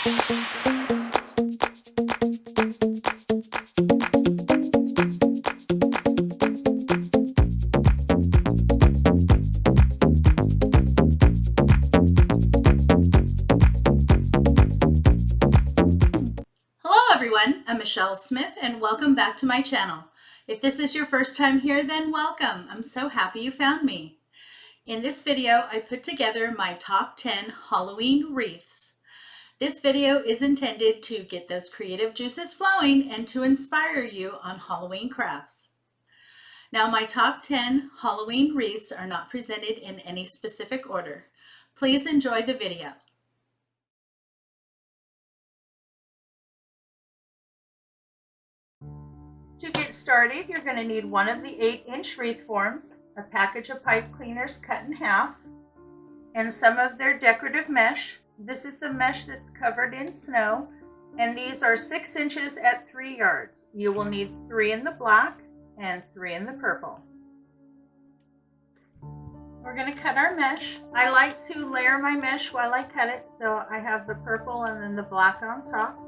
I'm Michelle Smith and welcome back to my channel. If this is your first time here, then welcome. I'm so happy you found me. In this video, I put together my top 10 Halloween wreaths. This video is intended to get those creative juices flowing and to inspire you on Halloween crafts. Now, my top 10 Halloween wreaths are not presented in any specific order. Please enjoy the video. To get started, you're going to need one of the 8-inch wreath forms, a package of pipe cleaners cut in half, and some of their decorative mesh. This is the mesh that's covered in snow, and these are 6 inches at 3 yards. You will need 3 in the black and 3 in the purple. We're going to cut our mesh. I like to layer my mesh while I cut it, so I have the purple and then the black on top.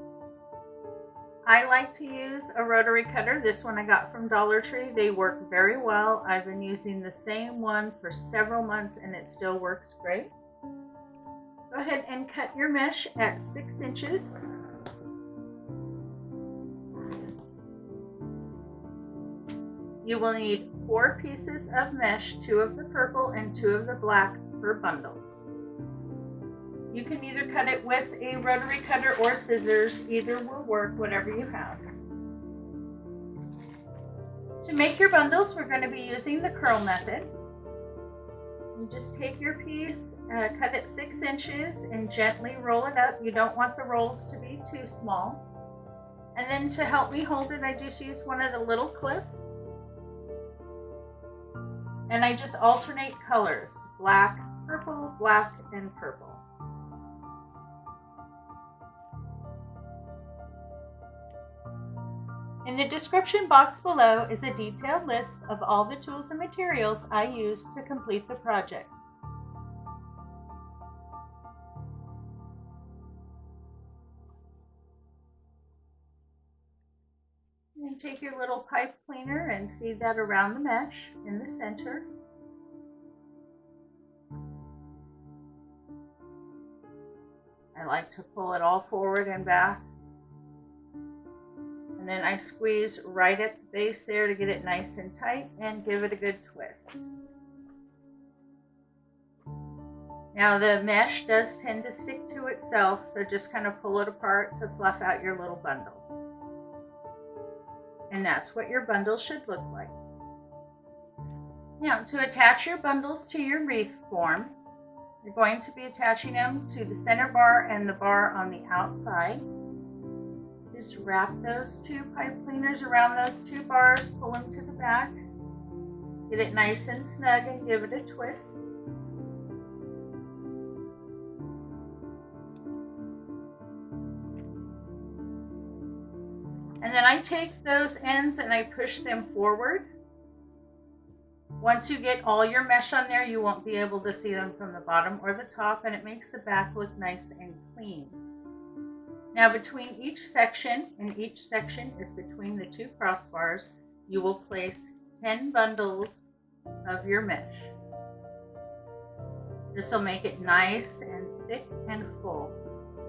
I like to use a rotary cutter. This one I got from Dollar Tree. They work very well. I've been using the same one for several months and it still works great. Go ahead and cut your mesh at 6 inches. You will need 4 pieces of mesh, 2 of the purple and 2 of the black per bundle. You can either cut it with a rotary cutter or scissors. Either will work, whatever you have. To make your bundles, we're going to be using the curl method. You just take your piece, cut it 6 inches, and gently roll it up. You don't want the rolls to be too small. And then to help me hold it, I just use one of the little clips. And I just alternate colors, black, and purple. In the description box below is a detailed list of all the tools and materials I used to complete the project. And take your little pipe cleaner and feed that around the mesh in the center. I like to pull it all forward and back. And then I squeeze right at the base there to get it nice and tight and give it a good twist. Now the mesh does tend to stick to itself, so just kind of pull it apart to fluff out your little bundle. And that's what your bundle should look like. Now to attach your bundles to your wreath form, you're going to be attaching them to the center bar and the bar on the outside. Just wrap those 2 pipe cleaners around those 2 bars, pull them to the back, get it nice and snug and give it a twist. And then I take those ends and I push them forward. Once you get all your mesh on there, you won't be able to see them from the bottom or the top, and it makes the back look nice and clean. Now between each section, and each section is between the 2 crossbars, you will place 10 bundles of your mesh. This will make it nice and thick and full.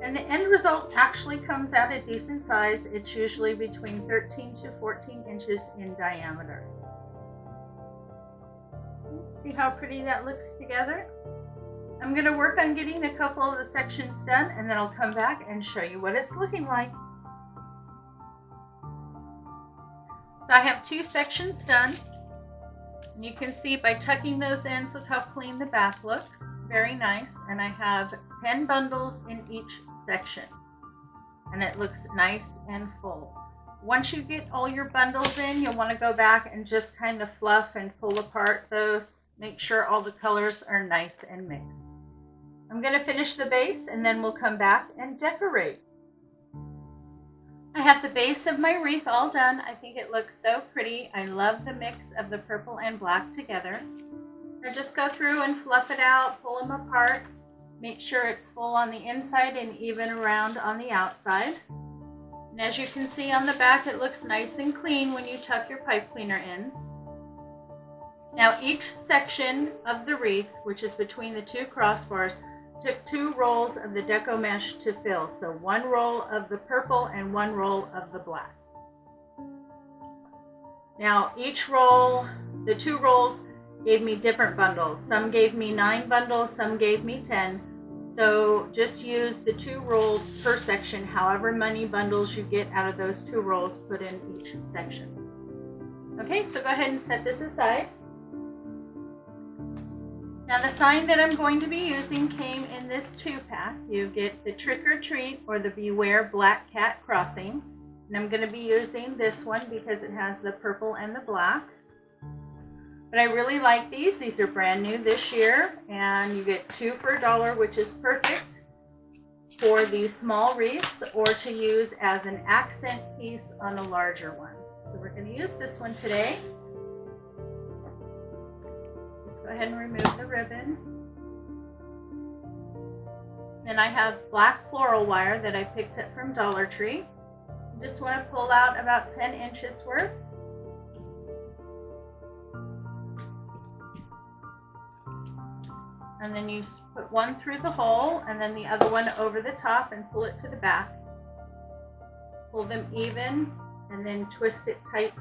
And the end result actually comes out a decent size. It's usually between 13 to 14 inches in diameter. See how pretty that looks together? I'm going to work on getting a couple of the sections done, and then I'll come back and show you what it's looking like. So I have 2 sections done. And you can see by tucking those ends, look how clean the back looks. Very nice. And I have 10 bundles in each section. And it looks nice and full. Once you get all your bundles in, you'll want to go back and just kind of fluff and pull apart those. Make sure all the colors are nice and mixed. I'm going to finish the base and then we'll come back and decorate. I have the base of my wreath all done. I think it looks so pretty. I love the mix of the purple and black together. I just go through and fluff it out, pull them apart. Make sure it's full on the inside and even around on the outside. And as you can see on the back, it looks nice and clean when you tuck your pipe cleaner ends. Now each section of the wreath, which is between the two crossbars, took 2 rolls of the deco mesh to fill. So 1 roll of the purple and 1 roll of the black. Now each roll, the 2 rolls gave me different bundles. Some gave me 9 bundles, some gave me 10. So just use the 2 rolls per section. However many bundles you get out of those 2 rolls, put in each section. Okay, so go ahead and set this aside. Now the sign that I'm going to be using came in this 2-pack. You get the Trick or Treat or the Beware Black Cat Crossing. And I'm going to be using this one because it has the purple and the black. But I really like these. These are brand new this year, and you get 2 for $1, which is perfect for these small wreaths or to use as an accent piece on a larger one. So we're going to use this one today. Just go ahead and remove the ribbon. Then I have black floral wire that I picked up from Dollar Tree. You just want to pull out about 10 inches worth. And then you put one through the hole and then the other one over the top and pull it to the back. Pull them even and then twist it tight.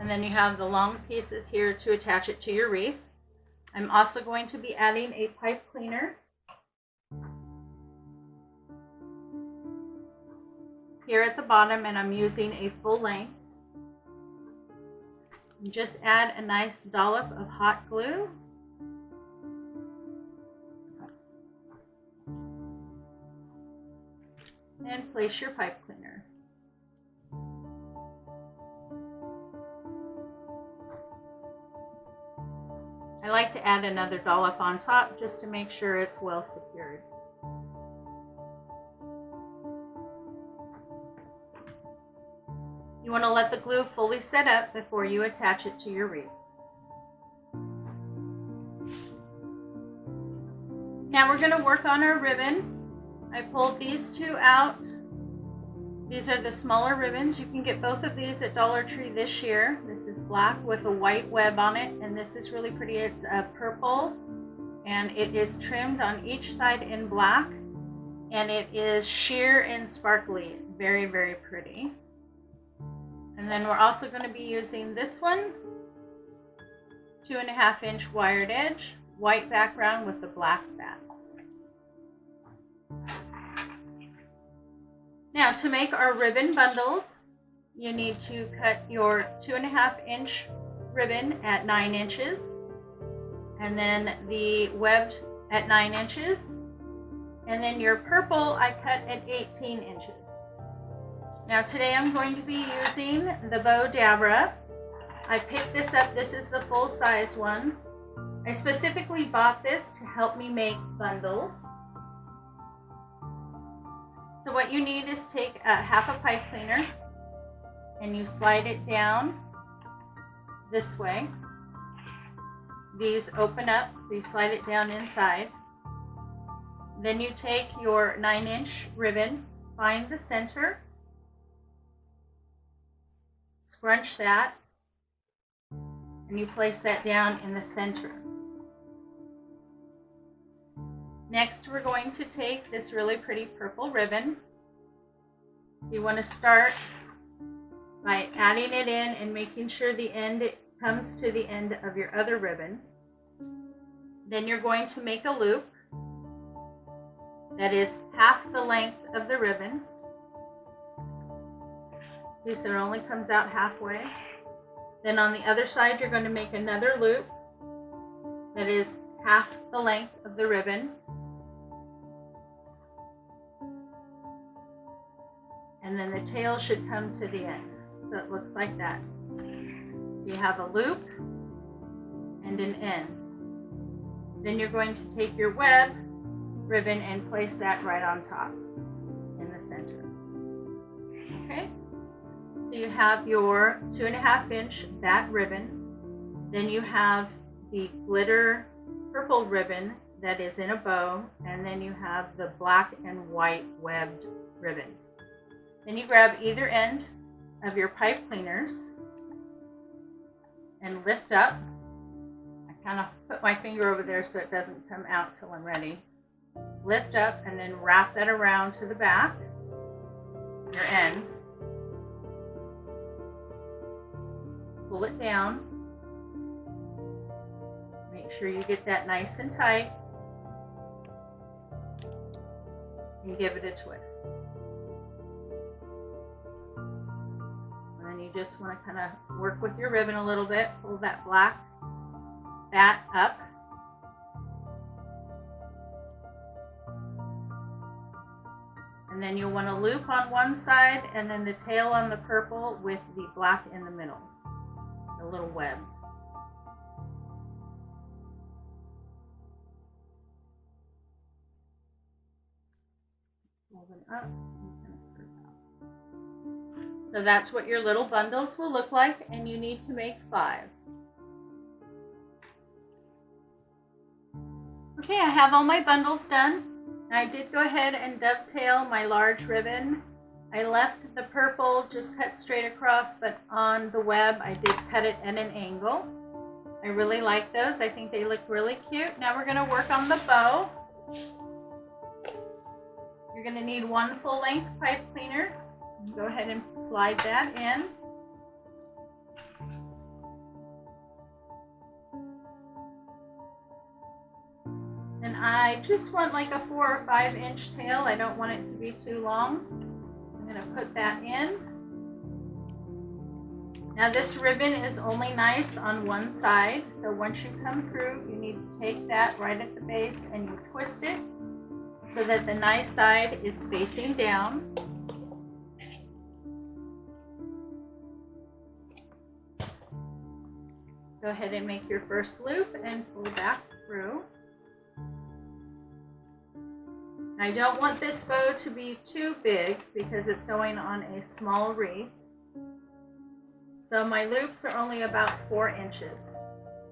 And then you have the long pieces here to attach it to your wreath. I'm also going to be adding a pipe cleaner here at the bottom, and I'm using a full length. And just add a nice dollop of hot glue. And place your pipe cleaner. I like to add another dollop on top just to make sure it's well secured. You want to let the glue fully set up before you attach it to your wreath. Now we're going to work on our ribbon. I pulled these 2 out. These are the smaller ribbons. You can get both of these at Dollar Tree this year. This is black with a white web on it, and this is really pretty. It's purple, and it is trimmed on each side in black, and it is sheer and sparkly. Very, very pretty. And then we're also going to be using this one, 2.5-inch wired edge, white background with the black backs. Now to make our ribbon bundles, you need to cut your 2.5-inch ribbon at 9 inches, and then the webbed at 9 inches, and then your purple I cut at 18 inches. Now today I'm going to be using the Bow Dabra. I picked this up. This is the full size one. I specifically bought this to help me make bundles. So what you need is take half a pipe cleaner and you slide it down this way. These open up, so you slide it down inside. Then you take your 9-inch ribbon, find the center, scrunch that, and you place that down in the center. Next, we're going to take this really pretty purple ribbon. You want to start by adding it in and making sure the end comes to the end of your other ribbon. Then you're going to make a loop that is half the length of the ribbon. See, so it only comes out halfway. Then on the other side, you're going to make another loop that is half the length of the ribbon. And then the tail should come to the end. So it looks like that. You have a loop and an end. Then you're going to take your web ribbon and place that right on top in the center. Okay? So you have your 2.5-inch bat ribbon. Then you have the glitter purple ribbon that is in a bow, and then you have the black and white webbed ribbon. Then you grab either end of your pipe cleaners and lift up. I kind of put my finger over there so it doesn't come out till I'm ready. Lift up and then wrap that around to the back, your ends. Pull it down. Make sure you get that nice and tight. And give it a twist. And then you just want to kind of work with your ribbon a little bit. Pull that black bat up. And then you'll want to loop on one side and then the tail on the purple with the black in the middle, the little web. Up. So that's what your little bundles will look like, and you need to make 5. Okay, I have all my bundles done. I did go ahead and dovetail my large ribbon. I left the purple just cut straight across, but on the web I did cut it at an angle. I really like those. I think they look really cute. Now we're going to work on the bow. You're going to need 1 full-length pipe cleaner. Go ahead and slide that in. And I just want like a 4 or 5-inch tail. I don't want it to be too long. I'm going to put that in. Now this ribbon is only nice on one side. So once you come through, you need to take that right at the base and you twist it so that the nice side is facing down. Go ahead and make your first loop and pull back through. I don't want this bow to be too big because it's going on a small wreath. So my loops are only about 4 inches.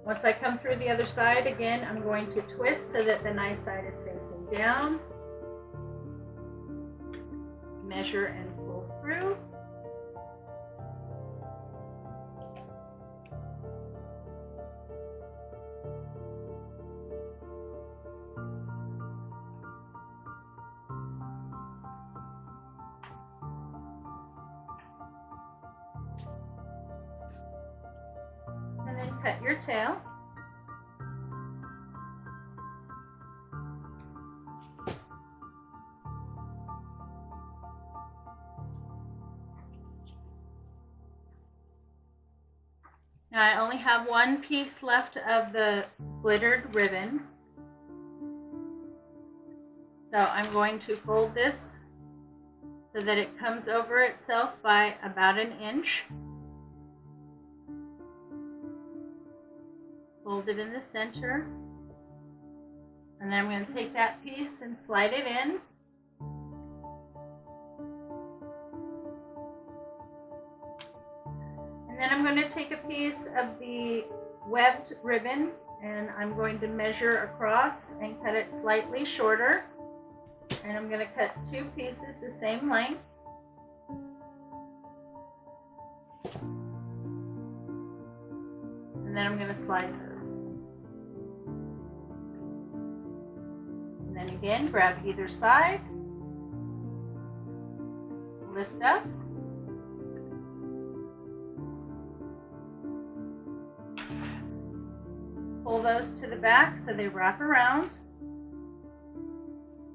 Once I come through the other side, again, I'm going to twist so that the nice side is facing down. Measure and pull through. And then cut your tail. Now I only have 1 piece left of the glittered ribbon. So I'm going to fold this so that it comes over itself by about 1 inch. Fold it in the center. And then I'm going to take that piece and slide it in. And then I'm going to take a piece of the webbed ribbon and I'm going to measure across and cut it slightly shorter. And I'm going to cut 2 pieces the same length. And then I'm going to slide those. And then again, grab either side, lift up. Pull those to the back so they wrap around.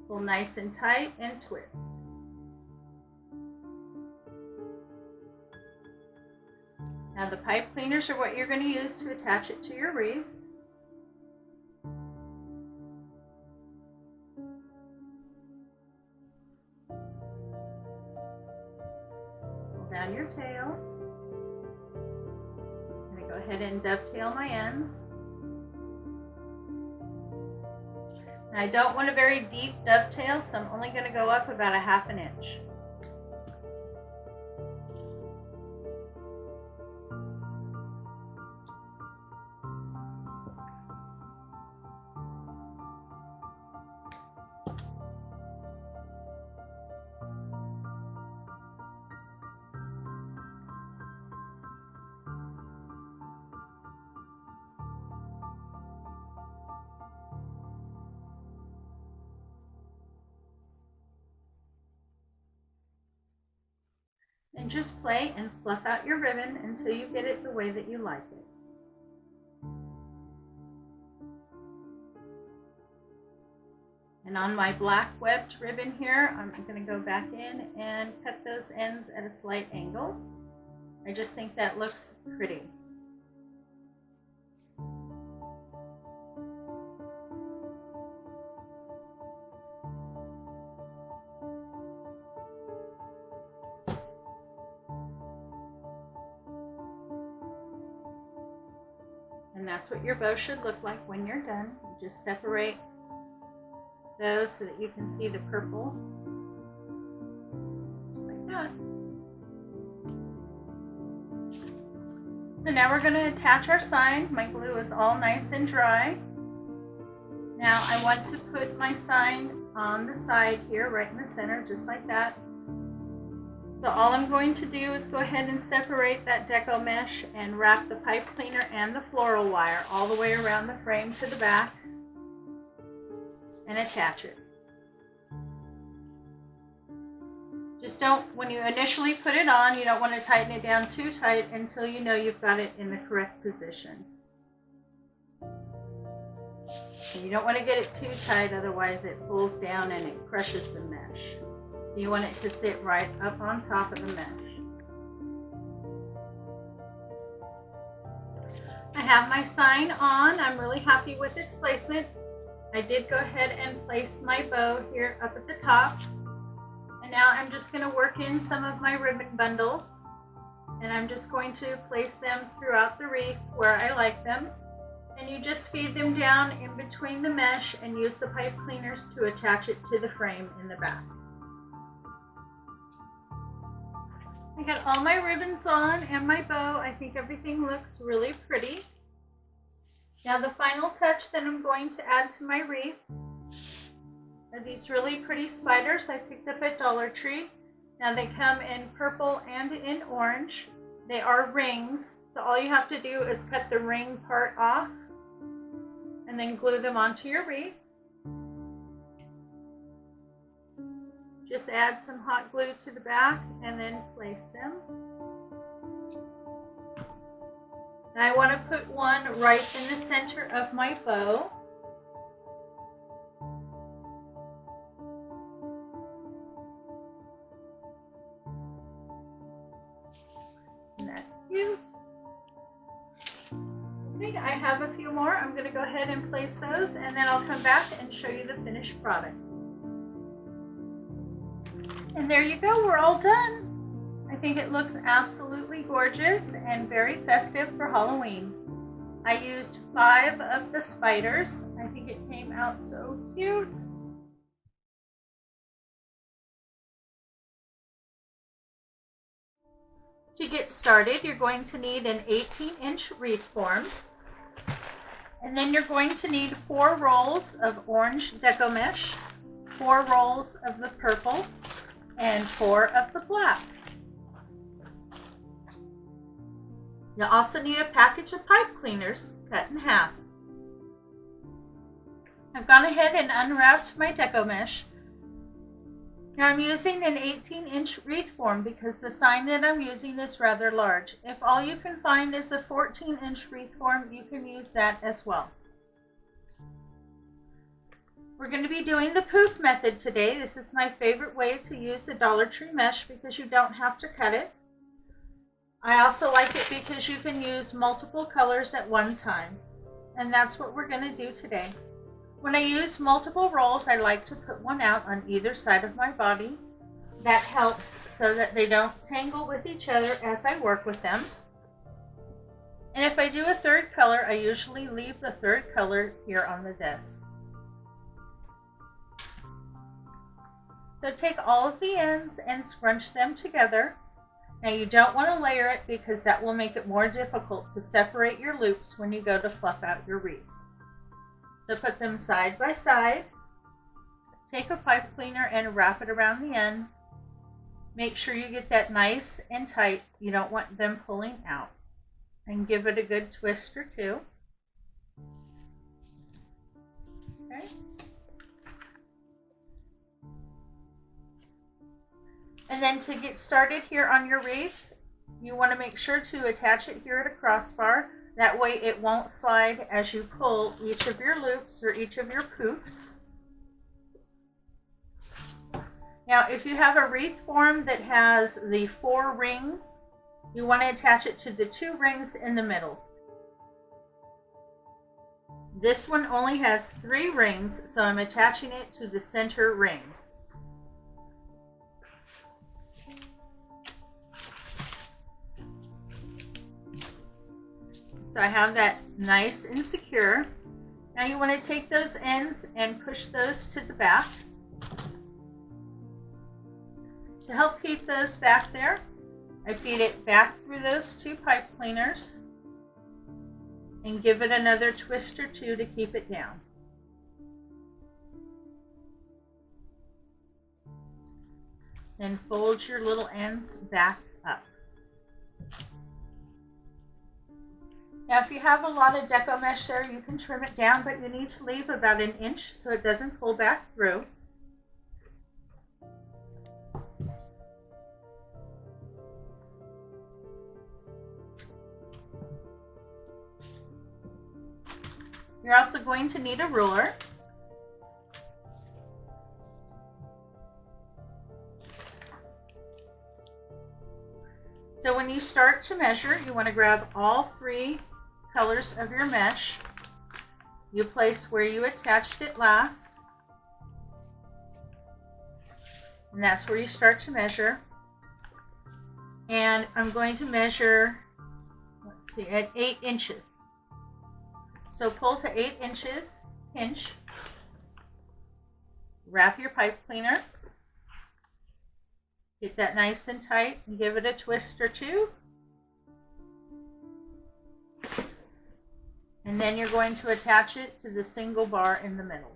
Pull nice and tight and twist. Now the pipe cleaners are what you're going to use to attach it to your wreath. Pull down your tails. I'm going to go ahead and dovetail my ends. Now I don't want a very deep dovetail, so I'm only going to go up about 1/2 inch. can just play and fluff out your ribbon until you get it the way that you like it. And on my black webbed ribbon here, I'm going to go back in and cut those ends at a slight angle. I just think that looks pretty. And that's what your bow should look like when you're done. You just separate those so that you can see the purple, just like that. So now we're going to attach our sign. My glue is all nice and dry. Now I want to put my sign on the side here, right in the center, just like that. So all I'm going to do is go ahead and separate that deco mesh and wrap the pipe cleaner and the floral wire all the way around the frame to the back and attach it. Just don't, when you initially put it on, you don't want to tighten it down too tight until you know you've got it in the correct position. And you don't want to get it too tight, otherwise it pulls down and it crushes the mesh. So you want it to sit right up on top of the mesh. I have my sign on. I'm really happy with its placement. I did go ahead and place my bow here up at the top. And now I'm just going to work in some of my ribbon bundles. And I'm just going to place them throughout the wreath where I like them. And you just feed them down in between the mesh and use the pipe cleaners to attach it to the frame in the back. I got all my ribbons on and my bow. I think everything looks really pretty. Now the final touch that I'm going to add to my wreath are these really pretty spiders I picked up at Dollar Tree. Now they come in purple and in orange. They are rings, so all you have to do is cut the ring part off and then glue them onto your wreath. Just add some hot glue to the back and then place them. And I want to put one right in the center of my bow. Isn't that cute? Okay, I have a few more. I'm going to go ahead and place those and then I'll come back and show you the finished product. And there you go, we're all done. I think it looks absolutely gorgeous and very festive for Halloween. I used 5 of the spiders. I think it came out so cute. To get started, you're going to need an 18-inch wreath form. And then you're going to need 4 rolls of orange deco mesh, 4 rolls of the purple, and 4 of the black. You'll also need a package of pipe cleaners cut in half. I've gone ahead and unwrapped my deco mesh. Now I'm using an 18-inch wreath form because the sign that I'm using is rather large. If all you can find is a 14-inch wreath form, you can use that as well. We're going to be doing the poof method today. This is my favorite way to use the Dollar Tree mesh because you don't have to cut it. I also like it because you can use multiple colors at one time. And that's what we're going to do today. When I use multiple rolls, I like to put one out on either side of my body. That helps so that they don't tangle with each other as I work with them. And if I do a third color, I usually leave the third color here on the desk. So take all of the ends and scrunch them together. Now you don't want to layer it because that will make it more difficult to separate your loops when you go to fluff out your wreath. So put them side by side. Take a pipe cleaner and wrap it around the end. Make sure you get that nice and tight. You don't want them pulling out. And give it a good twist or two. Okay. And then to get started here on your wreath, you want to make sure to attach it here at a crossbar. That way it won't slide as you pull each of your loops or each of your poofs. Now, if you have a wreath form that has the 4 rings, you want to attach it to the 2 rings in the middle. This one only has 3 rings, so I'm attaching it to the center ring. So I have that nice and secure. Now you want to take those ends and push those to the back. To help keep those back there, I feed it back through those 2 pipe cleaners and give it another twist or 2 to keep it down. Then fold your little ends back up. Now if you have a lot of deco mesh there, you can trim it down, but you need to leave about 1 inch so it doesn't pull back through. You're also going to need a ruler. So when you start to measure, you want to grab all 3 colors of your mesh. You place where you attached it last, and that's where you start to measure. And I'm going to measure, let's see, at 8 inches. So pull to 8 inches, pinch, wrap your pipe cleaner, get that nice and tight and give it a twist or 2. And then you're going to attach it to the single bar in the middle.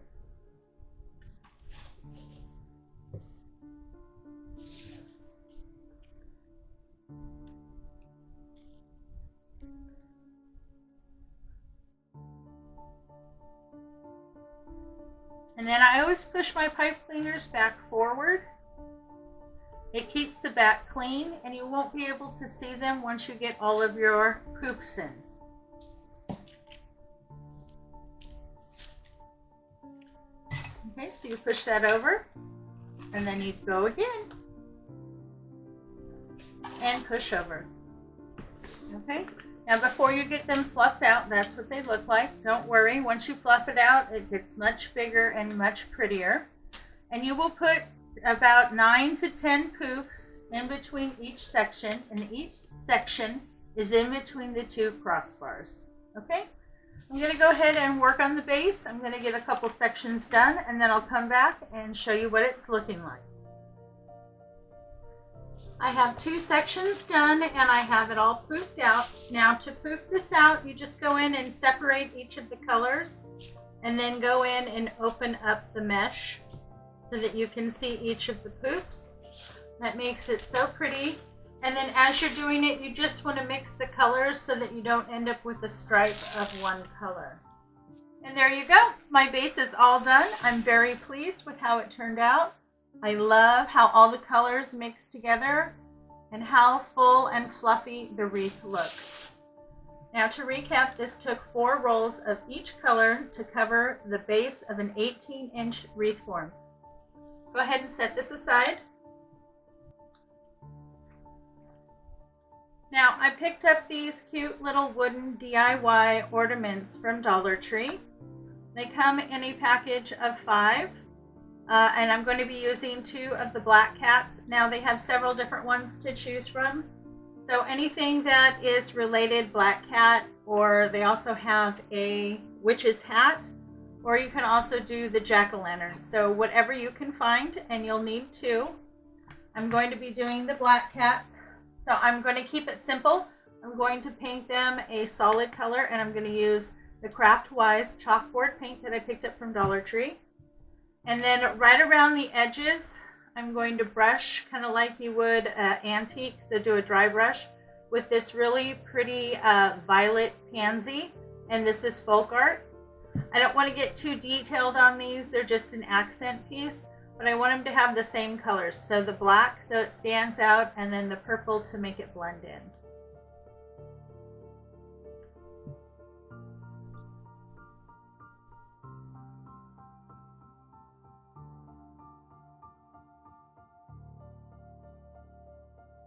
And then I always push my pipe cleaners back forward. It keeps the back clean and you won't be able to see them once you get all of your poofs in. Okay, so you push that over and then you go again and push over. Okay, now before you get them fluffed out, that's what they look like. Don't worry, once you fluff it out, it gets much bigger and much prettier. And you will put about 9 to 10 poofs in between each section, and each section is in between the 2 crossbars. Okay, I'm going to go ahead and work on the base. I'm going to get a couple sections done and then I'll come back and show you what it's looking like. I have 2 sections done and I have it all poofed out. Now to poof this out, you just go in and separate each of the colors and then go in and open up the mesh so that you can see each of the poofs. That makes it so pretty. And then as you're doing it, you just want to mix the colors so that you don't end up with a stripe of one color. And there you go. My base is all done. I'm very pleased with how it turned out. I love how all the colors mix together and how full and fluffy the wreath looks. Now to recap, this took 4 rolls of each color to cover the base of an 18-inch wreath form. Go ahead and set this aside. Now I picked up these cute little wooden DIY ornaments from Dollar Tree. They come in a package of 5. And I'm going to be using 2 of the black cats. Now they have several different ones to choose from. So anything that is related black cat, or they also have a witch's hat, or you can also do the jack-o'-lantern. So whatever you can find, and you'll need 2. I'm going to be doing the black cats. So I'm going to keep it simple. I'm going to paint them a solid color, and I'm going to use the Craft Wise chalkboard paint that I picked up from Dollar Tree. And then right around the edges, I'm going to brush kind of like you would antique, so do a dry brush with this really pretty violet pansy, and this is folk art. I don't want to get too detailed on these, they're just an accent piece, but I want them to have the same colors. So the black so it stands out, and then the purple to make it blend in.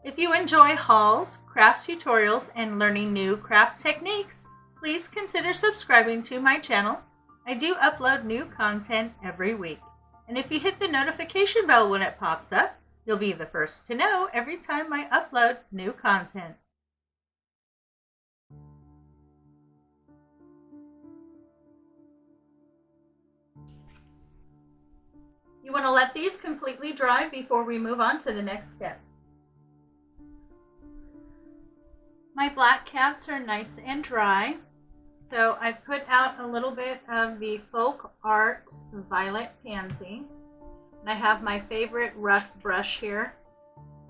If you enjoy hauls, craft tutorials, and learning new craft techniques, please consider subscribing to my channel. I do upload new content every week. And if you hit the notification bell when it pops up, you'll be the first to know every time I upload new content. You want to let these completely dry before we move on to the next step. My black cats are nice and dry, so I've put out a little bit of the Folk Art Violet Pansy, and I have my favorite rough brush here.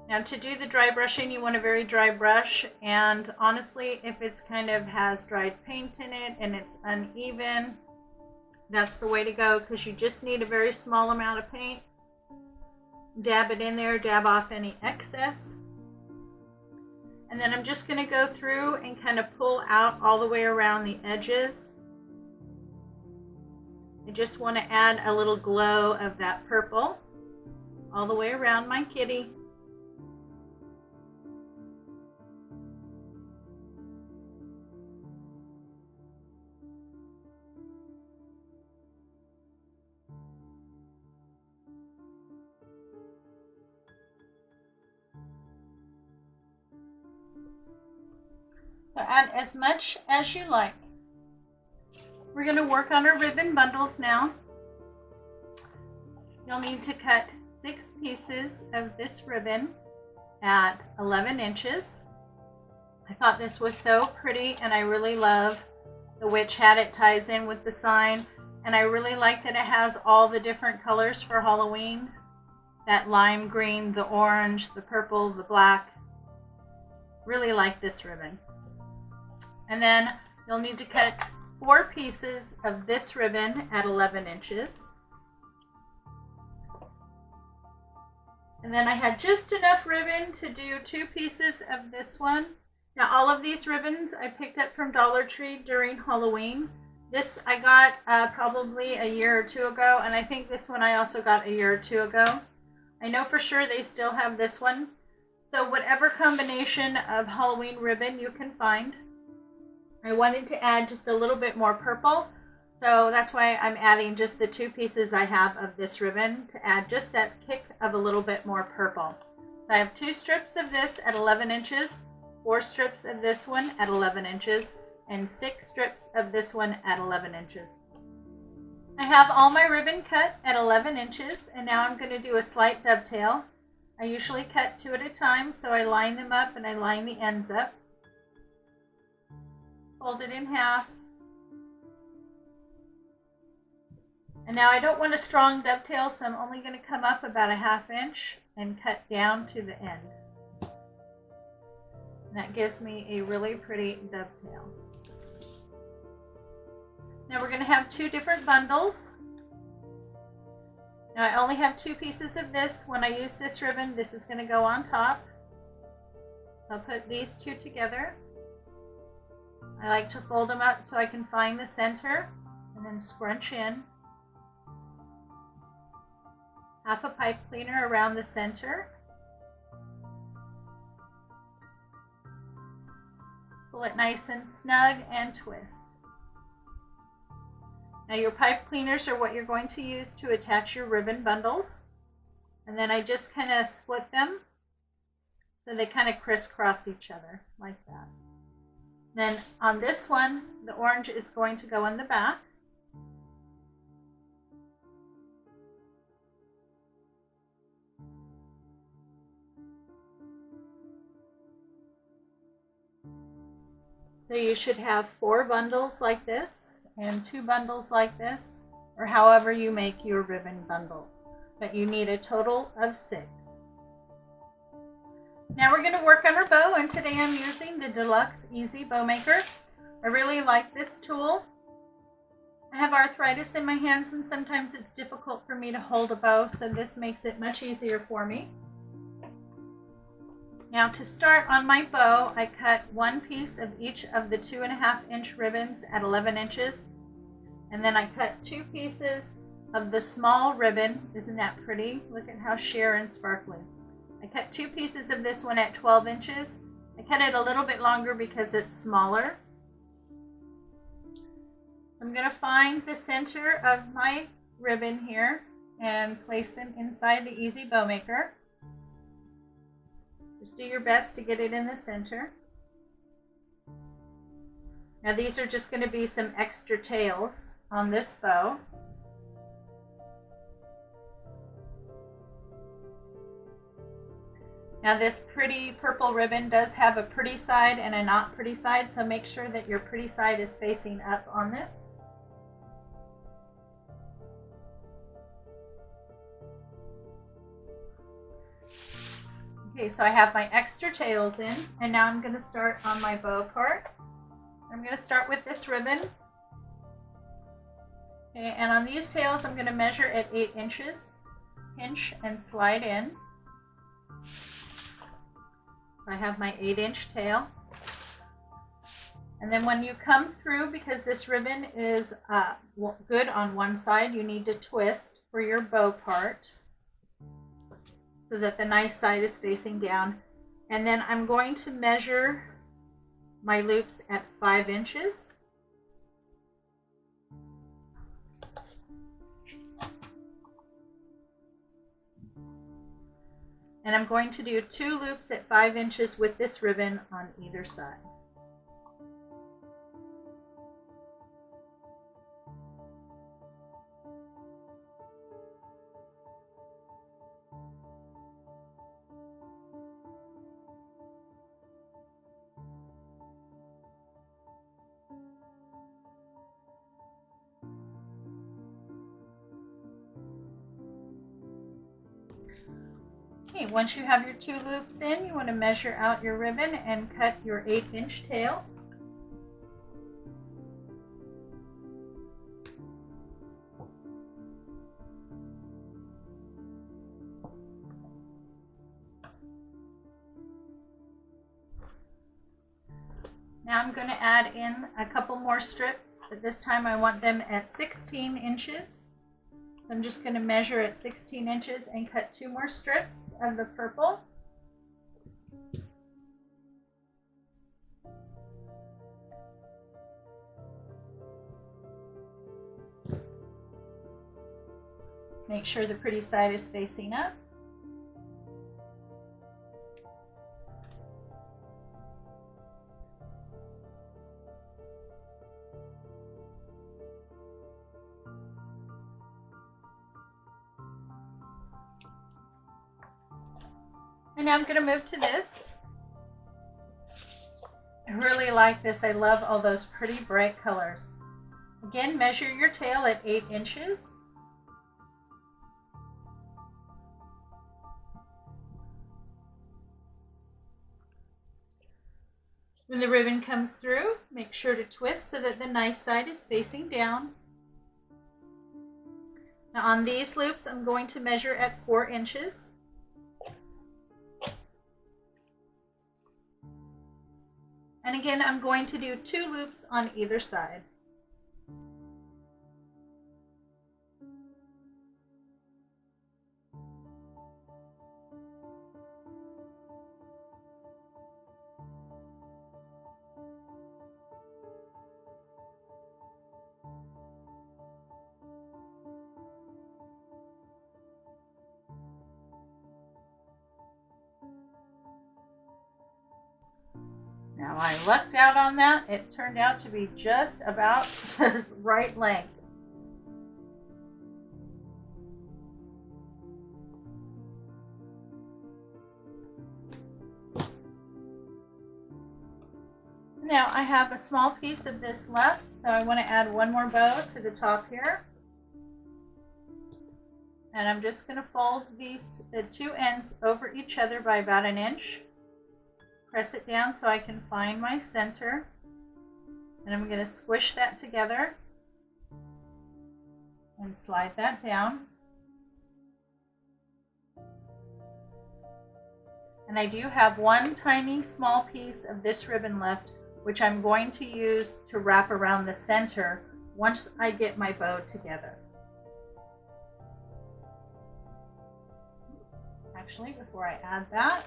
Now to do the dry brushing, you want a very dry brush, and honestly, if it's kind of has dried paint in it and it's uneven, that's the way to go, because you just need a very small amount of paint. Dab it in there, dab off any excess. And then I'm just going to go through and kind of pull out all the way around the edges. I just want to add a little glow of that purple all the way around my kitty. So add as much as you like. We're going to work on our ribbon bundles now. You'll need to cut 6 pieces of this ribbon at 11 inches. I thought this was so pretty, and I really love the witch hat it ties in with the sign. And I really like that it has all the different colors for Halloween. That lime green, the orange, the purple, the black. Really like this ribbon. And then you'll need to cut 4 pieces of this ribbon at 11 inches. And then I had just enough ribbon to do 2 pieces of this one. Now all of these ribbons I picked up from Dollar Tree during Halloween. This I got probably a year or 2 ago, and I think this one I also got a year or 2 ago. I know for sure they still have this one. So whatever combination of Halloween ribbon you can find. I wanted to add just a little bit more purple, so that's why I'm adding just the 2 pieces I have of this ribbon to add just that kick of a little bit more purple. So I have 2 strips of this at 11 inches, 4 strips of this one at 11 inches, and 6 strips of this one at 11 inches. I have all my ribbon cut at 11 inches, and now I'm going to do a slight dovetail. I usually cut 2 at a time, so I line them up and I line the ends up. Fold it in half. And now I don't want a strong dovetail, so I'm only going to come up about a 1/2 inch and cut down to the end. And that gives me a really pretty dovetail. Now we're going to have 2 different bundles. Now I only have 2 pieces of this. When I use this ribbon, this is going to go on top. So I'll put these 2 together. I like to fold them up so I can find the center and then scrunch in. Half a pipe cleaner around the center. Pull it nice and snug and twist. Now your pipe cleaners are what you're going to use to attach your ribbon bundles. And then I just kind of split them so they kind of crisscross each other like that. Then on this one, the orange is going to go in the back. So you should have 4 bundles like this and 2 bundles like this, or however you make your ribbon bundles. But you need a total of 6. Now we're going to work on our bow, and today I'm using the Deluxe Easy Bow Maker. I really like this tool. I have have arthritis in my hands and sometimes it's difficult for me to hold a bow, so this makes it much easier for me. Now to start on my bow, I cut one piece of each of the 2.5-inch ribbons at 11 inches. And then I cut 2 pieces of the small ribbon. Isn't that pretty? Look at how sheer and sparkly. I cut 2 pieces of this one at 12 inches. I cut it a little bit longer because it's smaller. I'm going to find the center of my ribbon here and place them inside the Easy Bow Maker. Just do your best to get it in the center. Now these are just going to be some extra tails on this bow. Now this pretty purple ribbon does have a pretty side and a not pretty side, so make sure that your pretty side is facing up on this. Okay, so I have my extra tails in, and now I'm going to start on my bow part. I'm going to start with this ribbon. Okay, and on these tails, I'm going to measure at 8 inches, pinch and slide in. I have my 8-inch tail. And then when you come through, because this ribbon is good on one side, you need to twist for your bow part, so that the nice side is facing down. And then I'm going to measure my loops at 5 inches. And I'm going to do 2 loops at 5 inches with this ribbon on either side. Okay, once you have your 2 loops in, you want to measure out your ribbon and cut your 8-inch tail. Now I'm going to add in a couple more strips, but this time I want them at 16 inches. I'm just going to measure at 16 inches and cut 2 more strips of the purple. Make sure the pretty side is facing up. And now I'm going to move to this. I really like this. I love all those pretty bright colors. Again, measure your tail at 8 inches. When the ribbon comes through, make sure to twist so that the nice side is facing down. Now on these loops, I'm going to measure at 4 inches. And again, I'm going to do 2 loops on either side. Now I lucked out on that. It turned out to be just about the right length. Now I have a small piece of this left, so I want to add one more bow to the top here. And I'm just going to fold the 2 ends over each other by about 1 inch. Press it down so I can find my center, and I'm going to squish that together. and slide that down. And I do have one tiny small piece of this ribbon left, which I'm going to use to wrap around the center once I get my bow together. Actually, before I add that,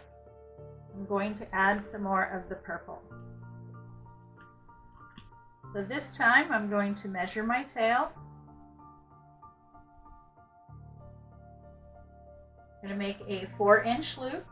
I'm going to add some more of the purple. So this time I'm going to measure my tail. I'm going to make a 4-inch loop.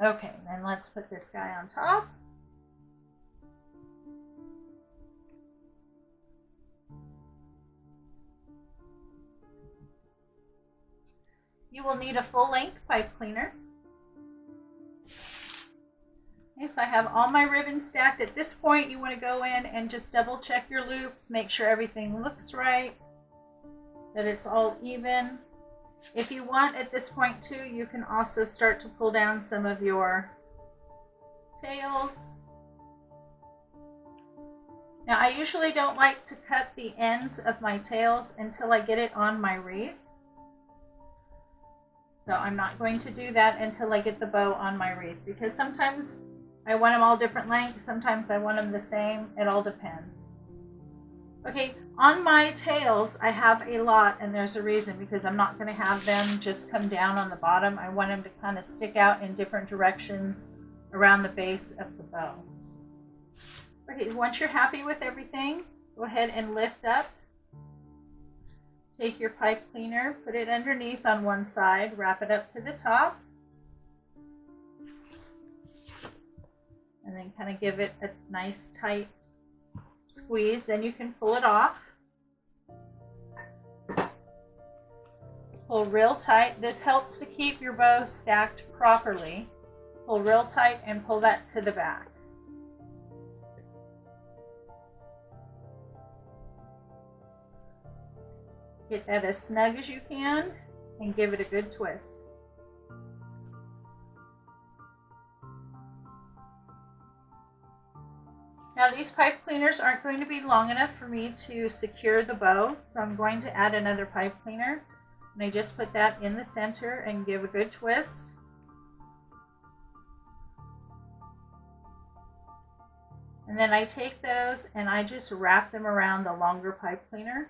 Okay, then let's put this guy on top. You will need a full-length pipe cleaner. Okay, so I have all my ribbons stacked. At this point, you want to go in and just double check your loops, make sure everything looks right, that it's all even. If you want at this point too, you can also start to pull down some of your tails. Now I usually don't like to cut the ends of my tails until I get it on my wreath. So I'm not going to do that until I get the bow on my wreath, because sometimes I want them all different lengths, sometimes I want them the same, it all depends. Okay, on my tails, I have a lot, and there's a reason, because I'm not going to have them just come down on the bottom. I want them to kind of stick out in different directions around the base of the bow. Okay, once you're happy with everything, go ahead and lift up. Take your pipe cleaner, put it underneath on one side, wrap it up to the top, and then kind of give it a nice tight squeeze. Then you can pull it off. Pull real tight. This helps to keep your bow stacked properly. Pull real tight and pull that to the back. Get that as snug as you can and give it a good twist. Now these pipe cleaners aren't going to be long enough for me to secure the bow, so I'm going to add another pipe cleaner. And I just put that in the center and give a good twist. And then I take those and I just wrap them around the longer pipe cleaner.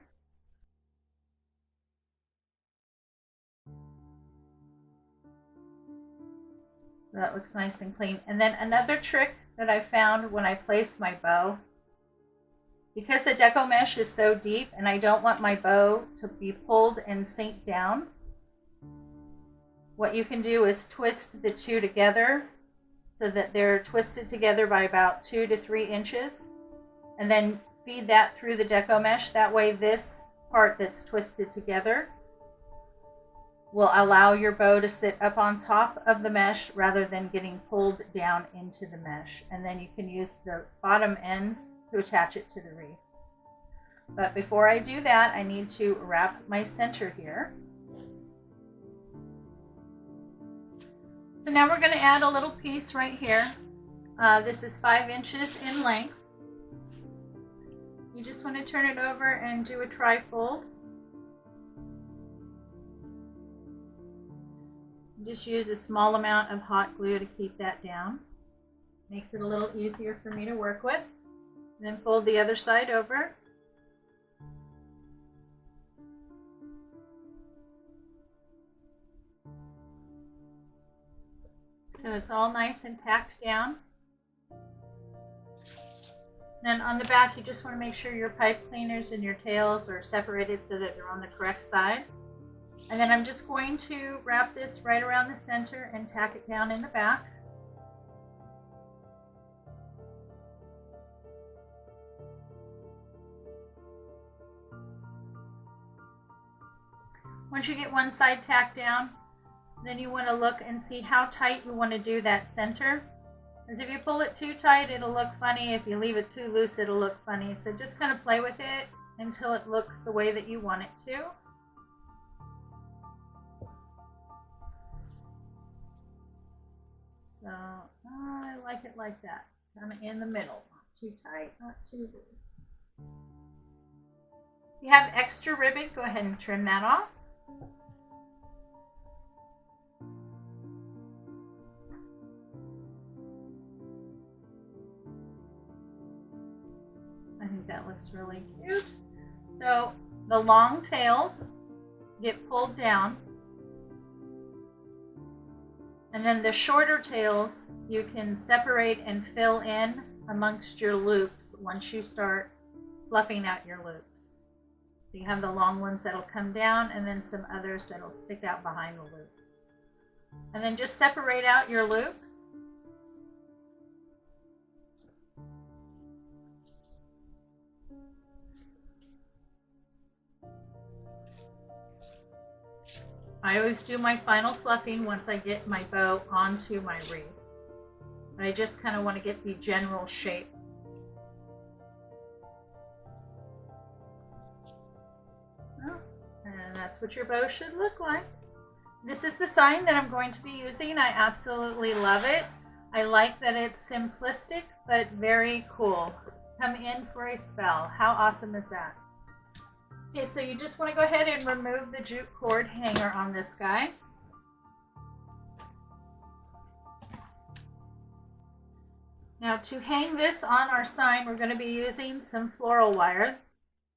That looks nice and clean. And then another trick that I found when I placed my bow, because the deco mesh is so deep and I don't want my bow to be pulled and sink down, what you can do is twist the two together so that they're twisted together by about 2 to 3 inches, and then feed that through the deco mesh. That way this part that's twisted together will allow your bow to sit up on top of the mesh rather than getting pulled down into the mesh. And then you can use the bottom ends to attach it to the wreath. But before I do that, I need to wrap my center here. So now we're going to add a little piece right here. This is 5 inches in length. You just want to turn it over and do a tri-fold. Just use a small amount of hot glue to keep that down. Makes it a little easier for me to work with. And then fold the other side over. So it's all nice and tacked down. Then on the back, you just want to make sure your pipe cleaners and your tails are separated so that they're on the correct side. And then I'm just going to wrap this right around the center and tack it down in the back. Once you get one side tacked down, then you want to look and see how tight you want to do that center. Because if you pull it too tight, it'll look funny. If you leave it too loose, it'll look funny. So just kind of play with it until it looks the way that you want it to. So I like it like that, kind of in the middle, not too tight, not too loose. If you have extra ribbon, go ahead and trim that off. I think that looks really cute. So the long tails get pulled down, and then the shorter tails you can separate and fill in amongst your loops once you start fluffing out your loops. So you have the long ones that'll come down and then some others that'll stick out behind the loops. And then just separate out your loops. I always do my final fluffing once I get my bow onto my wreath. I just kind of want to get the general shape. Oh, and that's what your bow should look like. This is the sign that I'm going to be using. I absolutely love it. I like that it's simplistic but very cool. Come in for a spell. How awesome is that? Okay, so you just want to go ahead and remove the jute cord hanger on this guy. Now to hang this on our sign, we're going to be using some floral wire.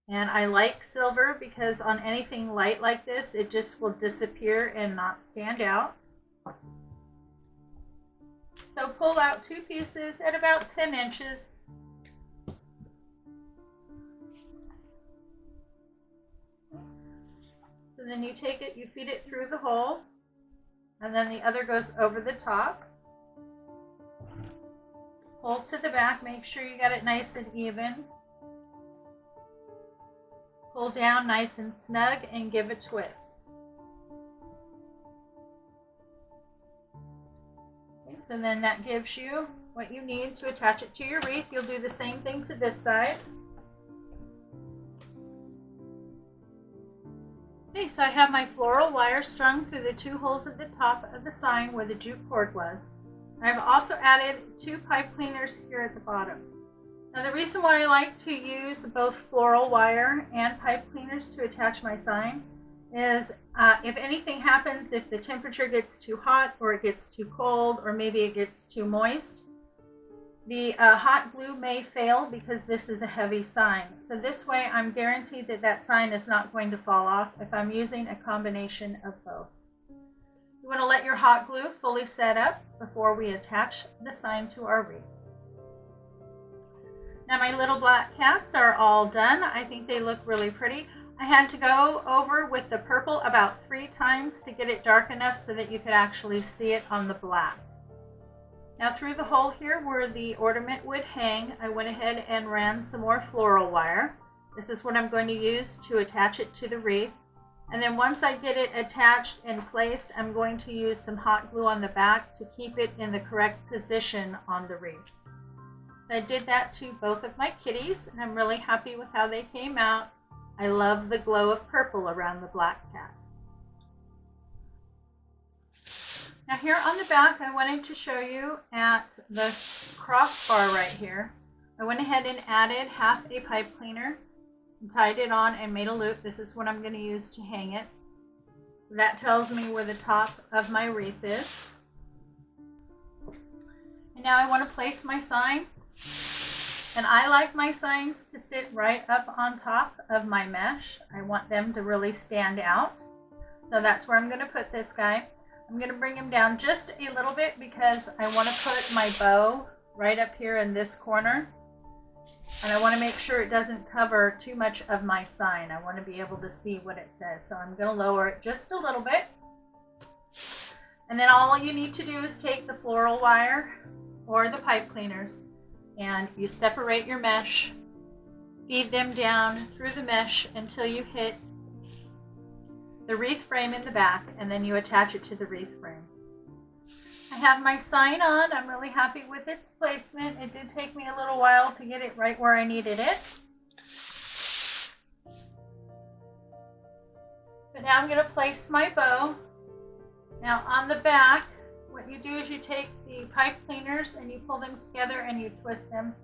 And I like silver because on anything light like this, it just will disappear and not stand out. So pull out 2 pieces at about 10 inches. So then you take it, you feed it through the hole, and then the other goes over the top. Pull to the back, make sure you got it nice and even. Pull down nice and snug and give a twist. Okay, so then that gives you what you need to attach it to your wreath. You'll do the same thing to this side. Okay, so I have my floral wire strung through the 2 holes at the top of the sign where the jute cord was. I've also added 2 pipe cleaners here at the bottom. Now the reason why I like to use both floral wire and pipe cleaners to attach my sign is if anything happens, if the temperature gets too hot or it gets too cold or maybe it gets too moist, the hot glue may fail because this is a heavy sign. So this way I'm guaranteed that that sign is not going to fall off if I'm using a combination of both. You want to let your hot glue fully set up before we attach the sign to our wreath. Now my little black cats are all done. I think they look really pretty. I had to go over with the purple about 3 times to get it dark enough so that you could actually see it on the black. Now through the hole here where the ornament would hang, I went ahead and ran some more floral wire. This is what I'm going to use to attach it to the wreath. And then once I get it attached and placed, I'm going to use some hot glue on the back to keep it in the correct position on the wreath. So I did that to both of my kitties, and I'm really happy with how they came out. I love the glow of purple around the black cat. Now here on the back, I wanted to show you at the crossbar right here, I went ahead and added half a pipe cleaner and tied it on and made a loop. This is what I'm going to use to hang it. That tells me where the top of my wreath is. And now I want to place my sign. And I like my signs to sit right up on top of my mesh. I want them to really stand out. So that's where I'm going to put this guy. I'm going to bring him down just a little bit because I want to put my bow right up here in this corner. And I want to make sure it doesn't cover too much of my sign. I want to be able to see what it says. So I'm going to lower it just a little bit. And then all you need to do is take the floral wire or the pipe cleaners and you separate your mesh, feed them down through the mesh until you hit the wreath frame in the back, and then you attach it to the wreath frame. I have my sign on. I'm really happy with its placement. It did take me a little while to get it right where I needed it. But now I'm going to place my bow. Now on the back, what what you do is you take the pipe cleaners and you pull them together and you twist them.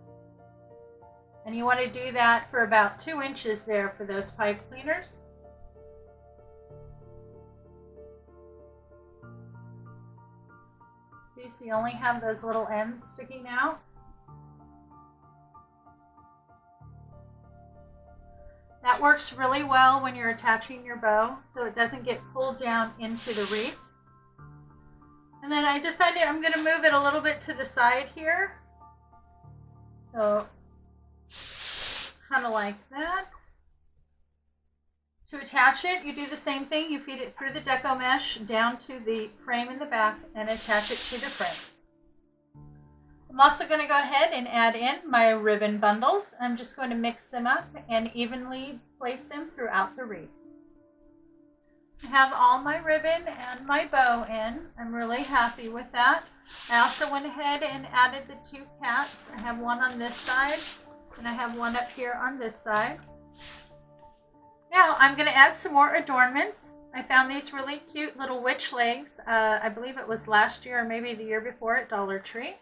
And you want to do that for about 2 inches there for those pipe cleaners. So you only have those little ends sticking out. That works really well when you're attaching your bow, so it doesn't get pulled down into the wreath. And then I decided I'm going to move it a little bit to the side here. So kind of like that. To attach it, you do the same thing. You feed it through the deco mesh down to the frame in the back and attach it to the frame. I'm also going to go ahead and add in my ribbon bundles. I'm just going to mix them up and evenly place them throughout the wreath. I have all my ribbon and my bow in. I'm really happy with that. I also went ahead and added the 2 cats. I have one on this side and I have one up here on this side. Now I'm going to add some more adornments. I found these really cute little witch legs. I believe it was last year or maybe the year before at Dollar Tree.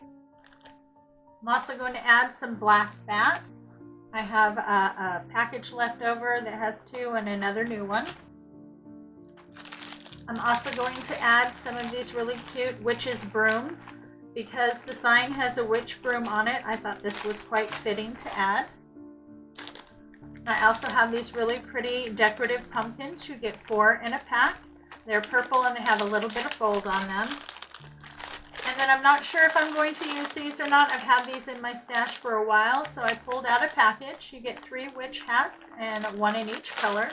I'm also going to add some black bats. I have a package left over that has 2 and another new one. I'm also going to add some of these really cute witches brooms. Because the sign has a witch broom on it, I thought this was quite fitting to add. I also have these really pretty decorative pumpkins. You get 4 in a pack. They're purple and they have a little bit of gold on them. And then I'm not sure if I'm going to use these or not. I've had these in my stash for a while, so I pulled out a package. You get 3 witch hats and 1 in each color.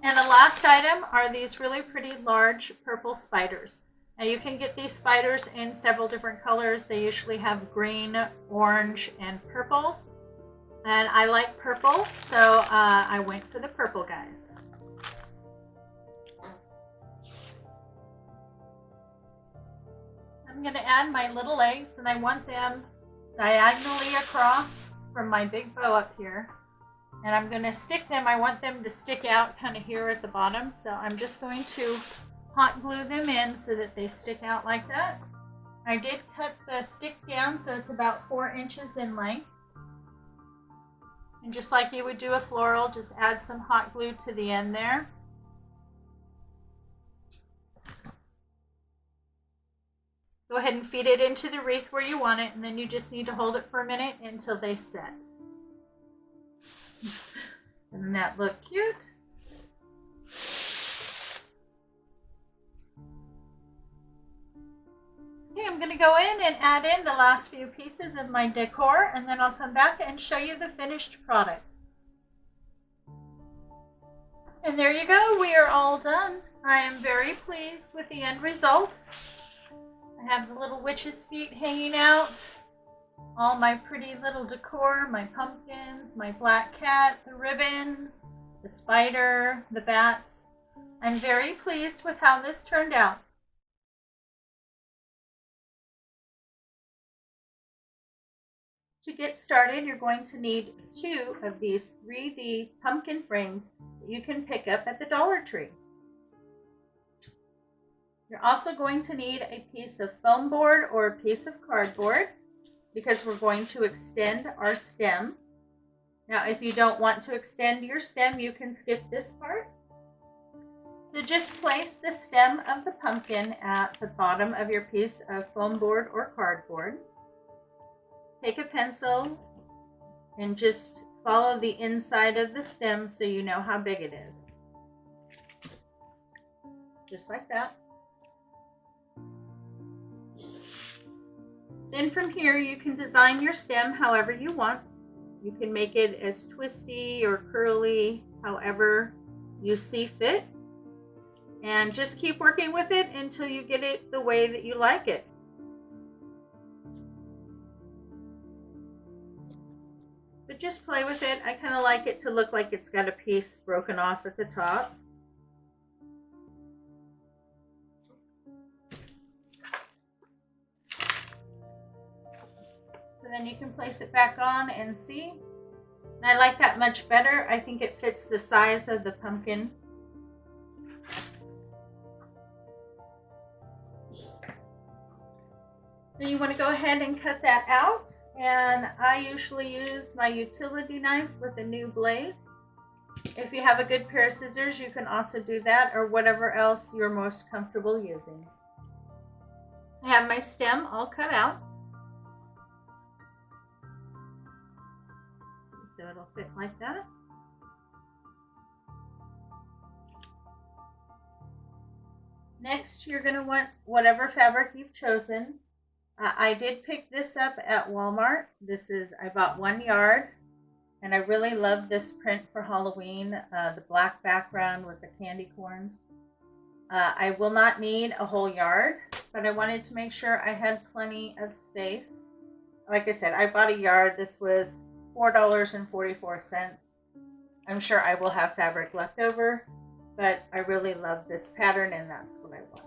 And the last item are these really pretty large purple spiders. Now you can get these spiders in several different colors. They usually have green, orange, and purple. And I like purple, so I went for the purple guys. I'm going to add my little legs, and I want them diagonally across from my big bow up here. And I'm going to stick them, I want them to stick out kind of here at the bottom. So I'm just going to hot glue them in so that they stick out like that. I did cut the stick down so it's about 4 inches in length. And just like you would do a floral, just add some hot glue to the end there. Go ahead and feed it into the wreath where you want it, and then you just need to hold it for a minute until they set. Doesn't that look cute? Okay, I'm going to go in and add in the last few pieces of my decor, and then I'll come back and show you the finished product. And there you go, we are all done. I am very pleased with the end result. I have the little witch's feet hanging out, all my pretty little decor, my pumpkins, my black cat, the ribbons, the spider, the bats. I'm very pleased with how this turned out. To get started, you're going to need 2 of these 3D pumpkin frames that you can pick up at the Dollar Tree. You're also going to need a piece of foam board or a piece of cardboard because we're going to extend our stem. Now, if you don't want to extend your stem, you can skip this part. So just place the stem of the pumpkin at the bottom of your piece of foam board or cardboard. Take a pencil and just follow the inside of the stem so you know how big it is. Just like that. Then from here you can design your stem however you want. You can make it as twisty or curly, however you see fit. And just keep working with it until you get it the way that you like it. But just play with it. I kind of like it to look like it's got a piece broken off at the top. So then you can place it back on and see. And I like that much better. I think it fits the size of the pumpkin. Then you want to go ahead and cut that out. And I usually use my utility knife with a new blade. If you have a good pair of scissors, you can also do that, or whatever else you're most comfortable using. I have my stem all cut out, so it'll fit like that. Next, you're going to want whatever fabric you've chosen. I did pick this up at Walmart. I bought 1 yard, and I really love this print for Halloween, the black background with the candy corns. I will not need a whole yard, but I wanted to make sure I had plenty of space. Like I said, I bought a yard. This was $4.44. I'm sure I will have fabric left over, but I really love this pattern, and that's what I wanted.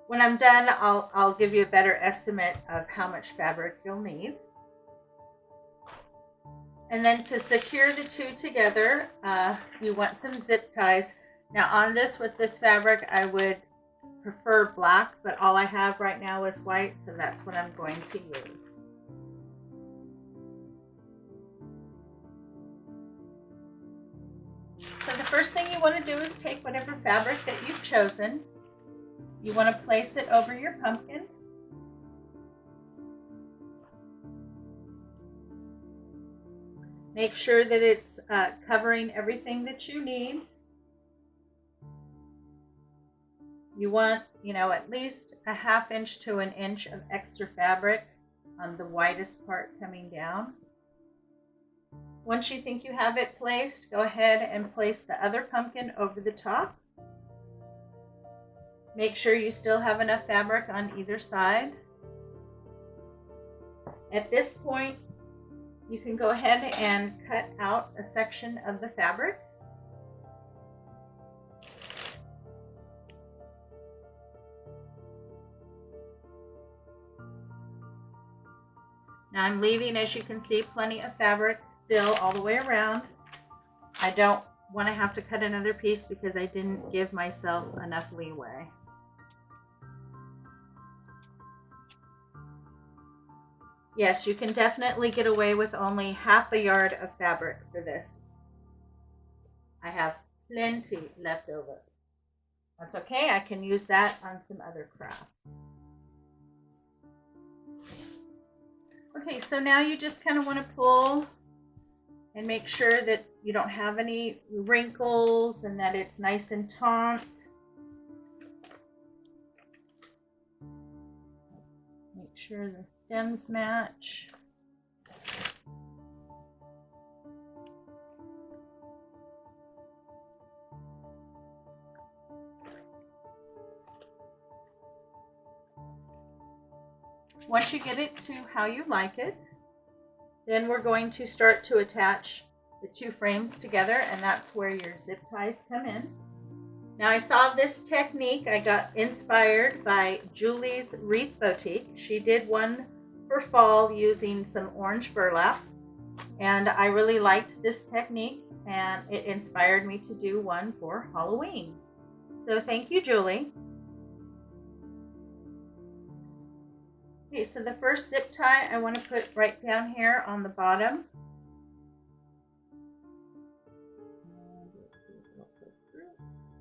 When I'm done, I'll give you a better estimate of how much fabric you'll need. And then to secure the two together, you want some zip ties. Now on this, with this fabric, I would prefer black, but all I have right now is white, so that's what I'm going to use. So the first thing you want to do is take whatever fabric that you've chosen. You want to place it over your pumpkin. Make sure that it's covering everything that you need. You want, at least a 1/2 inch to 1 inch of extra fabric on the widest part coming down. Once you think you have it placed, go ahead and place the other pumpkin over the top. Make sure you still have enough fabric on either side. At this point, you can go ahead and cut out a section of the fabric. Now I'm leaving, as you can see, plenty of fabric still all the way around. I don't want to have to cut another piece because I didn't give myself enough leeway. Yes, you can definitely get away with only 1/2 yard of fabric for this. I have plenty left over. That's okay, I can use that on some other crafts. Okay, so now you just kind of want to pull and make sure that you don't have any wrinkles and that it's nice and taut. Make sure the stems match. Once you get it to how you like it, then we're going to start to attach the two frames together, and that's where your zip ties come in. Now I saw this technique, I got inspired by Julie's Wreath Boutique. She did one for fall using some orange burlap, and I really liked this technique, and it inspired me to do one for Halloween. So thank you, Julie. Okay, so the first zip tie I want to put right down here on the bottom.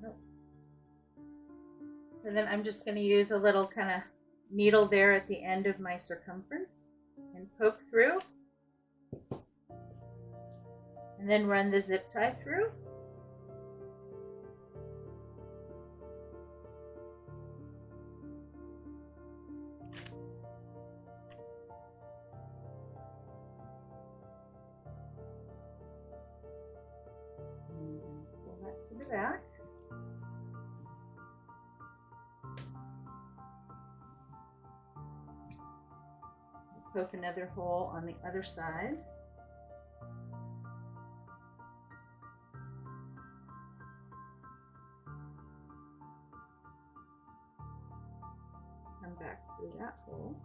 Nope. And then I'm just going to use a little kind of needle there at the end of my circumference and poke through. And then run the zip tie through. To the back. Poke another hole on the other side. Come back through that hole.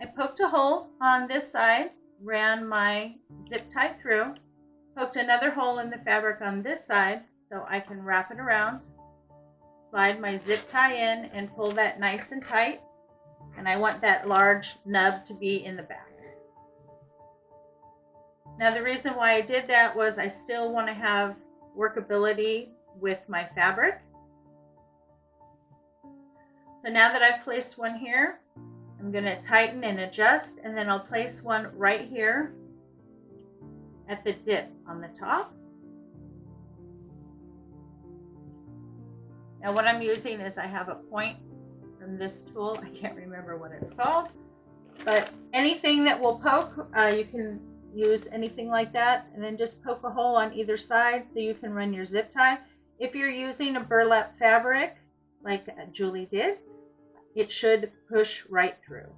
I poked a hole on this side, ran my zip tie through, poked another hole in the fabric on this side so I can wrap it around, slide my zip tie in and pull that nice and tight. And I want that large nub to be in the back. Now the reason why I did that was I still want to have workability with my fabric. So now that I've placed one here, I'm going to tighten and adjust, and then I'll place one right here at the dip on the top. Now what I'm using is I have a point from this tool. I can't remember what it's called, but anything that will poke, you can use anything like that, and then just poke a hole on either side so you can run your zip tie. If you're using a burlap fabric like Julie did, it should push right through.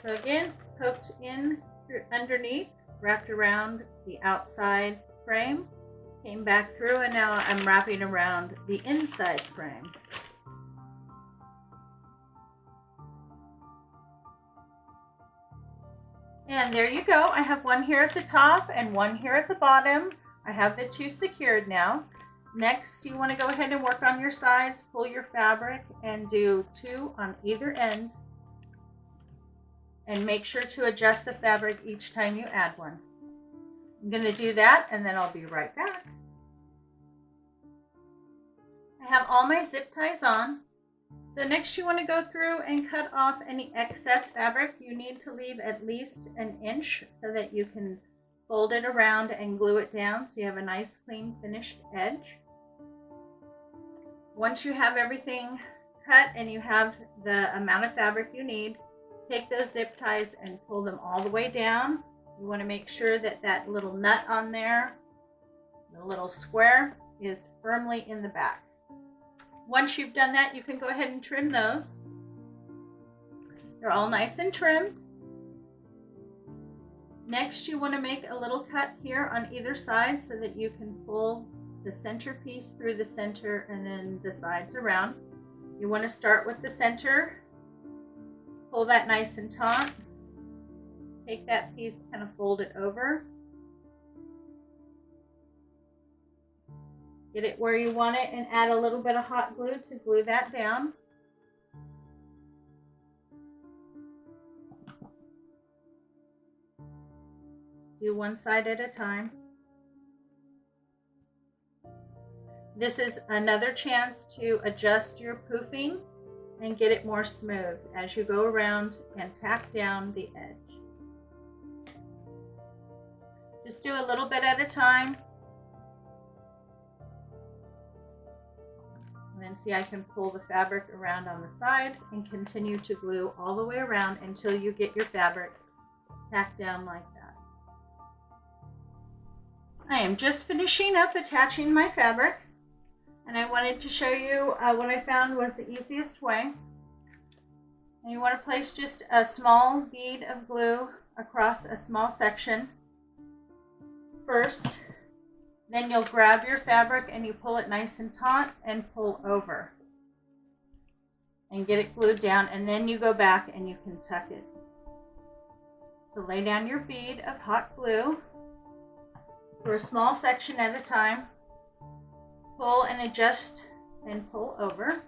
So again, poked in through underneath, wrapped around the outside frame, came back through, and now I'm wrapping around the inside frame. And there you go. I have one here at the top and one here at the bottom. I have the two secured now. Next, you want to go ahead and work on your sides, pull your fabric, and do 2 on either end. And make sure to adjust the fabric each time you add one. I'm going to do that, and then I'll be right back. I have all my zip ties on. So next you want to go through and cut off any excess fabric. You need to leave at least an inch so that you can fold it around and glue it down so you have a nice clean finished edge. Once you have everything cut and you have the amount of fabric you need, take those zip ties and pull them all the way down. You want to make sure that that little nut on there, the little square, is firmly in the back. Once you've done that, you can go ahead and trim those. They're all nice and trimmed. Next, you want to make a little cut here on either side so that you can pull the center piece through the center and then the sides around. You want to start with the center. Pull that nice and taut. Take that piece, kind of fold it over. Get it where you want it and add a little bit of hot glue to glue that down. Do one side at a time. This is another chance to adjust your poofing and get it more smooth as you go around and tack down the edge. Just do a little bit at a time. And then see, I can pull the fabric around on the side and continue to glue all the way around until you get your fabric tacked down like that. I am just finishing up attaching my fabric, and I wanted to show you what I found was the easiest way. And you want to place just a small bead of glue across a small section first. Then you'll grab your fabric and you pull it nice and taut and pull over and get it glued down, and then you go back and you can tuck it. So lay down your bead of hot glue for a small section at a time. Pull and adjust and pull over.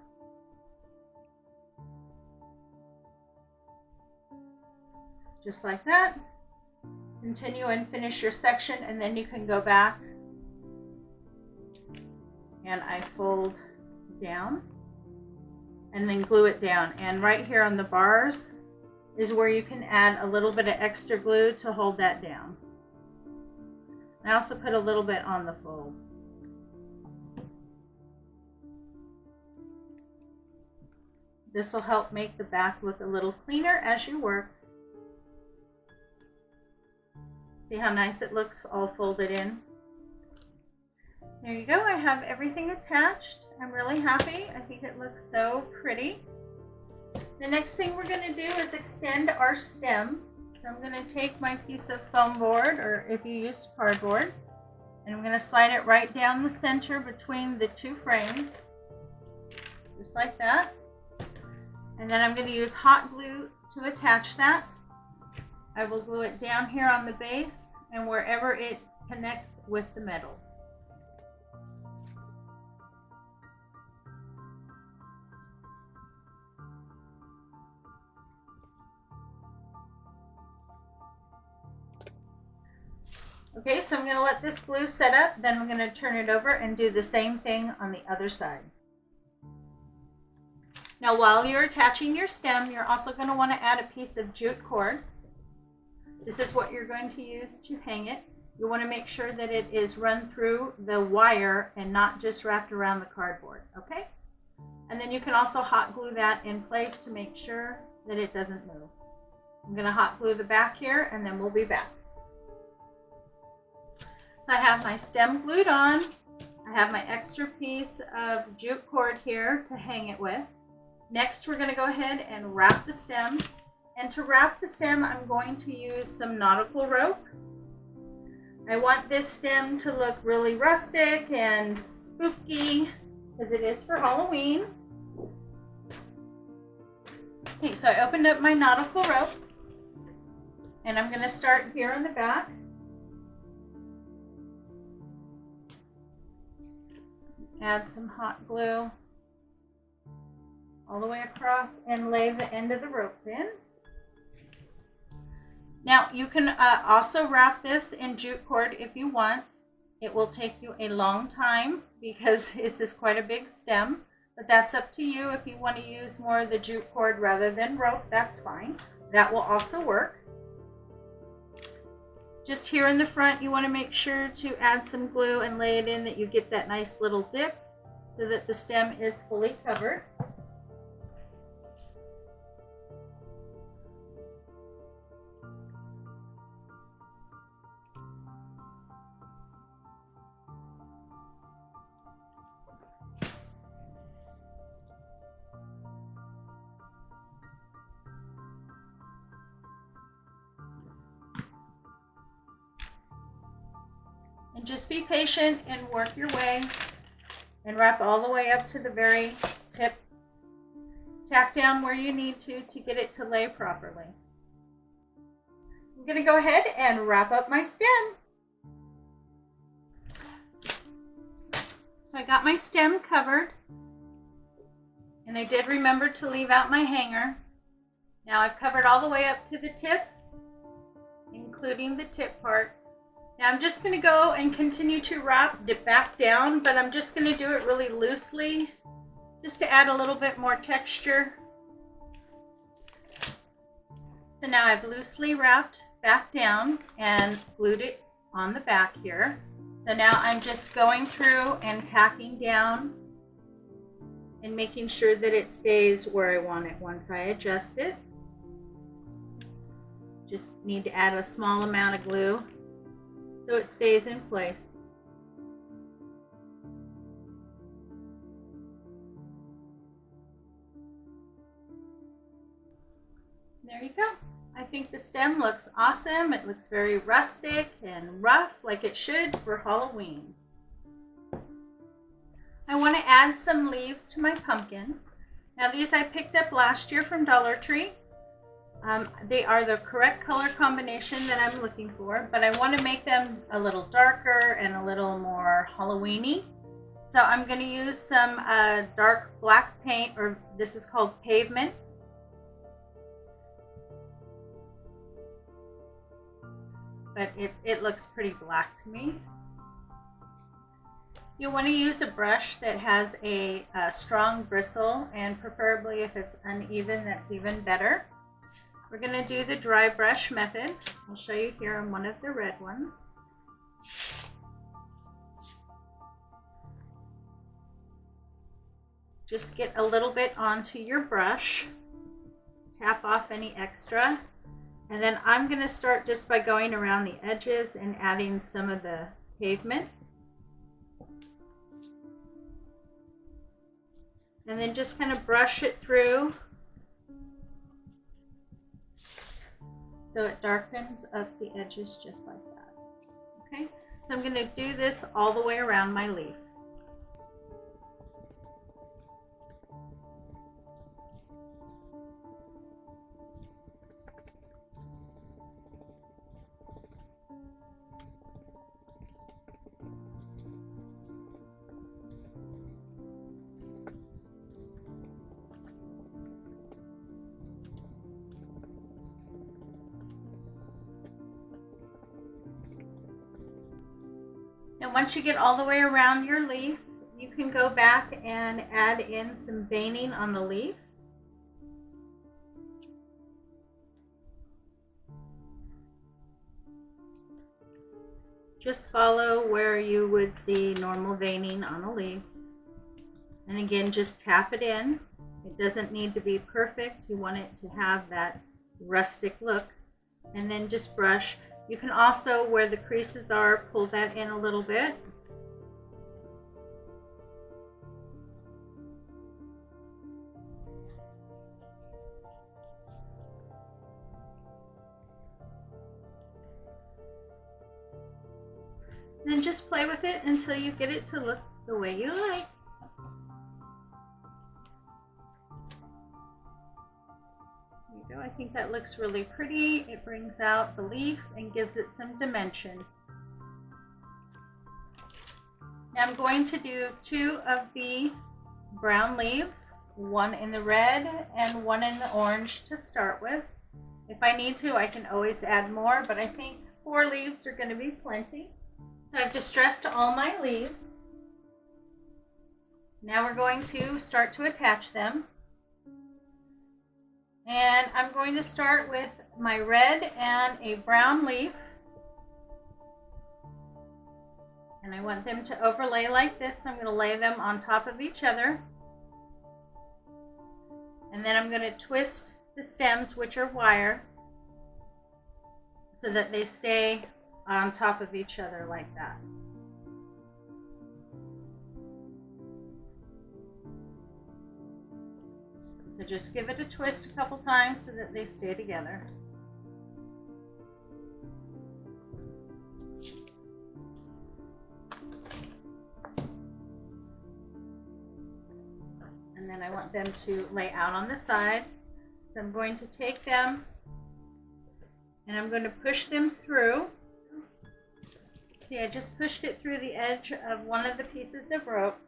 Just like that. Continue and finish your section, and then you can go back and I fold down and then glue it down. And right here on the bars is where you can add a little bit of extra glue to hold that down. I also put a little bit on the fold. This will help make the back look a little cleaner as you work. See how nice it looks all folded in? There you go. I have everything attached. I'm really happy. I think it looks so pretty. The next thing we're going to do is extend our stem. So I'm going to take my piece of foam board, or if you used cardboard, and I'm going to slide it right down the center between the two frames, just like that. And then I'm going to use hot glue to attach that. I will glue it down here on the base and wherever it connects with the metal. Okay, so I'm going to let this glue set up, then I'm going to turn it over and do the same thing on the other side. Now while you're attaching your stem, you're also going to want to add a piece of jute cord. This is what you're going to use to hang it. You want to make sure that it is run through the wire and not just wrapped around the cardboard, okay? And then you can also hot glue that in place to make sure that it doesn't move. I'm going to hot glue the back here and then we'll be back. So I have my stem glued on. I have my extra piece of jute cord here to hang it with. Next, we're going to go ahead and wrap the stem. And to wrap the stem, I'm going to use some nautical rope. I want this stem to look really rustic and spooky because it is for Halloween. Okay, so I opened up my nautical rope and I'm going to start here on the back. Add some hot glue all the way across and lay the end of the rope in. Now you can also wrap this in jute cord if you want. It will take you a long time because this is quite a big stem, but that's up to you. If you want to use more of the jute cord rather than rope, that's fine. That will also work. Just here in the front, you want to make sure to add some glue and lay it in that you get that nice little dip so that the stem is fully covered. And just be patient and work your way and wrap all the way up to the very tip. Tack down where you need to get it to lay properly. I'm going to go ahead and wrap up my stem. So I got my stem covered, and I did remember to leave out my hanger. Now I've covered all the way up to the tip, including the tip part. Now I'm just going to go and continue to wrap it back down, but I'm just going to do it really loosely just to add a little bit more texture. So now I've loosely wrapped back down and glued it on the back here. So now I'm just going through and tacking down and making sure that it stays where I want it once I adjust it. Just need to add a small amount of glue so it stays in place. There you go. I think the stem looks awesome. It looks very rustic and rough like it should for Halloween. I want to add some leaves to my pumpkin. Now these I picked up last year from Dollar Tree. They are the correct color combination that I'm looking for, but I want to make them a little darker and a little more Halloween-y. So I'm going to use some dark black paint, or this is called pavement. But it looks pretty black to me. You'll want to use a brush that has a strong bristle, and preferably if it's uneven, that's even better. We're going to do the dry brush method. I'll show you here on one of the red ones. Just get a little bit onto your brush. Tap off any extra. And then I'm going to start just by going around the edges and adding some of the pavement. And then just kind of brush it through so it darkens up the edges just like that. Okay, so I'm going to do this all the way around my leaf. And once you get all the way around your leaf, you can go back and add in some veining on the leaf. Just follow where you would see normal veining on a leaf. And again, just tap it in. It doesn't need to be perfect. You want it to have that rustic look. And then just brush. You can also, where the creases are, pull that in a little bit. And then just play with it until you get it to look the way you like. There you go. I think that looks really pretty. It brings out the leaf and gives it some dimension. Now I'm going to do 2 of the brown leaves, one in the red and one in the orange to start with. If I need to, I can always add more, but I think 4 leaves are going to be plenty. So I've distressed all my leaves. Now we're going to start to attach them. And I'm going to start with my red and a brown leaf. And I want them to overlay like this. I'm going to lay them on top of each other. And then I'm going to twist the stems, which are wire, so that they stay on top of each other like that. So just give it a twist a couple times so that they stay together. And then I want them to lay out on the side. So I'm going to take them and I'm going to push them through. See, I just pushed it through the edge of one of the pieces of rope.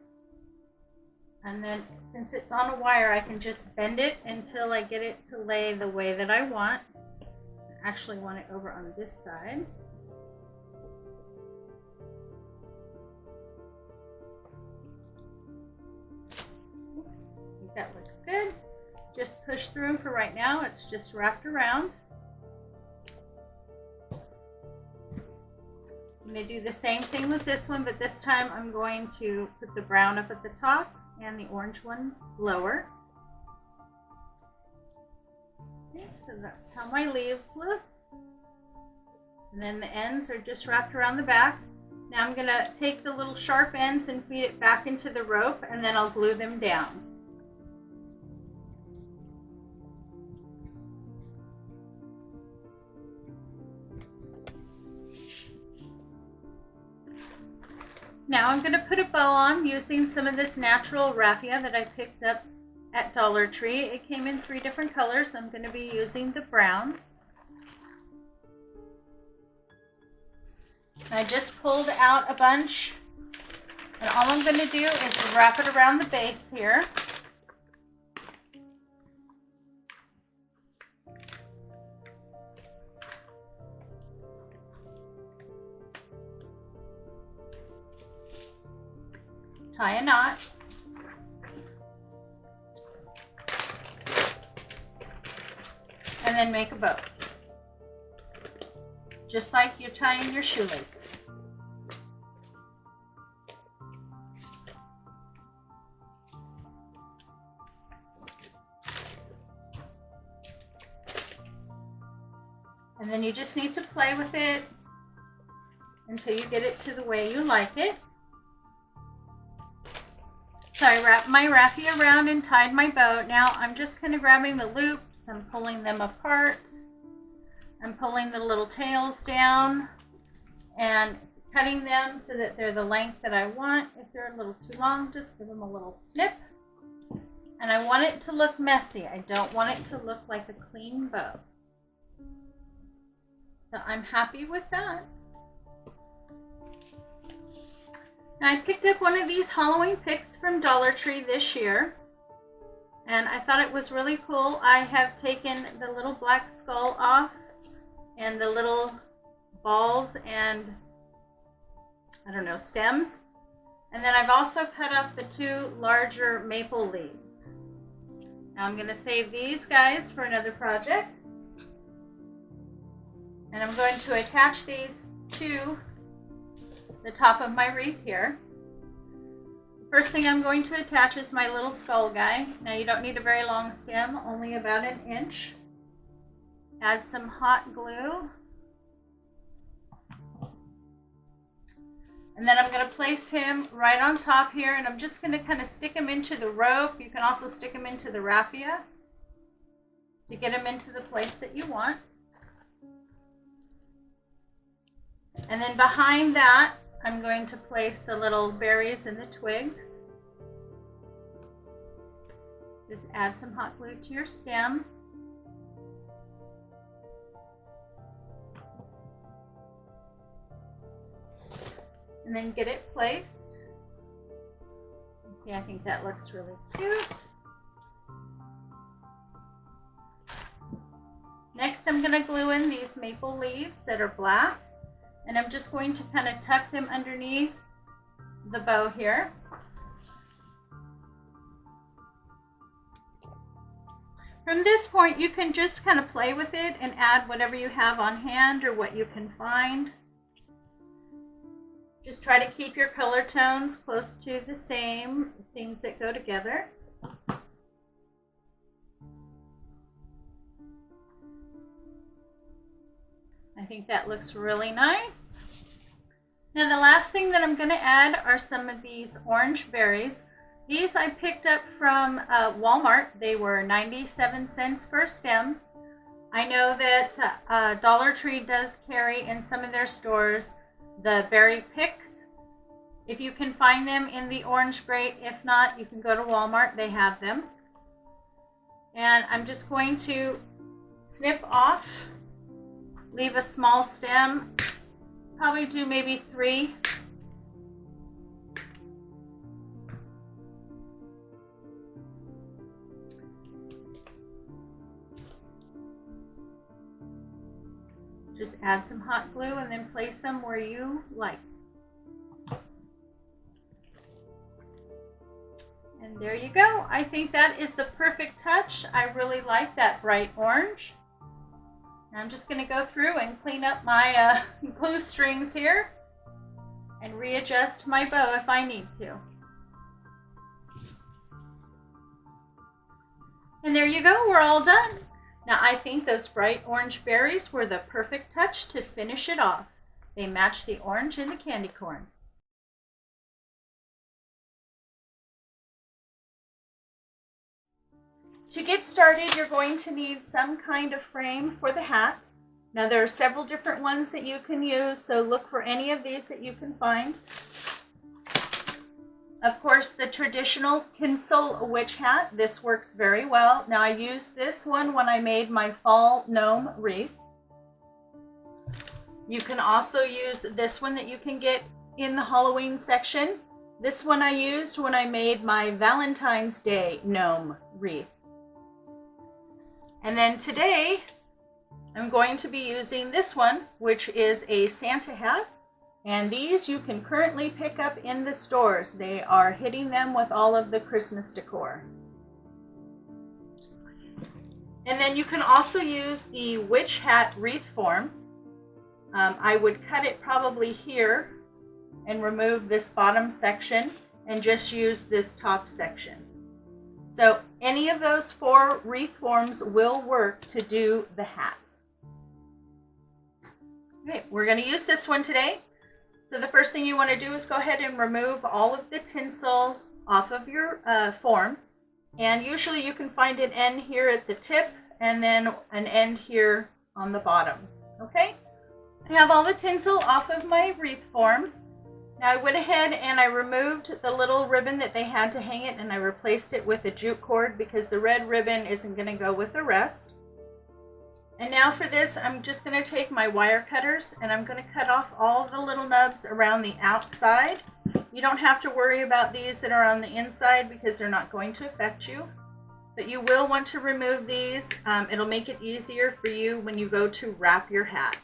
And then since it's on a wire, I can just bend it until I get it to lay the way that I want. I actually want it over on this side. I think that looks good. Just push through for right now. It's just wrapped around. I'm going to do the same thing with this one, but this time I'm going to put the brown up at the top and the orange one lower. Okay, so that's how my leaves look. And then the ends are just wrapped around the back. Now I'm going to take the little sharp ends and feed it back into the rope, and then I'll glue them down. Now I'm going to put a bow on using some of this natural raffia that I picked up at Dollar Tree. It came in 3 different colors. I'm going to be using the brown. I just pulled out a bunch, and all I'm going to do is wrap it around the base here. Tie a knot. And then make a bow. Just like you're tying your shoelaces. And then you just need to play with it until you get it to the way you like it. So I wrapped my raffia around and tied my bow. Now I'm just kind of grabbing the loops and pulling them apart. I'm pulling the little tails down and cutting them so that they're the length that I want. If they're a little too long, just give them a little snip. And I want it to look messy. I don't want it to look like a clean bow. So I'm happy with that. Now I picked up one of these Halloween picks from Dollar Tree this year. And I thought it was really cool. I have taken the little black skull off and the little balls and, I don't know, stems. And then I've also cut up the two larger maple leaves. Now I'm going to save these guys for another project. And I'm going to attach these to the top of my wreath here. The first thing I'm going to attach is my little skull guy. Now you don't need a very long stem, only about 1 inch. Add some hot glue. And then I'm going to place him right on top here, and I'm just going to kind of stick him into the rope. You can also stick him into the raffia to get him into the place that you want. And then behind that, I'm going to place the little berries and the twigs. Just add some hot glue to your stem. And then get it placed. See, I think that looks really cute. Next, I'm going to glue in these maple leaves that are black. And I'm just going to kind of tuck them underneath the bow here. From this point, you can just kind of play with it and add whatever you have on hand or what you can find. Just try to keep your color tones close to the same, things that go together. I think that looks really nice. Now the last thing that I'm going to add are some of these orange berries. These I picked up from Walmart. They were 97 cents for a stem. I know that Dollar Tree does carry in some of their stores the berry picks. If you can find them in the orange, great. If not, you can go to Walmart. They have them. And I'm just going to snip off, leave a small stem, probably do maybe 3. Just add some hot glue and then place them where you like. And there you go. I think that is the perfect touch. I really like that bright orange. And I'm just going to go through and clean up my glue strings here and readjust my bow if I need to. And there you go. We're all done. Now I think those bright orange berries were the perfect touch to finish it off. They match the orange and the candy corn. To get started, you're going to need some kind of frame for the hat. Now there are several different ones that you can use, so look for any of these that you can find. Of course, the traditional tinsel witch hat, this works very well. Now I used this one when I made my fall gnome wreath. You can also use this one that you can get in the Halloween section. This one I used when I made my Valentine's Day gnome wreath. And then today, I'm going to be using this one, which is a Santa hat. And these you can currently pick up in the stores. They are hitting them with all of the Christmas decor. And then you can also use the witch hat wreath form. I would cut it probably here and remove this bottom section and just use this top section. So any of those 4 wreath forms will work to do the hat. Okay, we're going to use this one today. So the first thing you want to do is go ahead and remove all of the tinsel off of your form. And usually you can find an end here at the tip and then an end here on the bottom. Okay, I have all the tinsel off of my wreath form. Now I went ahead and I removed the little ribbon that they had to hang it, and I replaced it with a jute cord because the red ribbon isn't going to go with the rest. And now for this, I'm just going to take my wire cutters and I'm going to cut off all the little nubs around the outside. You don't have to worry about these that are on the inside because they're not going to affect you. But you will want to remove these. It'll make it easier for you when you go to wrap your hat.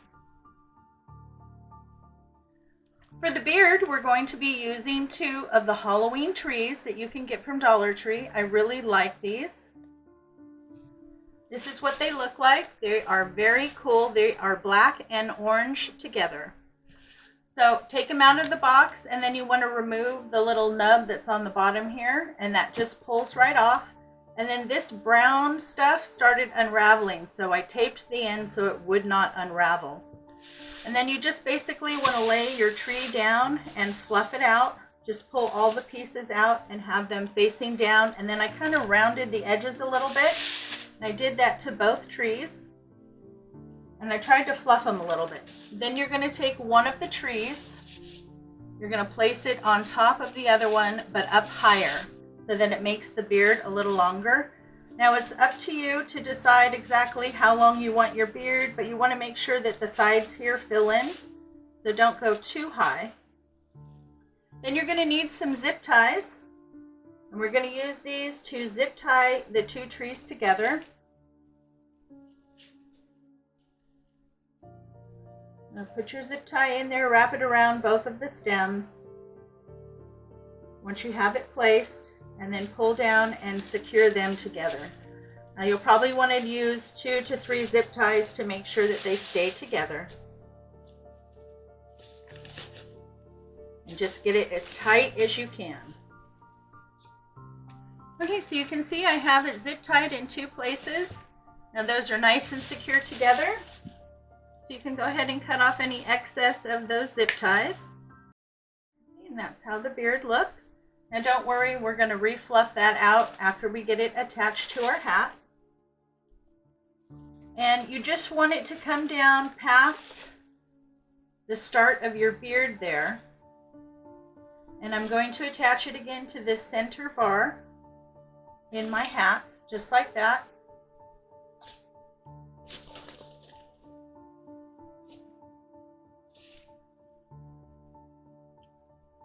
For the beard, we're going to be using 2 of the Halloween trees that you can get from Dollar Tree. I really like these. This is what they look like. They are very cool. They are black and orange together. So take them out of the box, and then you want to remove the little nub that's on the bottom here, and that just pulls right off. And then this brown stuff started unraveling, so I taped the end so it would not unravel. And then you just basically want to lay your tree down and fluff it out. Just pull all the pieces out and have them facing down. And then I kind of rounded the edges a little bit. I did that to both trees. And I tried to fluff them a little bit. Then you're going to take one of the trees. You're going to place it on top of the other one, but up higher, so that it makes the beard a little longer. Now it's up to you to decide exactly how long you want your beard, but you want to make sure that the sides here fill in, so don't go too high. Then you're going to need some zip ties, and we're going to use these to zip tie the 2 trees together. Now put your zip tie in there, wrap it around both of the stems. Once you have it placed, and then pull down and secure them together. Now you'll probably want to use 2 to 3 zip ties to make sure that they stay together. And just get it as tight as you can. Okay, so you can see I have it zip tied in 2 places. Now those are nice and secure together. So you can go ahead and cut off any excess of those zip ties. And that's how the beard looks. Now don't worry, we're going to refluff that out after we get it attached to our hat. And you just want it to come down past the start of your beard there. And I'm going to attach it again to this center bar in my hat, just like that.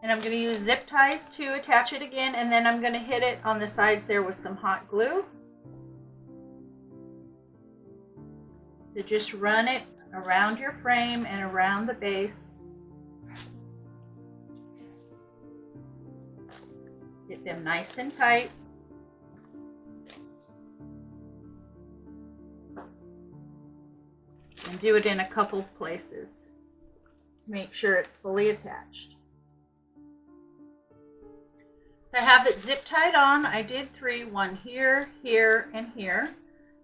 And I'm going to use zip ties to attach it again, and then I'm going to hit it on the sides there with some hot glue. So just run it around your frame and around the base. Get them nice and tight. And do it in a couple places to make sure it's fully attached. So I have it zip tied on. I did 3, 1 here, here, and here.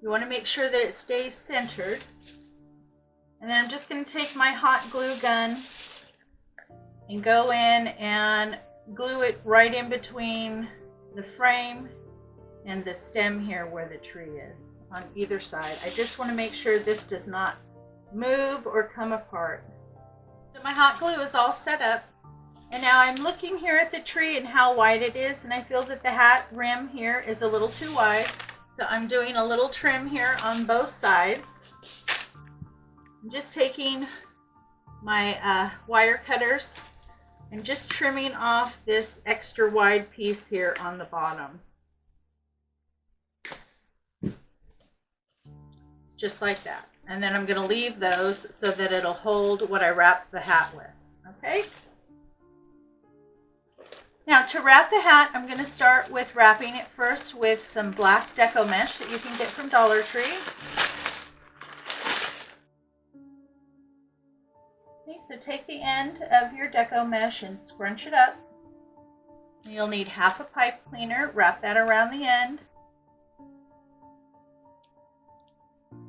You want to make sure that it stays centered. And then I'm just going to take my hot glue gun and go in and glue it right in between the frame and the stem here where the tree is on either side. I just want to make sure this does not move or come apart. So my hot glue is all set up. And now I'm looking here at the tree and how wide it is, and I feel that the hat rim here is a little too wide. So I'm doing a little trim here on both sides. I'm just taking my wire cutters and just trimming off this extra wide piece here on the bottom. Just like that. And then I'm going to leave those so that it'll hold what I wrap the hat with. Okay? Now to wrap the hat, I'm going to start with wrapping it first with some black deco mesh that you can get from Dollar Tree. Okay, so take the end of your deco mesh and scrunch it up. You'll need half a pipe cleaner. Wrap that around the end.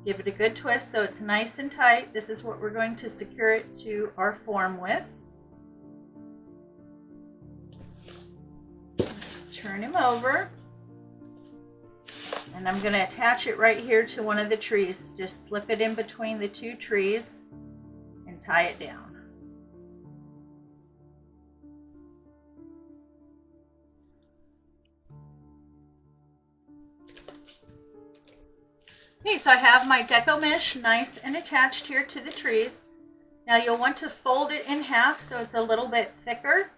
Give it a good twist so it's nice and tight. This is what we're going to secure it to our form with. turn him over. And I'm going to attach it right here to one of the trees. Just slip it in between the two trees and tie it down. Okay, so I have my deco mesh nice and attached here to the trees. Now you'll want to fold it in half so it's a little bit thicker.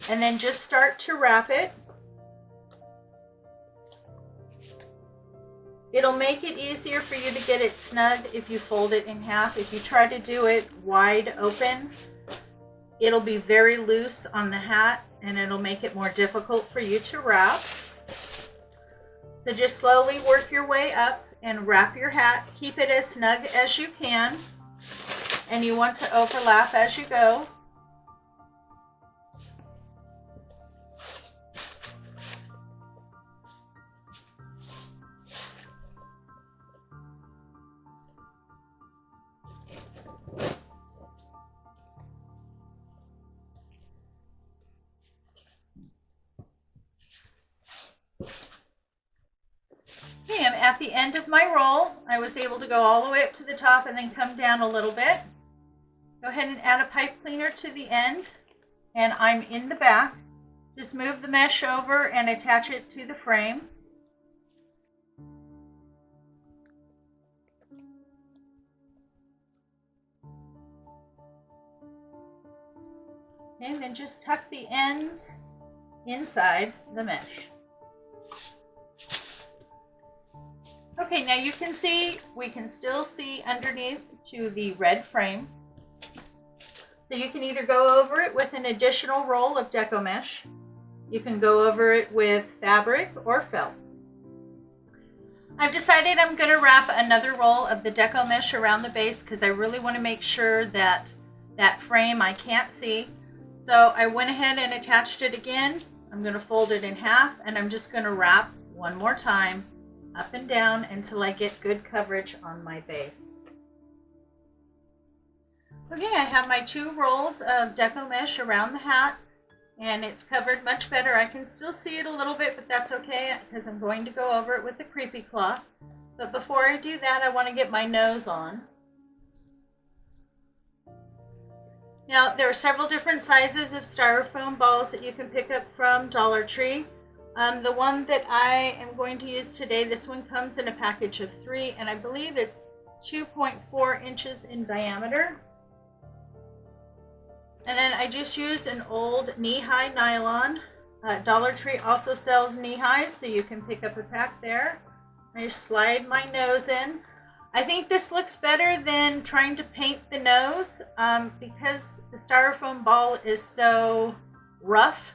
And then just start to wrap it. It'll make it easier for you to get it snug if you fold it in half. If you try to do it wide open, it'll be very loose on the hat and it'll make it more difficult for you to wrap. So just slowly work your way up and wrap your hat. Keep it as snug as you can, and you want to overlap as you go. Okay, I'm at the end of my roll. I was able to go all the way up to the top and then come down a little bit. Go ahead and add a pipe cleaner to the end, and I'm in the back. Just move the mesh over and attach it to the frame. And then just tuck the ends inside the mesh. Okay, now you can see, we can still see underneath to the red frame. So you can either go over it with an additional roll of deco mesh. You can go over it with fabric or felt. I've decided I'm going to wrap another roll of the deco mesh around the base because I really want to make sure that that frame I can't see. So I went ahead and attached it again. I'm going to fold it in half, and I'm just going to wrap one more time up and down until I get good coverage on my base. Okay, I have my 2 rolls of deco mesh around the hat, and it's covered much better. I can still see it a little bit, but that's okay because I'm going to go over it with the creepy cloth. But before I do that, I want to get my nose on. Now, there are several different sizes of styrofoam balls that you can pick up from Dollar Tree. The one that I am going to use today, this one comes in a package of 3, and I believe it's 2.4 inches in diameter. And then I just used an old knee-high nylon. Dollar Tree also sells knee-highs, so you can pick up a pack there. I just slide my nose in. I think this looks better than trying to paint the nose because the styrofoam ball is so rough.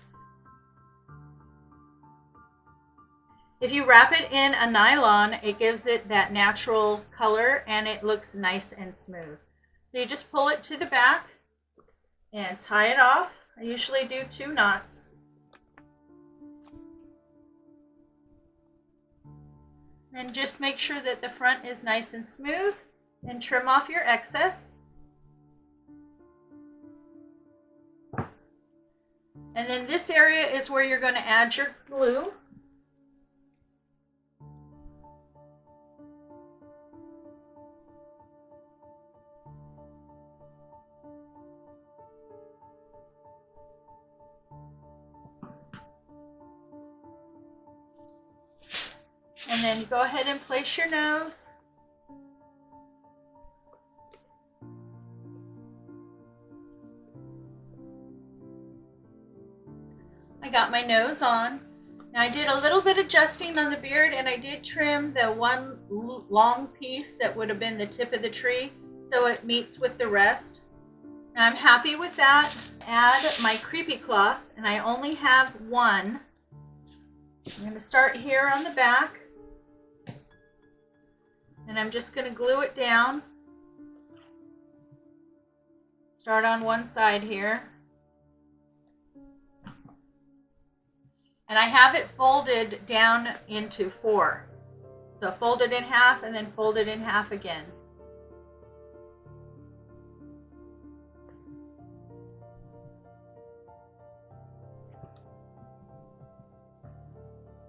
If you wrap it in a nylon, it gives it that natural color and it looks nice and smooth. So you just pull it to the back and tie it off. I usually do 2 knots. And just make sure that the front is nice and smooth and trim off your excess. And then this area is where you're going to add your glue. And then go ahead and place your nose. I got my nose on. Now I did a little bit adjusting on the beard, and I did trim the one long piece that would have been the tip of the tree so it meets with the rest. Now I'm happy with that. Add my creepy cloth, and I only have 1. I'm going to start here on the back. And I'm just going to glue it down. Start on one side here. And I have it folded down into 4. So fold it in half and then fold it in half again.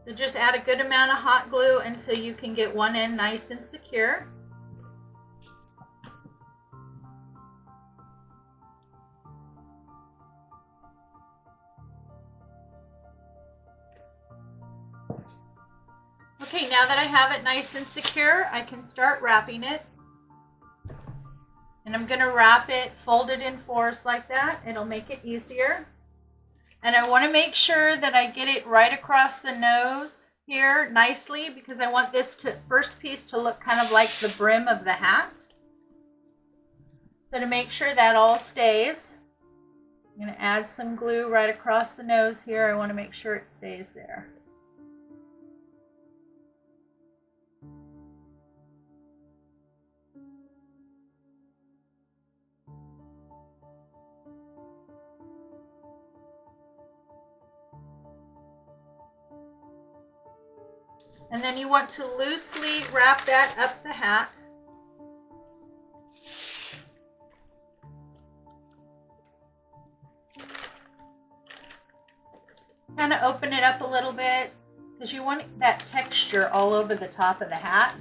So just add a good amount of hot glue until you can get one end nice and secure. Okay, now that I have it nice and secure, I can start wrapping it. And I'm going to wrap it, fold it in fours like that. It'll make it easier. And I want to make sure that I get it right across the nose here nicely, because I want this first piece to look kind of like the brim of the hat. So to make sure that all stays, I'm going to add some glue right across the nose here. I want to make sure it stays there. And then you want to loosely wrap that up the hat. Kind of open it up a little bit because you want that texture all over the top of the hat.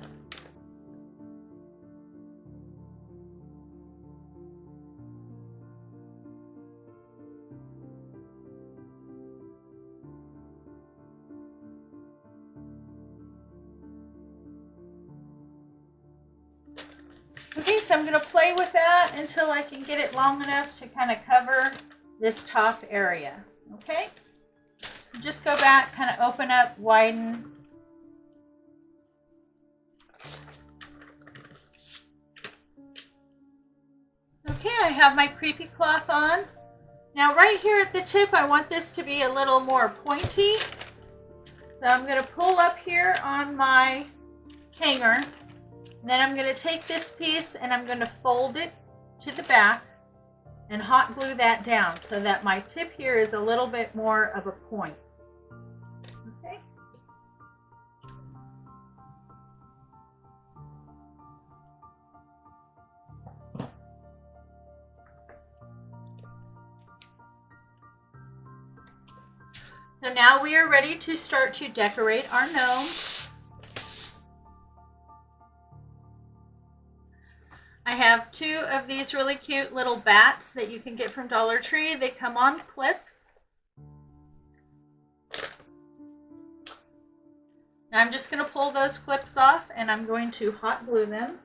Okay, so I'm going to play with that until I can get it long enough to kind of cover this top area. Okay? Just go back, kind of open up, widen. Okay, I have my creepy cloth on. Now right here at the tip, I want this to be a little more pointy. So I'm going to pull up here on my hanger. And then I'm going to take this piece and I'm going to fold it to the back and hot glue that down so that my tip here is a little bit more of a point. Okay. So now we are ready to start to decorate our gnome. I have two of these really cute little bats that you can get from Dollar Tree. They come on clips. Now I'm just going to pull those clips off and I'm going to hot glue them.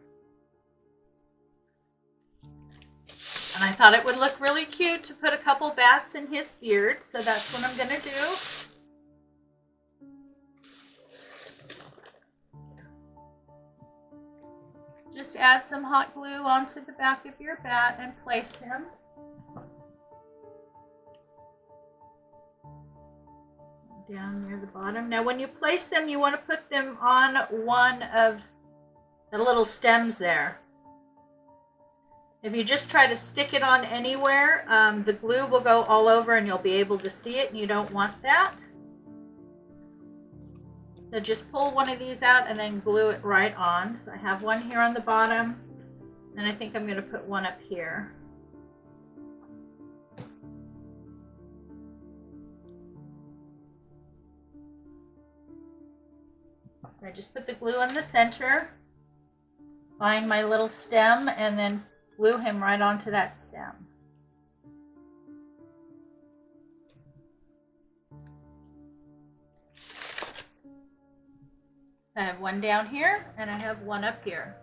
And I thought it would look really cute to put a couple bats in his beard, so that's what I'm going to do. Just add some hot glue onto the back of your bat and place him. Down near the bottom. Now when you place them, you want to put them on one of the little stems there. If you just try to stick it on anywhere, the glue will go all over and you'll be able to see it, and you don't want that. So just pull one of these out and then glue it right on. So I have one here on the bottom, and I think I'm going to put one up here. I just put the glue in the center, find my little stem, and then glue him right onto that stem. I have one down here and I have one up here.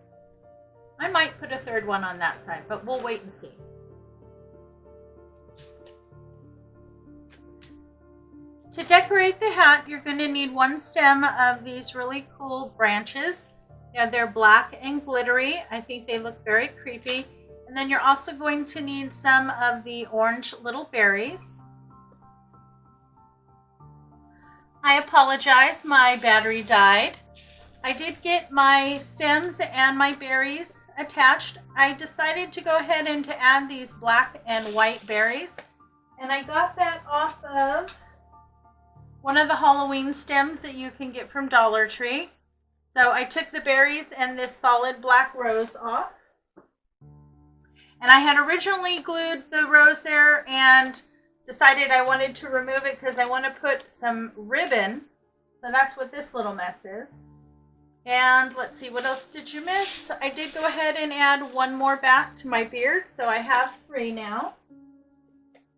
I might put a third one on that side, but we'll wait and see. To decorate the hat, you're going to need one stem of these really cool branches. Yeah, they're black and glittery. I think they look very creepy. And then you're also going to need some of the orange little berries. I apologize, my battery died. I did get my stems and my berries attached. I decided to go ahead and to add these black and white berries. And I got that off of one of the Halloween stems that you can get from Dollar Tree. So I took the berries and this solid black rose off. And I had originally glued the rose there and decided I wanted to remove it because I want to put some ribbon So that's what this little mess is. And let's see, what else did you miss? I did go ahead and add one more back to my beard, so I have 3 now.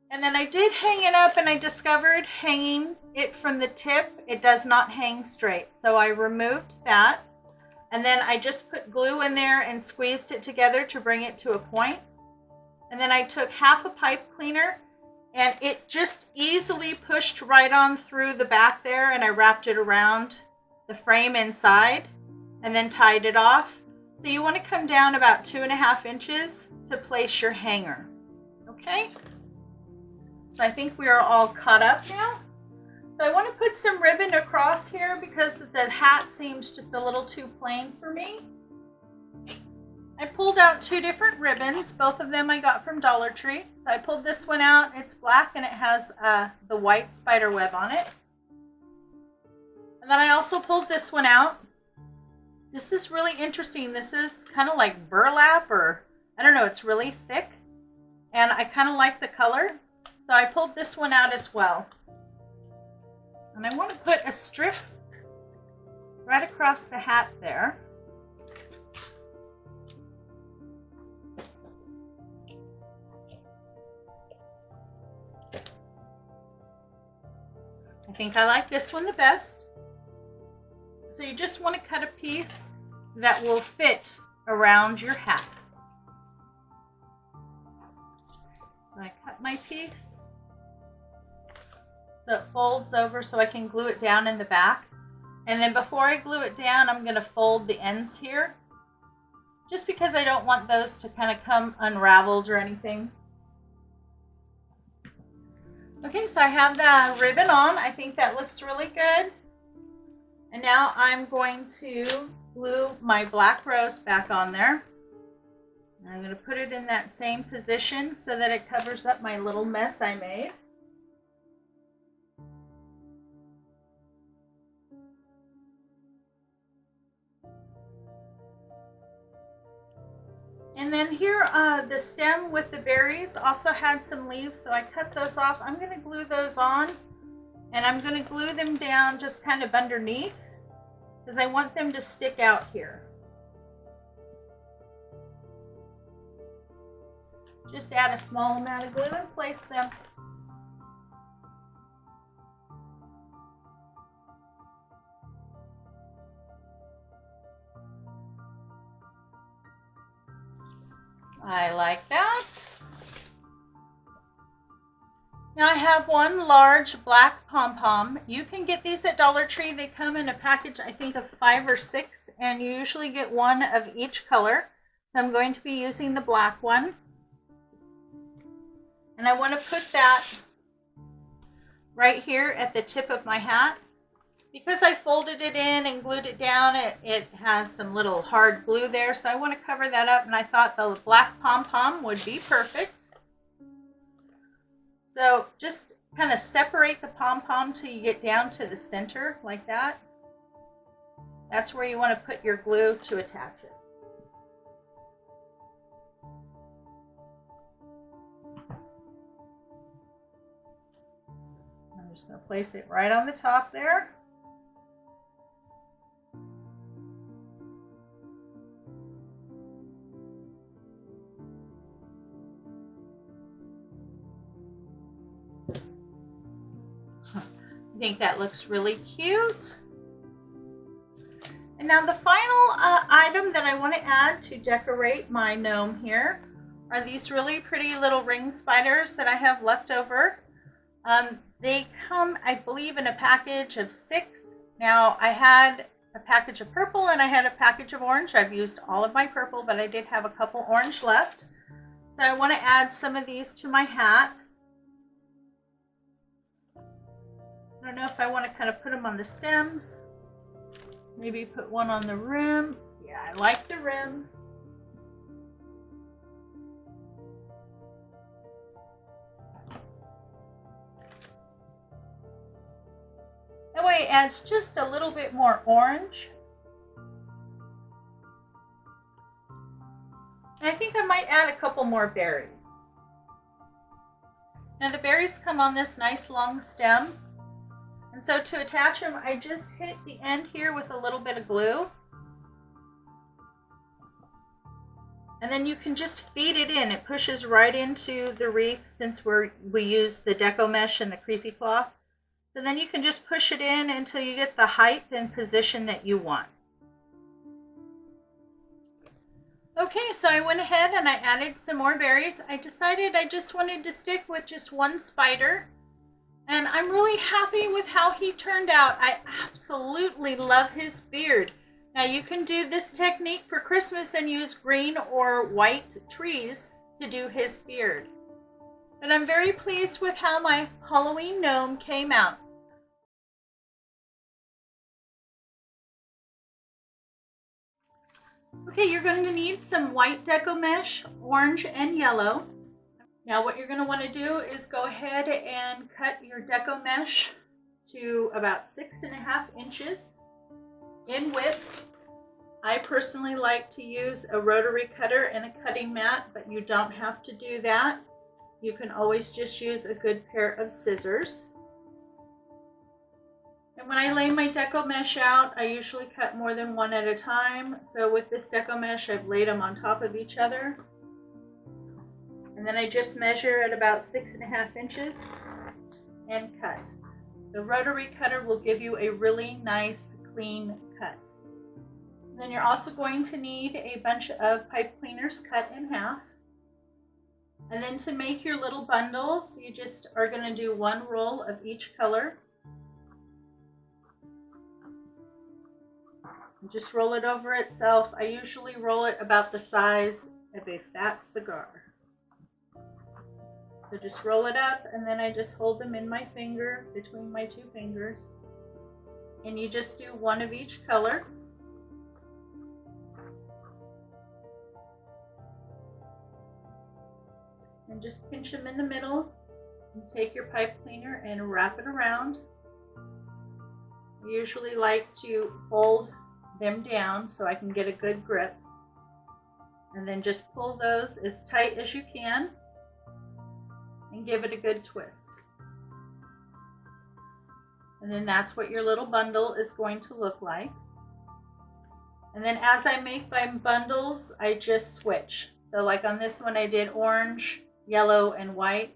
And then I did hang it up, and I discovered hanging it from the tip, it does not hang straight. So I removed that, and then I just put glue in there and squeezed it together to bring it to a point. And then I took half a pipe cleaner, and it just easily pushed right on through the back there, and I wrapped it around the frame inside and then tied it off. So you want to come down about 2.5 inches to place your hanger. Okay? So I think we are all caught up now. So I want to put some ribbon across here because the hat seems just a little too plain for me. I pulled out 2 different ribbons. Both of them I got from Dollar Tree. So I pulled this one out. It's black and it has the white spider web on it. And then I also pulled this one out. This is really interesting. This is kind of like burlap, or I don't know, it's really thick. And I kind of like the color. So I pulled this one out as well. And I want to put a strip right across the hat there. I think I like this one the best. So you just want to cut a piece that will fit around your hat. So I cut my piece so it folds over so I can glue it down in the back. And then before I glue it down, I'm going to fold the ends here, just because I don't want those to kind of come unraveled or anything. Okay, so I have the ribbon on. I think that looks really good. And now I'm going to glue my black rose back on there. I'm going to put it in that same position so that it covers up my little mess I made. And then here, the stem with the berries also had some leaves, so I cut those off. I'm going to glue those on, and I'm going to glue them down just kind of underneath because I want them to stick out here. Just add a small amount of glue and place them. I like that. Now I have one large black pom-pom. You can get these at Dollar Tree. They come in a package, I think, of 5 or 6, and you usually get one of each color. So I'm going to be using the black one. And I want to put that right here at the tip of my hat. Because I folded it in and glued it down, it has some little hard glue there, so I want to cover that up, and I thought the black pom-pom would be perfect. So just kind of separate the pom-pom till you get down to the center, like that. That's where you want to put your glue to attach it. I'm just going to place it right on the top there. I think that looks really cute. And now the final item that I want to add to decorate my gnome here are these really pretty little ring spiders that I have left over. They come, I believe, in a package of 6. Now I had a package of purple and I had a package of orange. I've used all of my purple, but I did have a couple orange left. So I want to add some of these to my hat. I don't know if I want to kind of put them on the stems. Maybe put one on the rim. Yeah, I like the rim. That way it adds just a little bit more orange. And I think I might add a couple more berries. Now the berries come on this nice long stem. And And so to attach them, I just hit the end here with a little bit of glue. And then you can just feed it in. It pushes right into the wreath since we use the deco mesh and the creepy cloth. So then you can just push it in until you get the height and position that you want. Okay, so I went ahead and I added some more berries. I decided I just wanted to stick with just one spider. And I'm really happy with how he turned out. I absolutely love his beard. Now you can do this technique for Christmas and use green or white trees to do his beard. But I'm very pleased with how my Halloween gnome came out. Okay, you're going to need some white deco mesh, orange and yellow. Now what you're going to want to do is go ahead and cut your deco mesh to about 6.5 inches in width. I personally like to use a rotary cutter and a cutting mat, but you don't have to do that. You can always just use a good pair of scissors. And when I lay my deco mesh out, I usually cut more than one at a time. So with this deco mesh, I've laid them on top of each other. And then I just measure at about 6.5 inches and cut. The rotary cutter will give you a really nice, clean cut. Then you're also going to need a bunch of pipe cleaners cut in half. And then to make your little bundles, you just are going to do one roll of each color. And just roll it over itself. I usually roll it about the size of a fat cigar. So just roll it up, and then I just hold them in my finger, between my two fingers. And you just do one of each color. And just pinch them in the middle. And take your pipe cleaner and wrap it around. I usually like to fold them down so I can get a good grip. And then just pull those as tight as you can. And give it a good twist. And then that's what your little bundle is going to look like. And then as I make my bundles, I just switch. So like on this one I did orange, yellow, and white.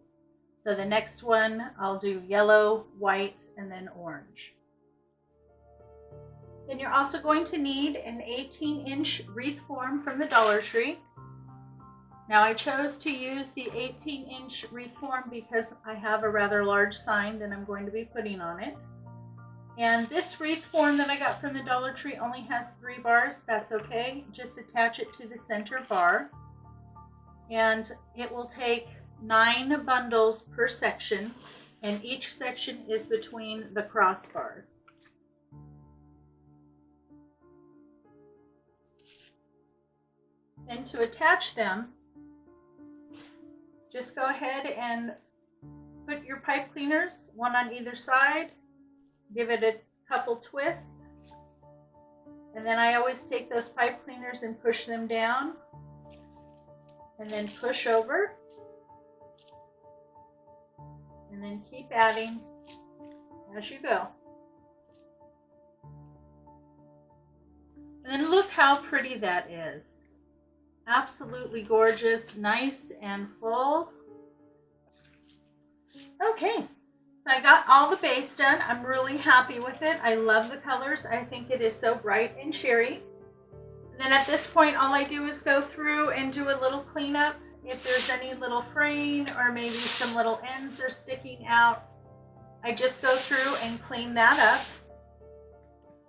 So the next one I'll do yellow, white, and then orange. Then you're also going to need an 18-inch wreath form from the Dollar Tree. Now I chose to use the 18-inch wreath form because I have a rather large sign that I'm going to be putting on it. And this wreath form that I got from the Dollar Tree only has 3 bars. That's okay. Just attach it to the center bar. And it will take 9 bundles per section, and each section is between the crossbars. And to attach them, just go ahead and put your pipe cleaners, one on either side, give it a couple twists, and then I always take those pipe cleaners and push them down, and then push over, and then keep adding as you go. And then look how pretty that is. Absolutely gorgeous, nice and full. Okay, so I got all the base done. I'm really happy with it. I love the colors. I think it is so bright and cheery. And then at this point, all I do is go through and do a little cleanup. If there's any little fraying or maybe some little ends are sticking out, I just go through and clean that up.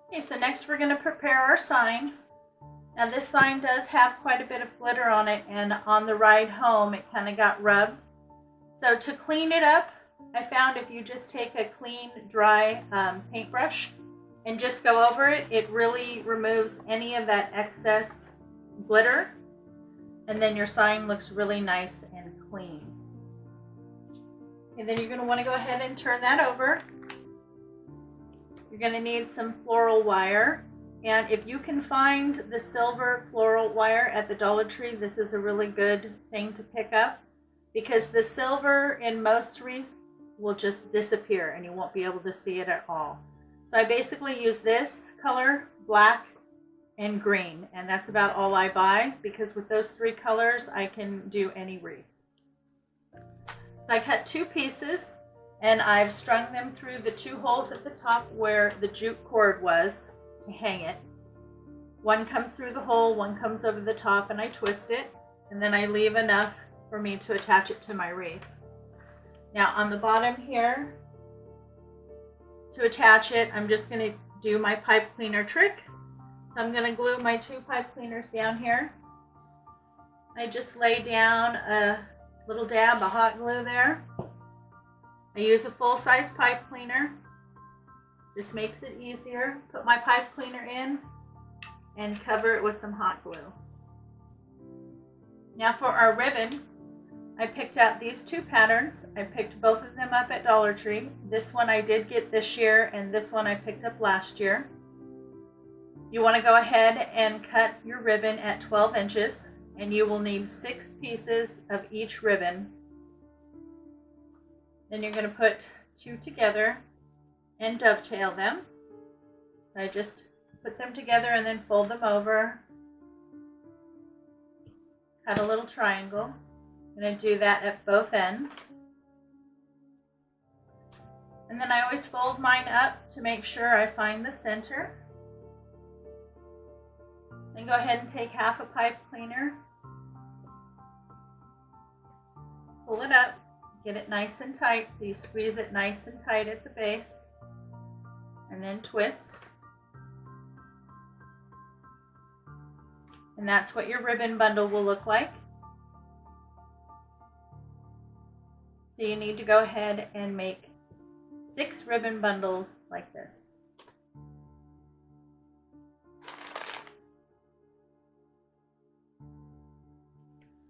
Okay, so next we're going to prepare our sign. Now this sign does have quite a bit of glitter on it, and on the ride home it kind of got rubbed. So to clean it up, I found if you just take a clean, dry paintbrush and just go over it, it really removes any of that excess glitter, and then your sign looks really nice and clean. And then you're going to want to go ahead and turn that over. You're going to need some floral wire. And if you can find the silver floral wire at the Dollar Tree, this is a really good thing to pick up, because the silver in most wreaths will just disappear and you won't be able to see it at all. So I basically use this color, black and green, and that's about all I buy, because with those three colors I can do any wreath. So I cut 2 pieces and I've strung them through the 2 holes at the top where the jute cord was to hang it. One comes through the hole, one comes over the top, and I twist it, and then I leave enough for me to attach it to my wreath. Now on the bottom here, to attach it, I'm just going to do my pipe cleaner trick. So I'm going to glue my 2 pipe cleaners down here. I just lay down a little dab of hot glue there. I use a full-size pipe cleaner. This makes it easier. Put my pipe cleaner in and cover it with some hot glue. Now for our ribbon, I picked out these 2 patterns. I picked both of them up at Dollar Tree. This one I did get this year, and this one I picked up last year. You want to go ahead and cut your ribbon at 12 inches, and you will need 6 pieces of each ribbon. Then you're going to put 2 together and dovetail them. I just put them together and then fold them over. Cut a little triangle. I'm going to do that at both ends. And then I always fold mine up to make sure I find the center. Then go ahead and take half a pipe cleaner. Pull it up, get it nice and tight, so you squeeze it nice and tight at the base. And then twist. And that's what your ribbon bundle will look like. So you need to go ahead and make 6 ribbon bundles like this.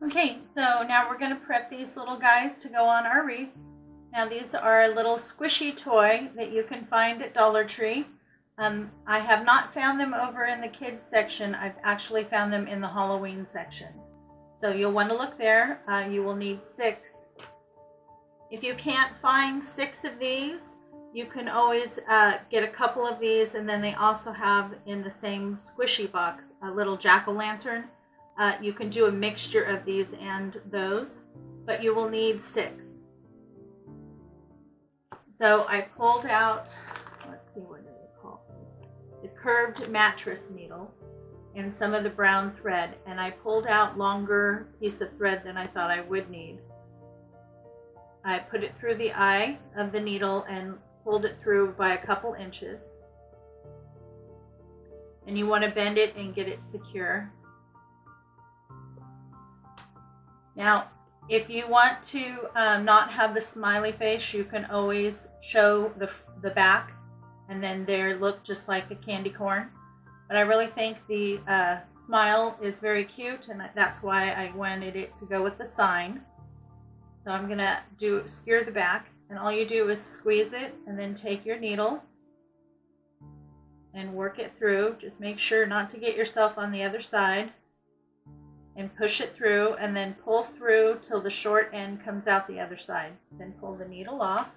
Okay, so now we're going to prep these little guys to go on our wreath. Now these are a little squishy toy that you can find at Dollar Tree. I have not found them over in the kids section. I've actually found them in the Halloween section. So you'll want to look there. You will need 6. If you can't find 6 of these, you can always get a couple of these, and then they also have in the same squishy box a little jack-o'-lantern. You can do a mixture of these and those, but you will need 6. So I pulled out, let's see, what do they call this? The curved mattress needle and some of the brown thread, and I pulled out longer piece of thread than I thought I would need. I put it through the eye of the needle and pulled it through by a couple inches. And you want to bend it and get it secure. Now, if you want to not have the smiley face, you can always show the back and then there look just like a candy corn. But I really think the smile is very cute, and that's why I wanted it to go with the sign. So I'm going to skewer the back, and all you do is squeeze it and then take your needle and work it through. Just make sure not to get yourself on the other side, and push it through, and then pull through till the short end comes out the other side. Then pull the needle off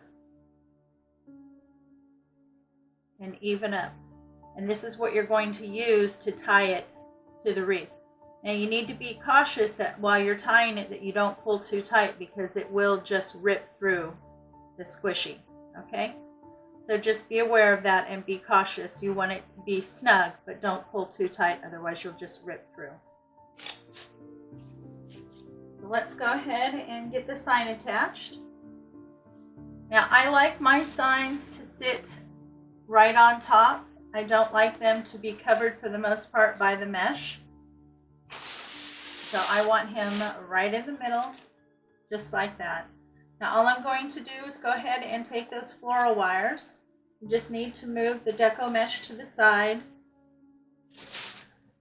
and even up. And this is what you're going to use to tie it to the wreath. Now you need to be cautious that while you're tying it that you don't pull too tight, because it will just rip through the squishy, okay? So just be aware of that and be cautious. You want it to be snug, but don't pull too tight, otherwise you'll just rip through. So let's go ahead and get the sign attached. Now I like my signs to sit right on top. I don't like them to be covered for the most part by the mesh. So I want him right in the middle, just like that. Now all I'm going to do is go ahead and take those floral wires. You just need to move the deco mesh to the side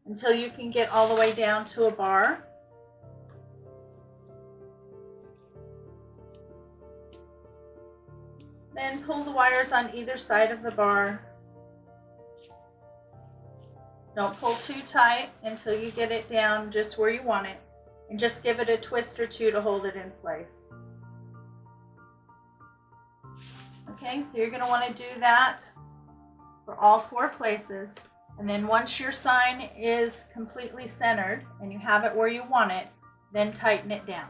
until you can get all the way down to a bar. Then pull the wires on either side of the bar. Don't pull too tight until you get it down just where you want it, and just give it a twist or two to hold it in place. Okay, so you're going to want to do that for all 4 places. And then once your sign is completely centered and you have it where you want it, then tighten it down.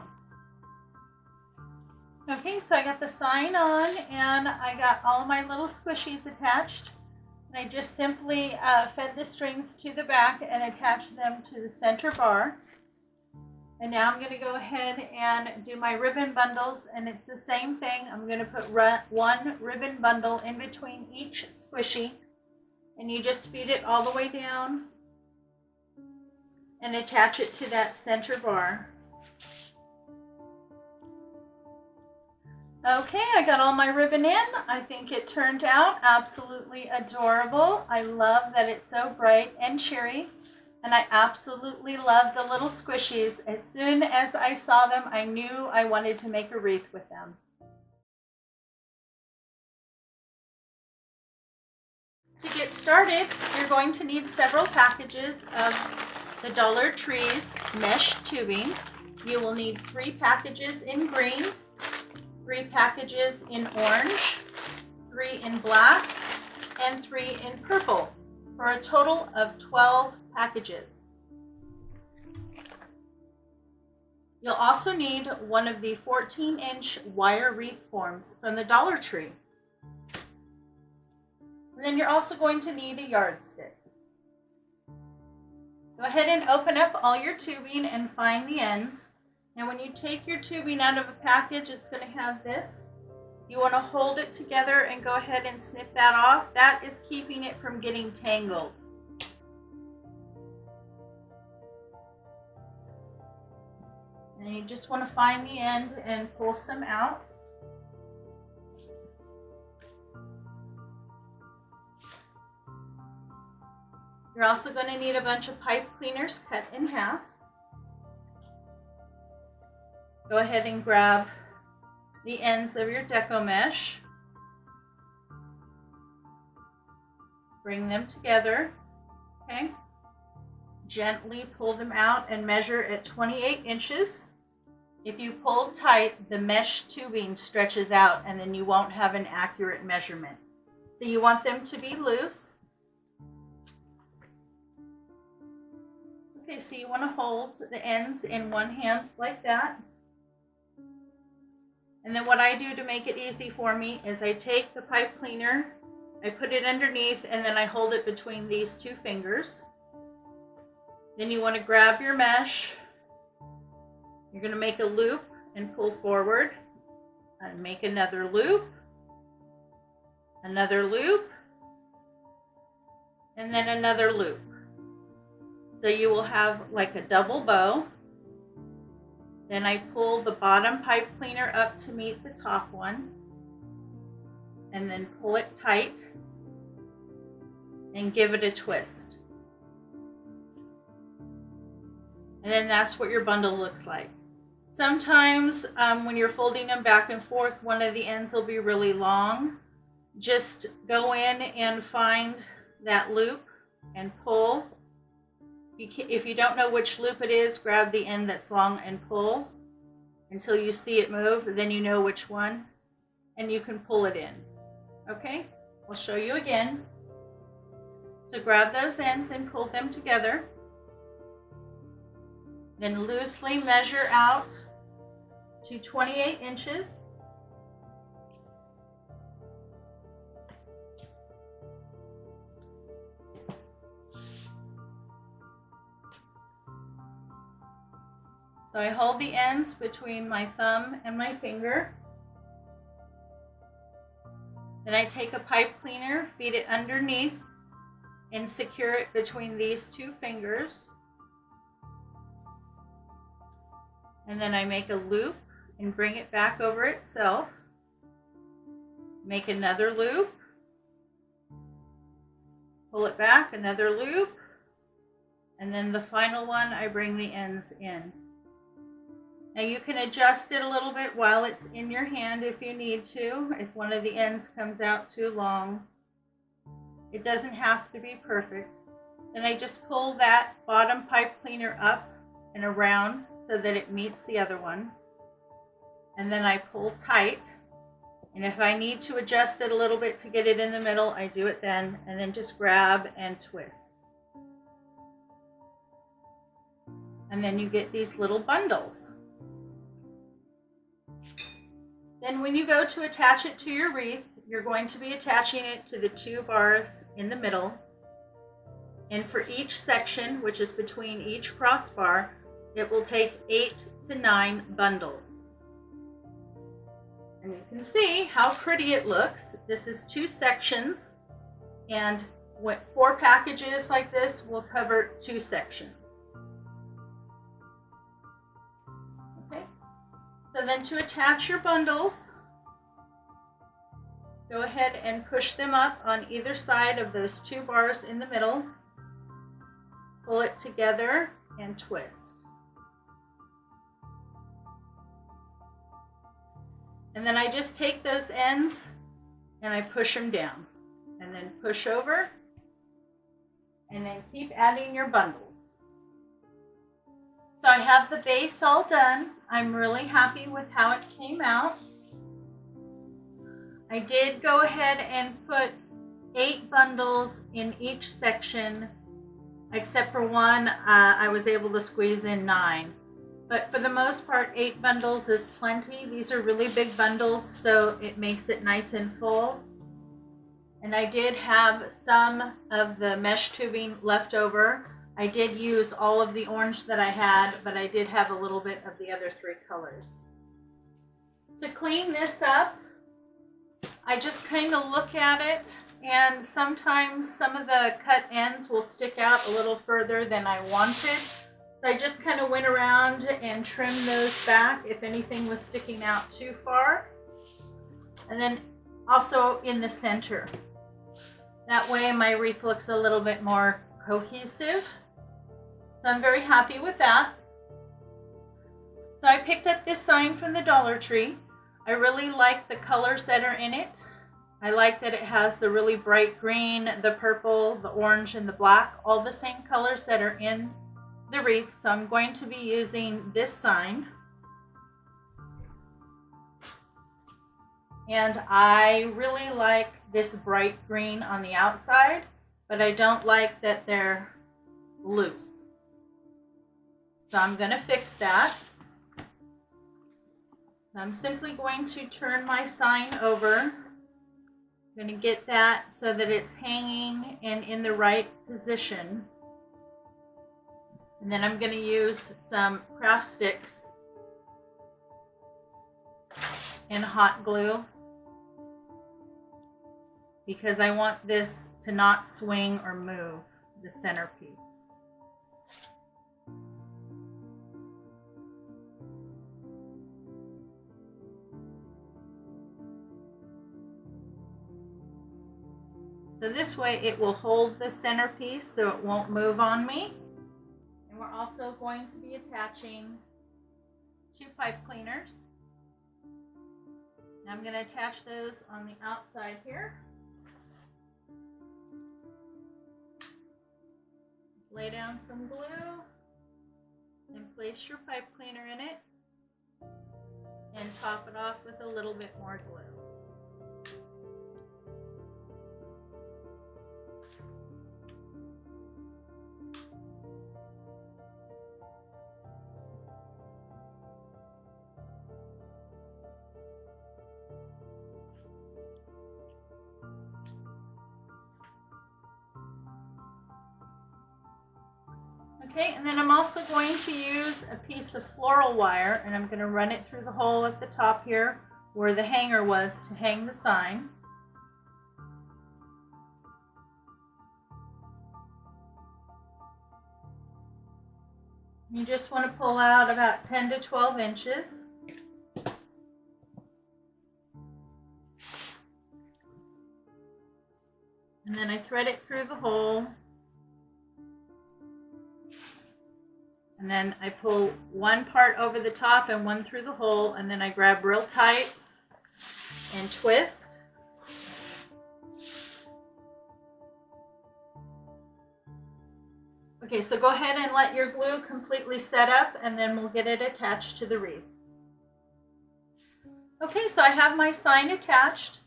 Okay, so I got the sign on and I got all my little squishies attached. And I just simply fed the strings to the back and attached them to the center bar. And now I'm going to go ahead and do my ribbon bundles, and it's the same thing. I'm going to put 1 ribbon bundle in between each squishy, and you just feed it all the way down and attach it to that center bar. Okay, I got all my ribbon in. I think it turned out absolutely adorable. I love that it's so bright and cheery, and I absolutely love the little squishies. As soon as I saw them, I knew I wanted to make a wreath with them. To get started, you're going to need several packages of the Dollar Tree's mesh tubing. You will need 3 packages in green, 3 packages in orange, 3 in black, and 3 in purple, for a total of 12 packages. You'll also need one of the 14-inch wire wreath forms from the Dollar Tree. And then you're also going to need a yardstick. Go ahead and open up all your tubing and find the ends. And when you take your tubing out of a package, it's going to have this. You want to hold it together and go ahead and snip that off. That is keeping it from getting tangled. And you just want to find the end and pull some out. You're also going to need a bunch of pipe cleaners cut in half. Go ahead and grab the ends of your deco mesh. Bring them together, okay? Gently pull them out and measure at 28 inches. If you pull tight, the mesh tubing stretches out and then you won't have an accurate measurement. So you want them to be loose. Okay, so you want to hold the ends in one hand like that. And then what I do to make it easy for me is I take the pipe cleaner, I put it underneath, and then I hold it between these 2 fingers. Then you want to grab your mesh. You're going to make a loop and pull forward and make another loop, and then another loop. So you will have like a double bow. Then I pull the bottom pipe cleaner up to meet the top one, and then pull it tight and give it a twist. And then that's what your bundle looks like. Sometimes when you're folding them back and forth, one of the ends will be really long. Just go in and find that loop and pull. If you don't know which loop it is, grab the end that's long and pull until you see it move. Then you know which one, and you can pull it in. Okay, I'll show you again. So grab those ends and pull them together. Then loosely measure out to 28 inches. So I hold the ends between my thumb and my finger. Then I take a pipe cleaner, feed it underneath, and secure it between these 2 fingers. And then I make a loop and bring it back over itself. Make another loop. Pull it back, another loop. And then the final one, I bring the ends in. Now you can adjust it a little bit while it's in your hand if you need to, if one of the ends comes out too long. It doesn't have to be perfect. Then I just pull that bottom pipe cleaner up and around so that it meets the other one. And then I pull tight. And if I need to adjust it a little bit to get it in the middle, I do it then, and then just grab and twist. And then you get these little bundles. Then when you go to attach it to your wreath, you're going to be attaching it to the 2 bars in the middle. And for each section, which is between each crossbar, it will take 8 to 9 bundles. And you can see how pretty it looks. This is 2 sections, and 4 packages like this will cover 2 sections. Okay, so then to attach your bundles, go ahead and push them up on either side of those 2 bars in the middle. Pull it together and twist. And then I just take those ends and I push them down, and then push over, and then keep adding your bundles. So I have the base all done. I'm really happy with how it came out. I did go ahead and put 8 bundles in each section, except for one, I was able to squeeze in 9. But for the most part, 8 bundles is plenty. These are really big bundles, so it makes it nice and full. And I did have some of the mesh tubing left over. I did use all of the orange that I had, but I did have a little bit of the other 3 colors. To clean this up, I just kind of look at it, and sometimes some of the cut ends will stick out a little further than I wanted. So I just kind of went around and trimmed those back if anything was sticking out too far. And then also in the center. That way my wreath looks a little bit more cohesive. So I'm very happy with that. So I picked up this sign from the Dollar Tree. I really like the colors that are in it. I like that it has the really bright green, the purple, the orange, and the black, all the same colors that are in the wreath. So I'm going to be using this sign. And I really like this bright green on the outside, but I don't like that they're loose. So I'm going to fix that. So I'm simply going to turn my sign over. I'm going to get that so that it's hanging and in the right position. And then I'm going to use some craft sticks and hot glue, because I want this to not swing or move the centerpiece. So this way it will hold the centerpiece so it won't move on me. And we're also going to be attaching 2 pipe cleaners. Now I'm going to attach those on the outside here. Just lay down some glue and place your pipe cleaner in it and top it off with a little bit more glue. Okay, and then I'm also going to use a piece of floral wire, and I'm going to run it through the hole at the top here where the hanger was to hang the sign. You just want to pull out about 10 to 12 inches. And then I thread it through the hole. And then I pull one part over the top and one through the hole, and then I grab real tight and twist. Okay, so go ahead and let your glue completely set up, and then we'll get it attached to the wreath. Okay, so I have my sign attached.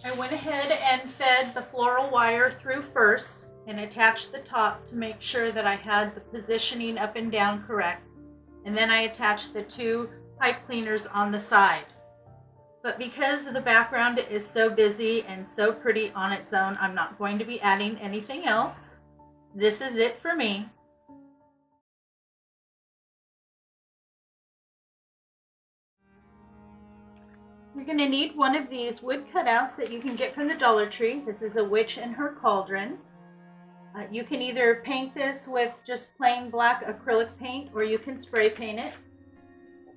I went ahead and fed the floral wire through first and attached the top to make sure that I had the positioning up and down correct. And then I attached the 2 pipe cleaners on the side. But because the background is so busy and so pretty on its own, I'm not going to be adding anything else. This is it for me. You're going to need one of these wood cutouts that you can get from the Dollar Tree. This is a witch and her cauldron. You can either paint this with just plain black acrylic paint, or you can spray paint it.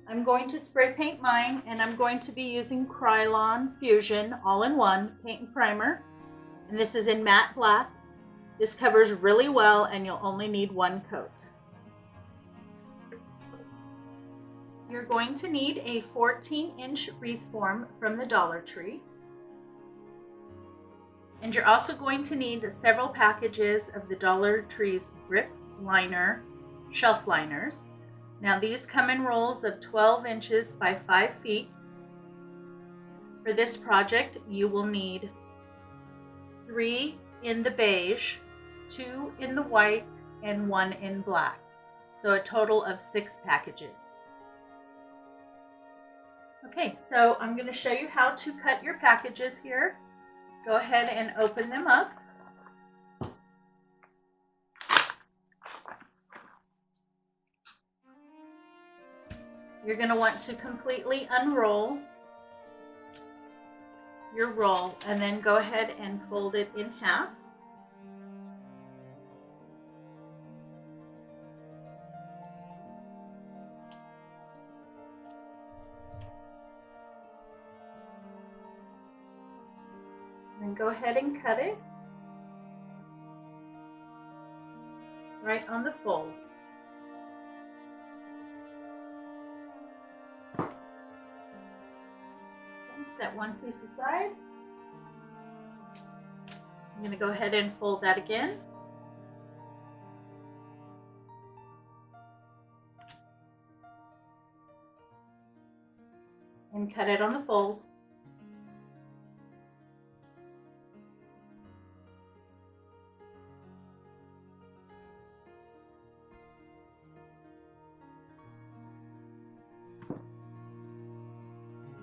I'm going to spray paint mine, and I'm going to be using Krylon Fusion all-in-one paint and primer. And this is in matte black. This covers really well, and you'll only need 1 coat. You're going to need a 14-inch wreath form from the Dollar Tree. And you're also going to need several packages of the Dollar Tree's grip liner shelf liners. Now these come in rolls of 12 inches by 5 feet. For this project, you will need 3 in the beige, 2 in the white, and 1 in black. So a total of 6 packages. Okay, so I'm going to show you how to cut your packages here. Go ahead and open them up. You're going to want to completely unroll your roll and then go ahead and fold it in half. And go ahead and cut it right on the fold. Set one piece aside. I'm going to go ahead and fold that again. And cut it on the fold.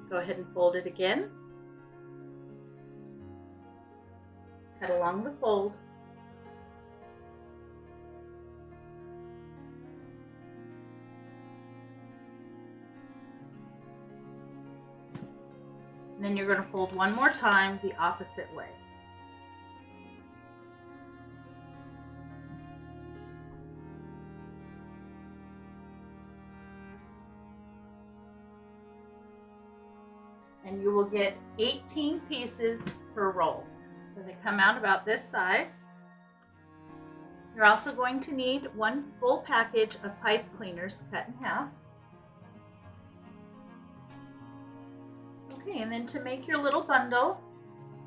Go ahead and fold it again. Cut along the fold. And then you're going to fold one more time the opposite way. And you will get 18 pieces per roll. So they come out about this size. You're also going to need 1 full package of pipe cleaners cut in half. Okay, and then to make your little bundle,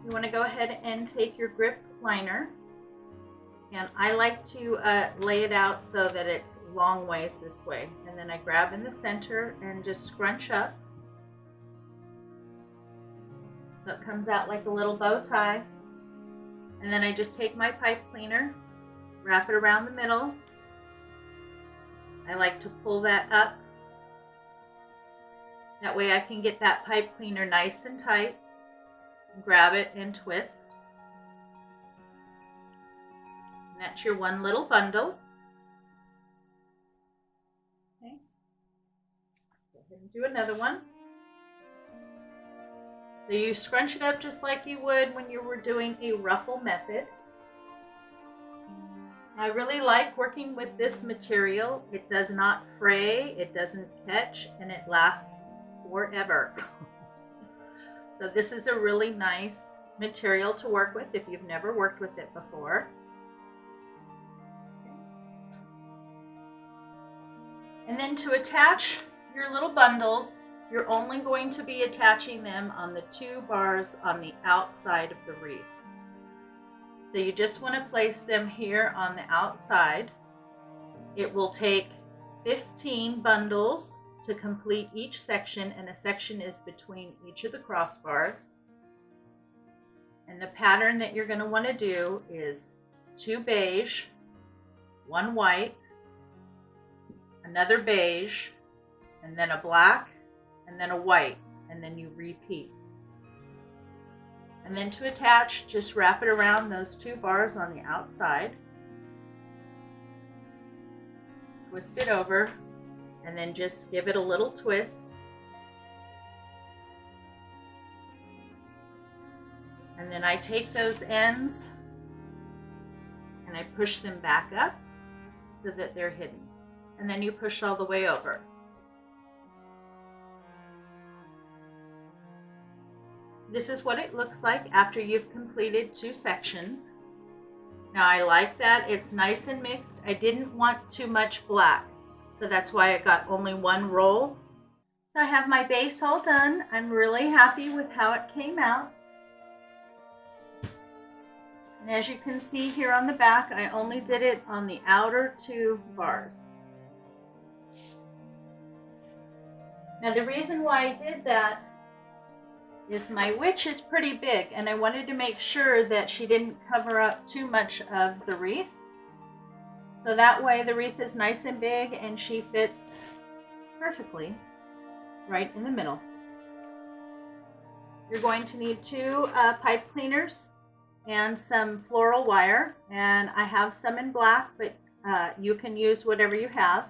you want to go ahead and take your grip liner. And I like to lay it out so that it's long ways this way. And then I grab in the center and just scrunch up. So it comes out like a little bow tie. And then I just take my pipe cleaner, wrap it around the middle. I like to pull that up. That way I can get that pipe cleaner nice and tight. Grab it and twist. And that's your one little bundle. Okay. Go ahead and do another one. So you scrunch it up just like you would when you were doing a ruffle method. I really like working with this material. It does not fray, it doesn't catch, and it lasts forever. So this is a really nice material to work with if you've never worked with it before. And then to attach your little bundles, you're only going to be attaching them on the 2 bars on the outside of the wreath. So you just want to place them here on the outside. It will take 15 bundles to complete each section, and a section is between each of the crossbars. And the pattern that you're going to want to do is 2 beige, 1 white, another beige, and then a black, and then a white, and then you repeat. And then to attach, just wrap it around those 2 bars on the outside, twist it over, and then just give it a little twist. And then I take those ends and I push them back up so that they're hidden. And then you push all the way over. This is what it looks like after you've completed 2 sections. Now I like that it's nice and mixed. I didn't want too much black, so that's why I got only 1 roll. So I have my base all done. I'm really happy with how it came out. And as you can see here on the back, I only did it on the outer 2 bars. Now the reason why I did that is my witch is pretty big, and I wanted to make sure that she didn't cover up too much of the wreath. So that way the wreath is nice and big and she fits perfectly right in the middle. You're going to need 2 pipe cleaners and some floral wire, and I have some in black, but you can use whatever you have.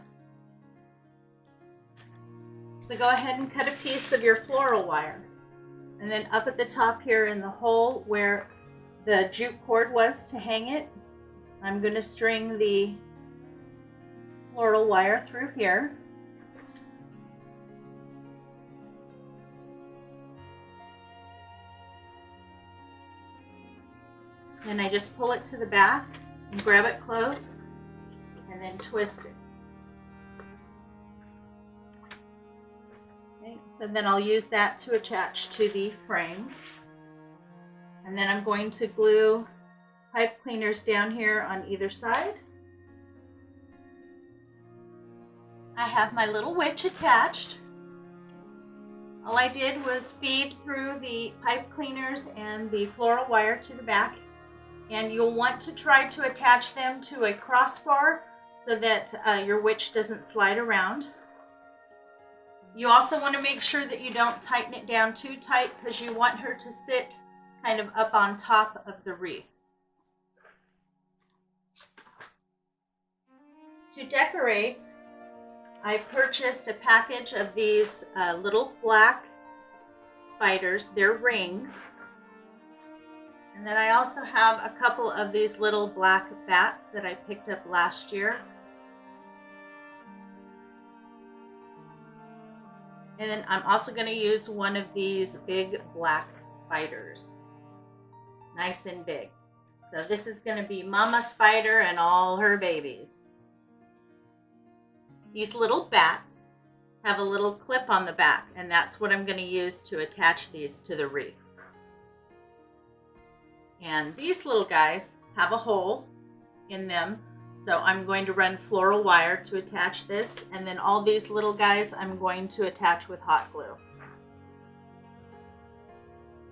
So go ahead and cut a piece of your floral wire, and then up at the top here in the hole where the jute cord was to hang it, I'm going to string the floral wire through here. Then I just pull it to the back and grab it close and then twist it. Okay, so then I'll use that to attach to the frame. And then I'm going to glue pipe cleaners down here on either side. I have my little witch attached. All I did was feed through the pipe cleaners and the floral wire to the back. And you'll want to try to attach them to a crossbar so that your witch doesn't slide around. You also want to make sure that you don't tighten it down too tight, because you want her to sit kind of up on top of the wreath. To decorate, I purchased a package of these little black spiders. They're rings. And then I also have a couple of these little black bats that I picked up last year. And then I'm also going to use one of these big black spiders. Nice and big. So this is going to be Mama Spider and all her babies. These little bats have a little clip on the back, and that's what I'm going to use to attach these to the wreath. And these little guys have a hole in them, so I'm going to run floral wire to attach this, and then all these little guys I'm going to attach with hot glue.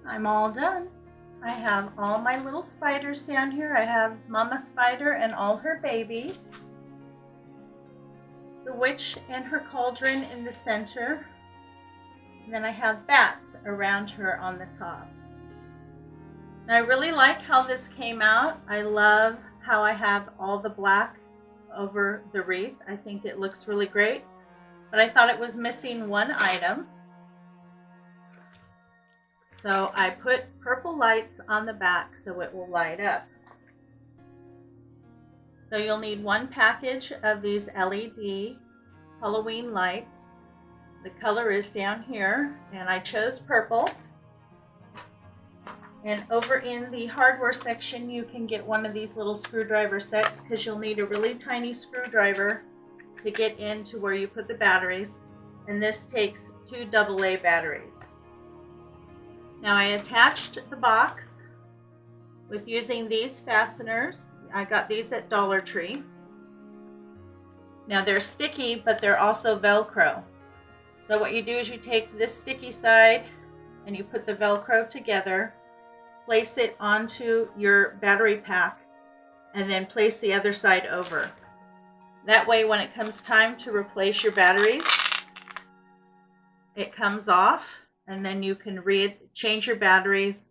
I'm all done. I have all my little spiders down here. I have Mama Spider and all her babies, the witch and her cauldron in the center, and then I have bats around her on the top. And I really like how this came out. I love how I have all the black over the wreath. I think it looks really great, but I thought it was missing one item. So I put purple lights on the back so it will light up. So you'll need 1 package of these LED Halloween lights. The color is down here, and I chose purple. And over in the hardware section, you can get one of these little screwdriver sets, because you'll need a really tiny screwdriver to get into where you put the batteries. And this takes 2 AA batteries. Now I attached the box with using these fasteners. I got these at Dollar Tree. Now they're sticky, but they're also Velcro. So what you do is you take this sticky side and you put the Velcro together, place it onto your battery pack, and then place the other side over. That way when it comes time to replace your batteries, it comes off, and then you can change your batteries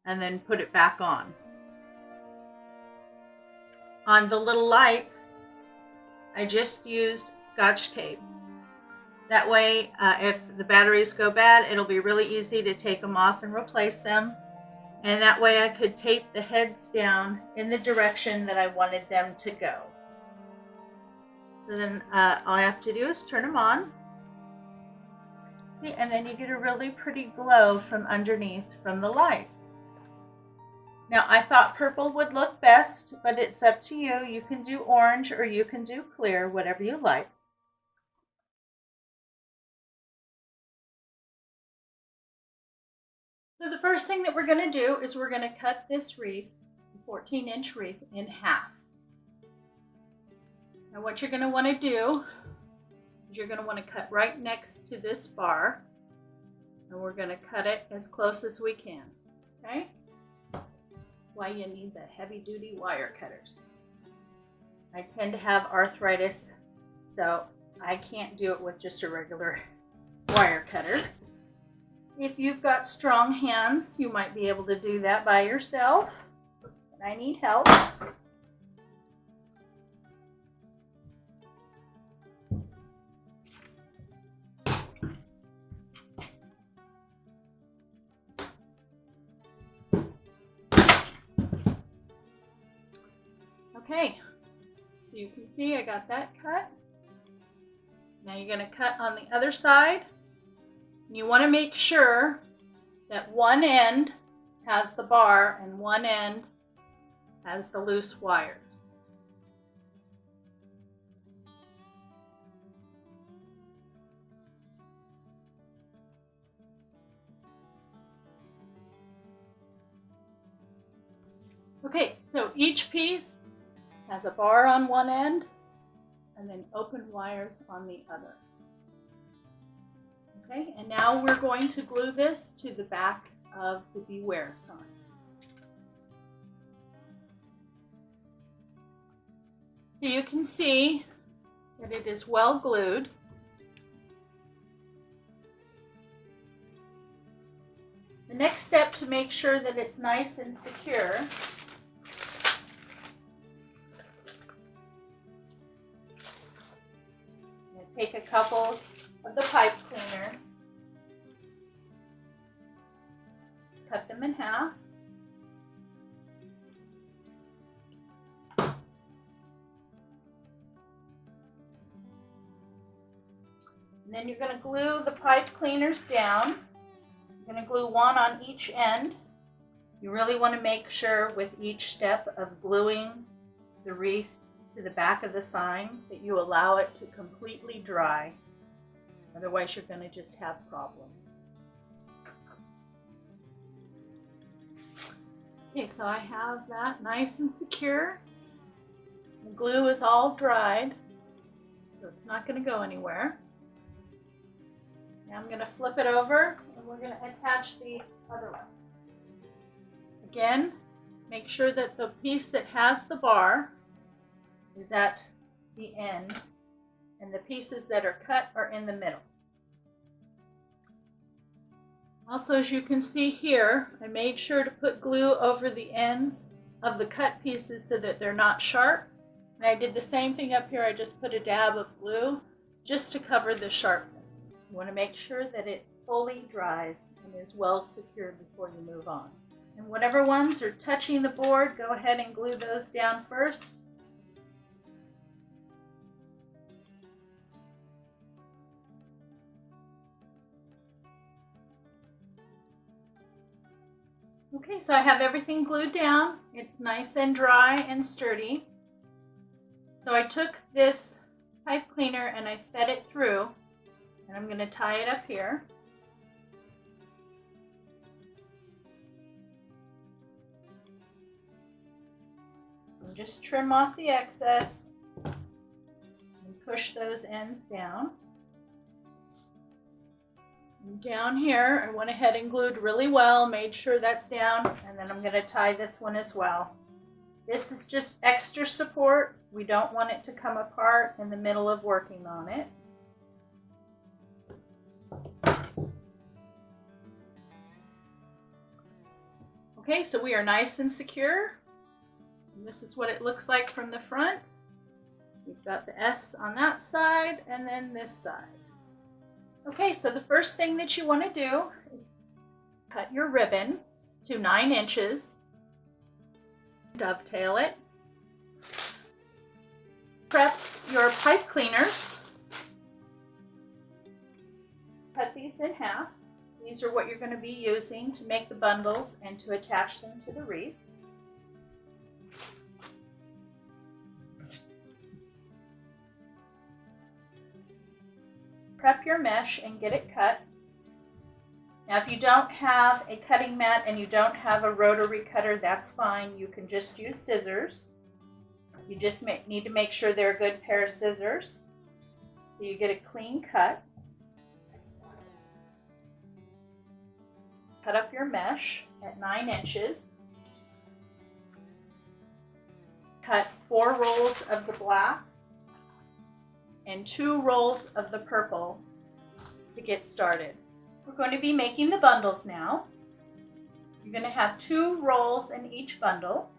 and then put it back on. On the little lights, I just used Scotch tape. That way, if the batteries go bad, it'll be really easy to take them off and replace them. And that way I could tape the heads down in the direction that I wanted them to go. So then all I have to do is turn them on. See, and then you get a really pretty glow from underneath from the lights. Now I thought purple would look best, but it's up to you. You can do orange or you can do clear, whatever you like. So the first thing that we're going to do is we're going to cut this wreath, 14-inch wreath, in half. Now what you're going to want to do is you're going to want to cut right next to this bar, and we're going to cut it as close as we can, okay? Why you need the heavy-duty wire cutters. I tend to have arthritis, so I can't do it with just a regular wire cutter. If you've got strong hands, you might be able to do that by yourself, but I need help. Okay, so you can see I got that cut. Now you're going to cut on the other side. You want to make sure that one end has the bar and one end has the loose wires. Okay, so each piece has a bar on one end and then open wires on the other. Okay, and now we're going to glue this to the back of the Beware sign. So you can see that it is well glued. The next step to make sure that it's nice and secure take a couple of the pipe cleaners, cut them in half, and then you're going to glue the pipe cleaners down. You're going to glue one on each end. You really want to make sure with each step of gluing the wreath to the back of the sign that you allow it to completely dry. Otherwise, you're going to just have problems. Okay, so I have that nice and secure. The glue is all dried, so it's not going to go anywhere. Now I'm going to flip it over and we're going to attach the other one. Again, make sure that the piece that has the bar is at the end and the pieces that are cut are in the middle. Also, as you can see here, I made sure to put glue over the ends of the cut pieces so that they're not sharp. And I did the same thing up here. I just put a dab of glue just to cover the sharpness. You want to make sure that it fully dries and is well secured before you move on. And whatever ones are touching the board, go ahead and glue those down first. Okay, so I have everything glued down. It's nice and dry and sturdy. So I took this pipe cleaner and I fed it through, and I'm going to tie it up here. And just trim off the excess and push those ends down. Down here, I went ahead and glued really well, made sure that's down, and then I'm going to tie this one as well. This is just extra support. We don't want it to come apart in the middle of working on it. Okay, so we are nice and secure. And this is what it looks like from the front. We've got the S on that side and then this side. Okay, so the first thing that you want to do is cut your ribbon to 9 inches. Dovetail it. Prep your pipe cleaners. Cut these in half. These are what you're going to be using to make the bundles and to attach them to the wreath. Prep your mesh and get it cut. Now if you don't have a cutting mat and you don't have a rotary cutter, that's fine. You can just use scissors. You just need to make sure they're a good pair of scissors so you get a clean cut. Cut up your mesh at 9 inches. Cut 4 rolls of the black and 2 rolls of the purple to get started. We're going to be making the bundles now. You're going to have 2 rolls in each bundle,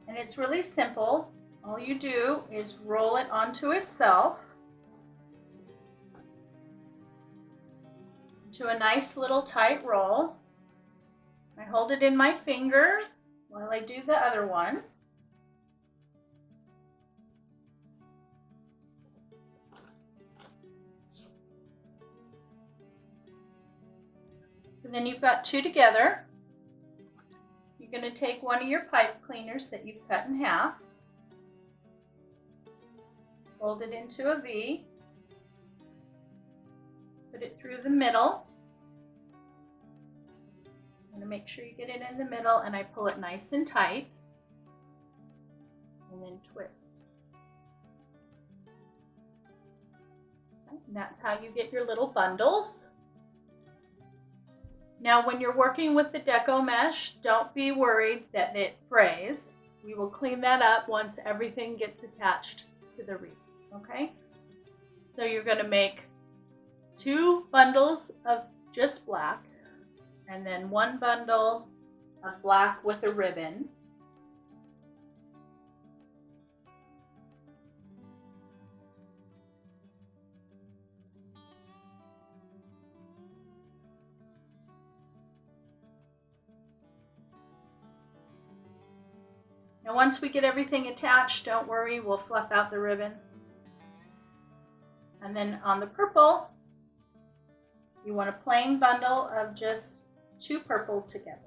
and it's really simple. All you do is roll it onto itself into a nice little tight roll. I hold it in my finger while I do the other one. And then you've got 2 together. You're going to take one of your pipe cleaners that you've cut in half, fold it into a V, put it through the middle. I'm going to make sure you get it in the middle, and I pull it nice and tight, and then twist. And that's how you get your little bundles. Now when you're working with the deco mesh, don't be worried that it frays. We will clean that up once everything gets attached to the wreath, okay? So you're going to make 2 bundles of just black, and then 1 bundle of black with a ribbon. Now once we get everything attached, don't worry, we'll fluff out the ribbons. And then on the purple, you want a plain bundle of just 2 purple together.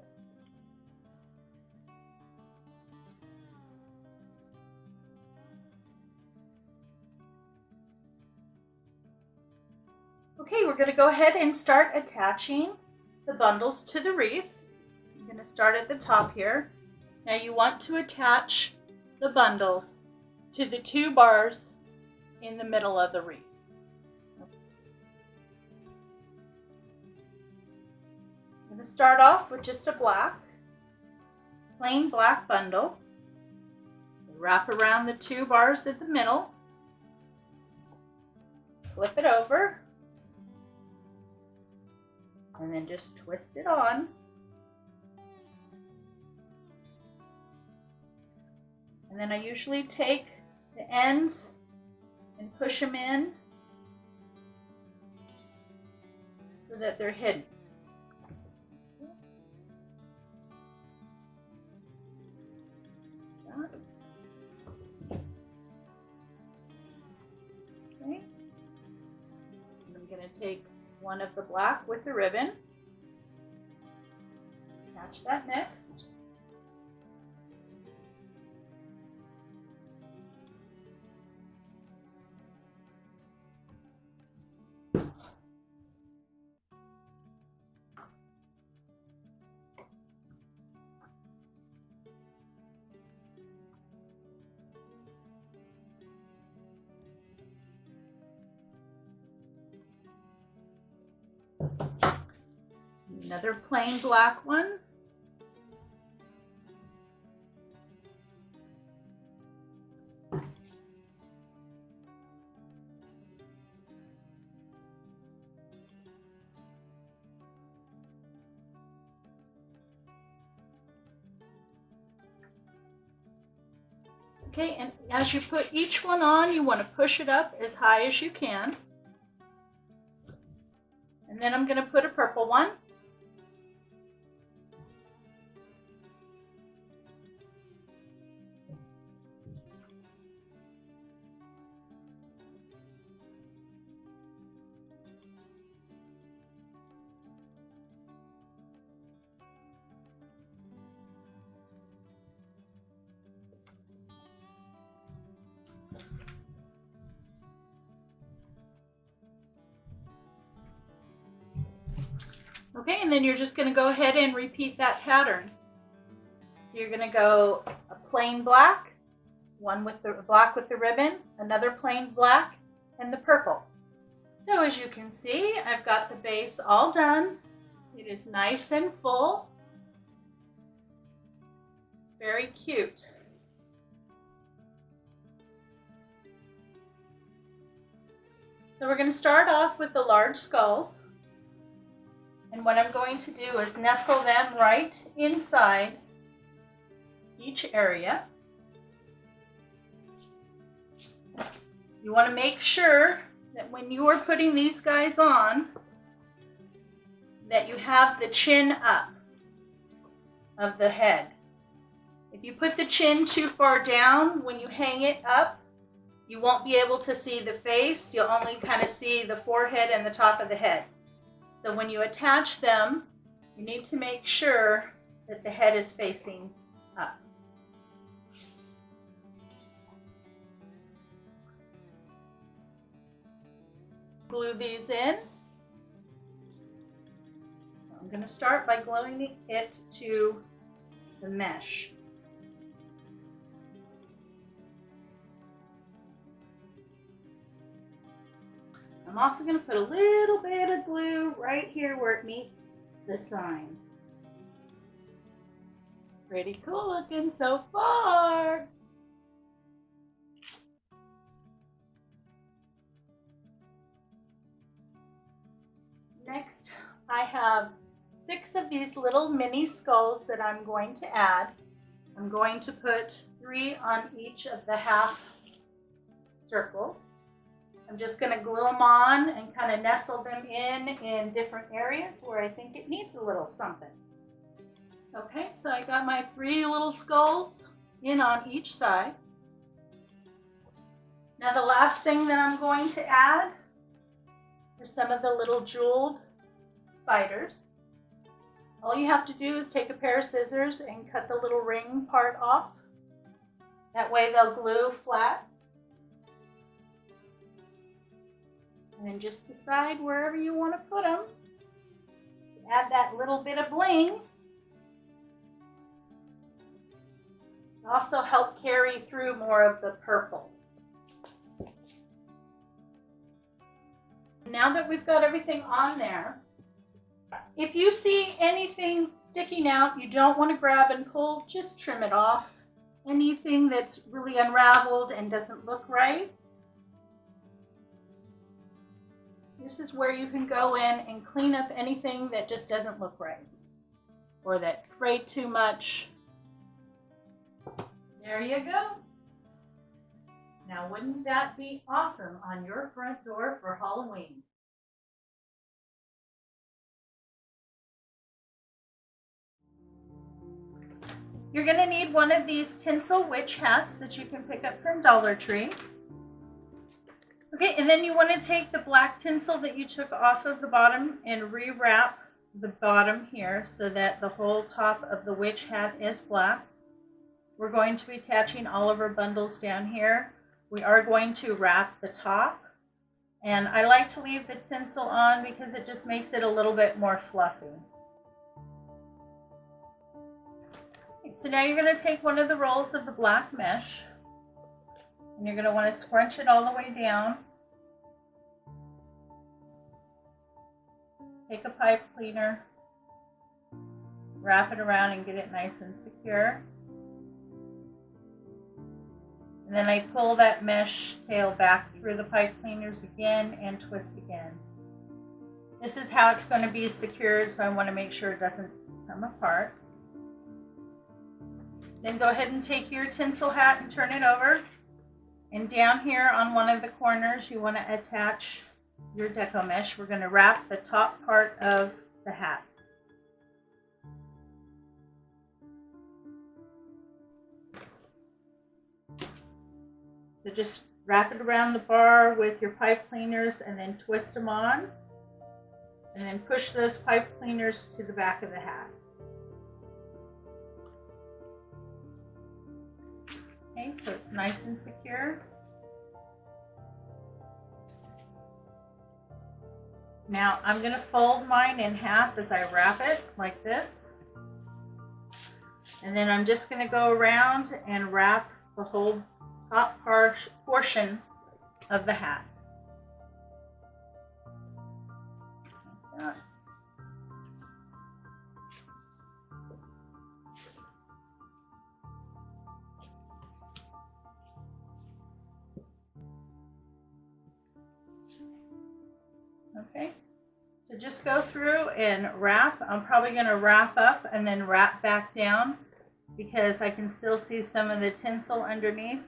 Okay, we're going to go ahead and start attaching the bundles to the wreath. I'm going to start at the top here. Now you want to attach the bundles to the 2 bars in the middle of the wreath. I'm going to start off with just a plain black bundle. Wrap around the 2 bars in the middle. Flip it over. And then just twist it on. And then I usually take the ends and push them in so that they're hidden. Okay. And I'm going to take one of the black with the ribbon. Attach that next. Another plain black one. Okay, and as you put each one on, you want to push it up as high as you can. And then I'm going to put a purple one. Okay, and then you're just going to go ahead and repeat that pattern. You're going to go a plain black, one with the black with the ribbon, another plain black, and the purple. So as you can see, I've got the base all done. It is nice and full. Very cute. So we're going to start off with the large skulls. And what I'm going to do is nestle them right inside each area. You want to make sure that when you are putting these guys on, that you have the chin up of the head. If you put the chin too far down, when you hang it up, you won't be able to see the face. You'll only kind of see the forehead and the top of the head. So when you attach them, you need to make sure that the head is facing up. Glue these in. I'm going to start by gluing it to the mesh. I'm also going to put a little bit of glue right here where it meets the sign. Pretty cool looking so far. Next, I have 6 of these little mini skulls that I'm going to add. I'm going to put 3 on each of the half circles. I'm just going to glue them on and kind of nestle them in different areas where I think it needs a little something. Okay, so I got my 3 little skulls in on each side. Now the last thing that I'm going to add are some of the little jeweled spiders. All you have to do is take a pair of scissors and cut the little ring part off. That way they'll glue flat. And then just decide wherever you want to put them. Add that little bit of bling. Also help carry through more of the purple. Now that we've got everything on there, if you see anything sticking out you don't want to grab and pull, just trim it off. Anything that's really unraveled and doesn't look right, this is where you can go in and clean up anything that just doesn't look right or that frayed too much. There you go. Now wouldn't that be awesome on your front door for Halloween? You're going to need one of these tinsel witch hats that you can pick up from Dollar Tree. Okay, and then you want to take the black tinsel that you took off of the bottom and rewrap the bottom here so that the whole top of the witch hat is black. We're going to be attaching all of our bundles down here. We are going to wrap the top, and I like to leave the tinsel on because it just makes it a little bit more fluffy. Okay, so now you're going to take one of the rolls of the black mesh, and you're going to want to scrunch it all the way down. Take a pipe cleaner wrap it around and get it nice and secure. And then I pull that mesh tail back through the pipe cleaners again and twist again. This is how it's going to be secured, so I want to make sure it doesn't come apart. Then go ahead and take your tinsel hat and turn it over. And down here on one of the corners, you want to attach your deco mesh. We're going to wrap the top part of the hat. So just wrap it around the bar with your pipe cleaners and then twist them on. And then push those pipe cleaners to the back of the hat. Okay, so it's nice and secure. Now I'm going to fold mine in half as I wrap it like this. And then I'm just going to go around and wrap the whole top portion of the hat. Like that. Okay, so just go through and wrap. I'm probably going to wrap up and then wrap back down because I can still see some of the tinsel underneath.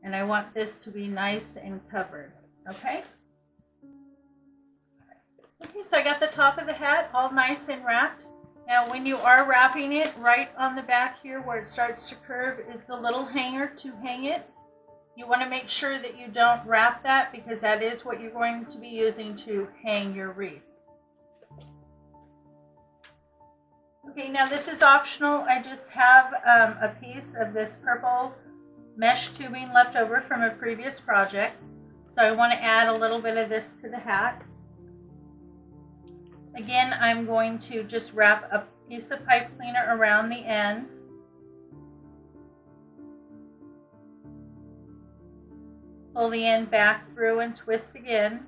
And I want this to be nice and covered, okay? Okay, so I got the top of the hat all nice and wrapped. Now when you are wrapping it, right on the back here where it starts to curve is the little hanger to hang it. You want to make sure that you don't wrap that because that is what you're going to be using to hang your wreath. Okay, now this is optional. I just have a piece of this purple mesh tubing left over from a previous project. So I want to add a little bit of this to the hat. Again, I'm going to just wrap a piece of pipe cleaner around the end. Pull the end back through and twist again.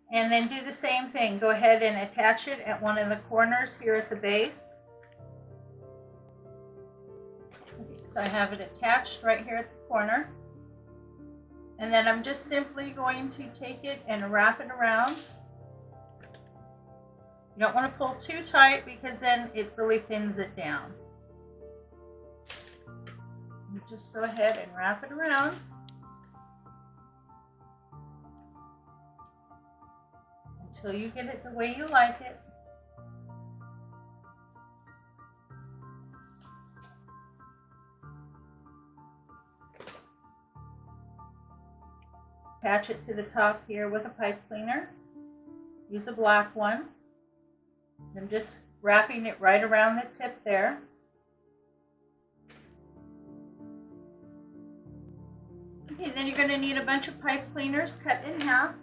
And then do the same thing. Go ahead and attach it at one of the corners here at the base. Okay, so I have it attached right here at the corner. And then I'm just simply going to take it and wrap it around. You don't want to pull too tight because then it really thins it down. You just go ahead and wrap it around. Until you get it the way you like it. Attach it to the top here with a pipe cleaner. Use a black one. I'm just wrapping it right around the tip there. Okay, then you're going to need a bunch of pipe cleaners cut in half.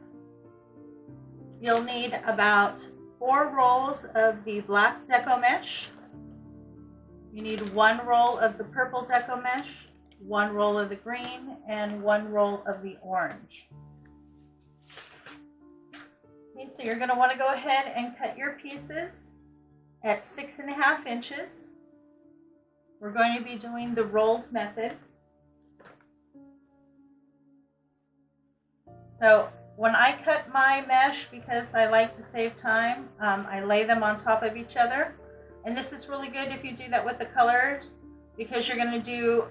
You'll need about 4 rolls of the black deco mesh. You need 1 roll of the purple deco mesh, 1 roll of the green, and 1 roll of the orange. Okay, so you're going to want to go ahead and cut your pieces at 6.5 inches. We're going to be doing the rolled method. So when I cut my mesh, because I like to save time, I lay them on top of each other. And this is really good if you do that with the colors, because you're going to do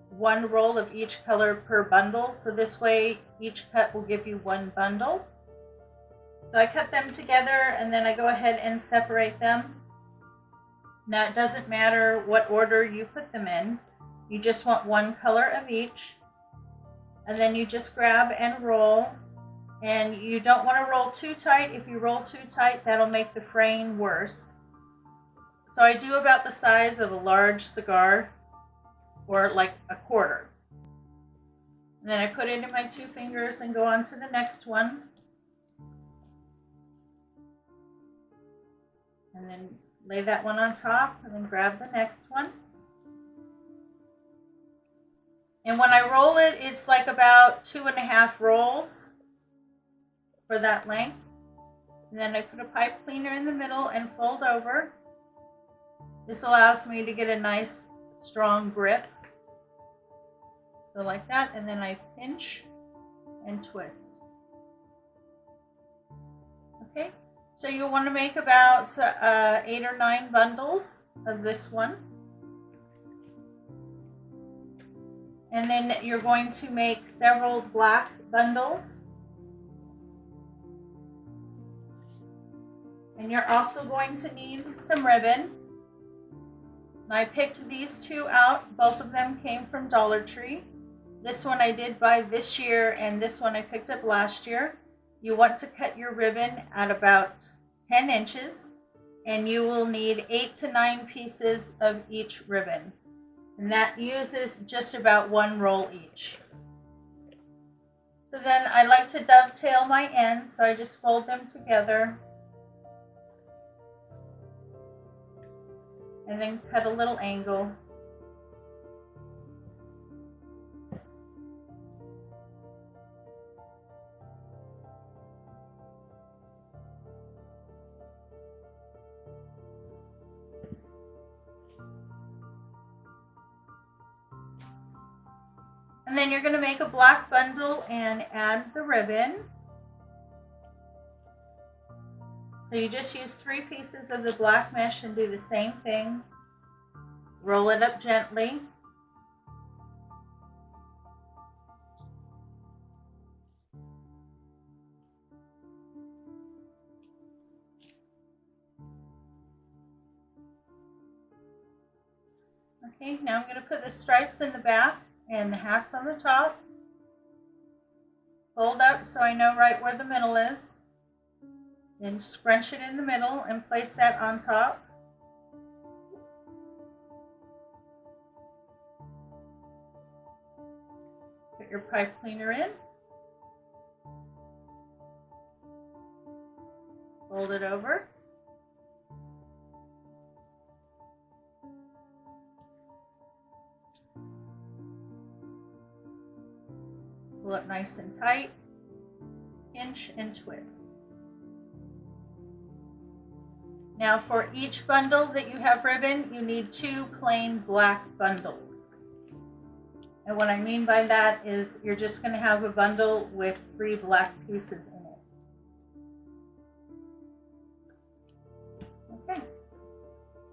1 roll of each color per bundle. So this way, each cut will give you 1 bundle. So I cut them together and then I go ahead and separate them. Now it doesn't matter what order you put them in. You just want 1 color of each. And then you just grab and roll. And you don't want to roll too tight. If you roll too tight, that'll make the fraying worse. So I do about the size of a large cigar, or like a quarter. And then I put it in my 2 fingers and go on to the next one. And then Lay that one on top and then grab the next one. And when I roll it, it's like about 2.5 rolls for that length. And then I put a pipe cleaner in the middle and fold over. This allows me to get a nice strong grip. So like that, and then I pinch and twist. Okay, so you'll want to make about 8 or 9 bundles of this one. And then you're going to make several black bundles. And you're also going to need some ribbon. And I picked these 2 out. Both of them came from Dollar Tree. This one I did buy this year, and this one I picked up last year. You want to cut your ribbon at about 10 inches, and you will need 8 to 9 pieces of each ribbon. And that uses just about 1 roll each. So then I like to dovetail my ends, so I just fold them together. And then cut a little angle. And then you're going to make a black bundle and add the ribbon. So you just use 3 pieces of the black mesh and do the same thing. Roll it up gently. Okay, now I'm going to put the stripes in the back and the hats on the top. Fold up so I know right where the middle is. Then scrunch it in the middle and place that on top. Put your pipe cleaner in. Fold it over. Pull it nice and tight, pinch and twist. Now for each bundle that you have ribbon, you need 2 plain black bundles. And what I mean by that is you're just going to have a bundle with 3 black pieces in it. Okay.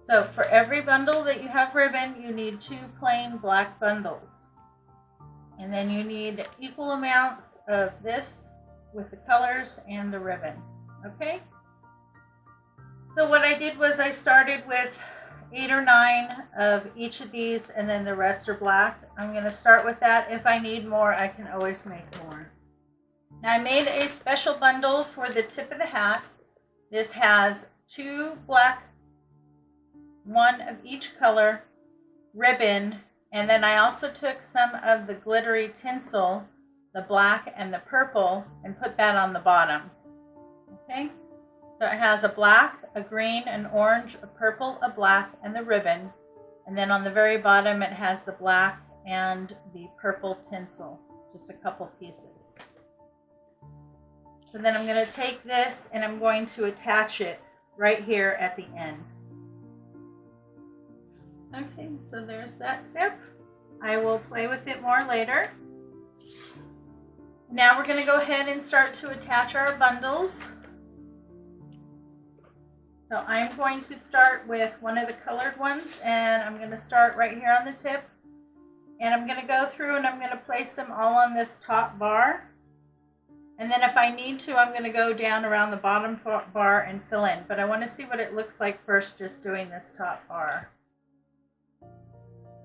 So for every bundle that you have ribbon, you need 2 plain black bundles. And then you need equal amounts of this with the colors and the ribbon. Okay? So what I did was I started with 8 or 9 of each of these, and then the rest are black. I'm going to start with that. If I need more, I can always make more. Now I made a special bundle for the tip of the hat. This has 2 black, 1 of each color, ribbon, and then I also took some of the glittery tinsel, the black and the purple, and put that on the bottom. Okay? So it has a black, a green, an orange, a purple, a black, and the ribbon. And then on the very bottom it has the black and the purple tinsel, just a couple pieces. So then I'm going to take this and I'm going to attach it right here at the end. Okay, so there's that tip. I will play with it more later. Now we're going to go ahead and start to attach our bundles. So I'm going to start with one of the colored ones, and I'm going to start right here on the tip. And I'm going to go through and I'm going to place them all on this top bar. And then if I need to, I'm going to go down around the bottom bar and fill in. But I want to see what it looks like first, just doing this top bar.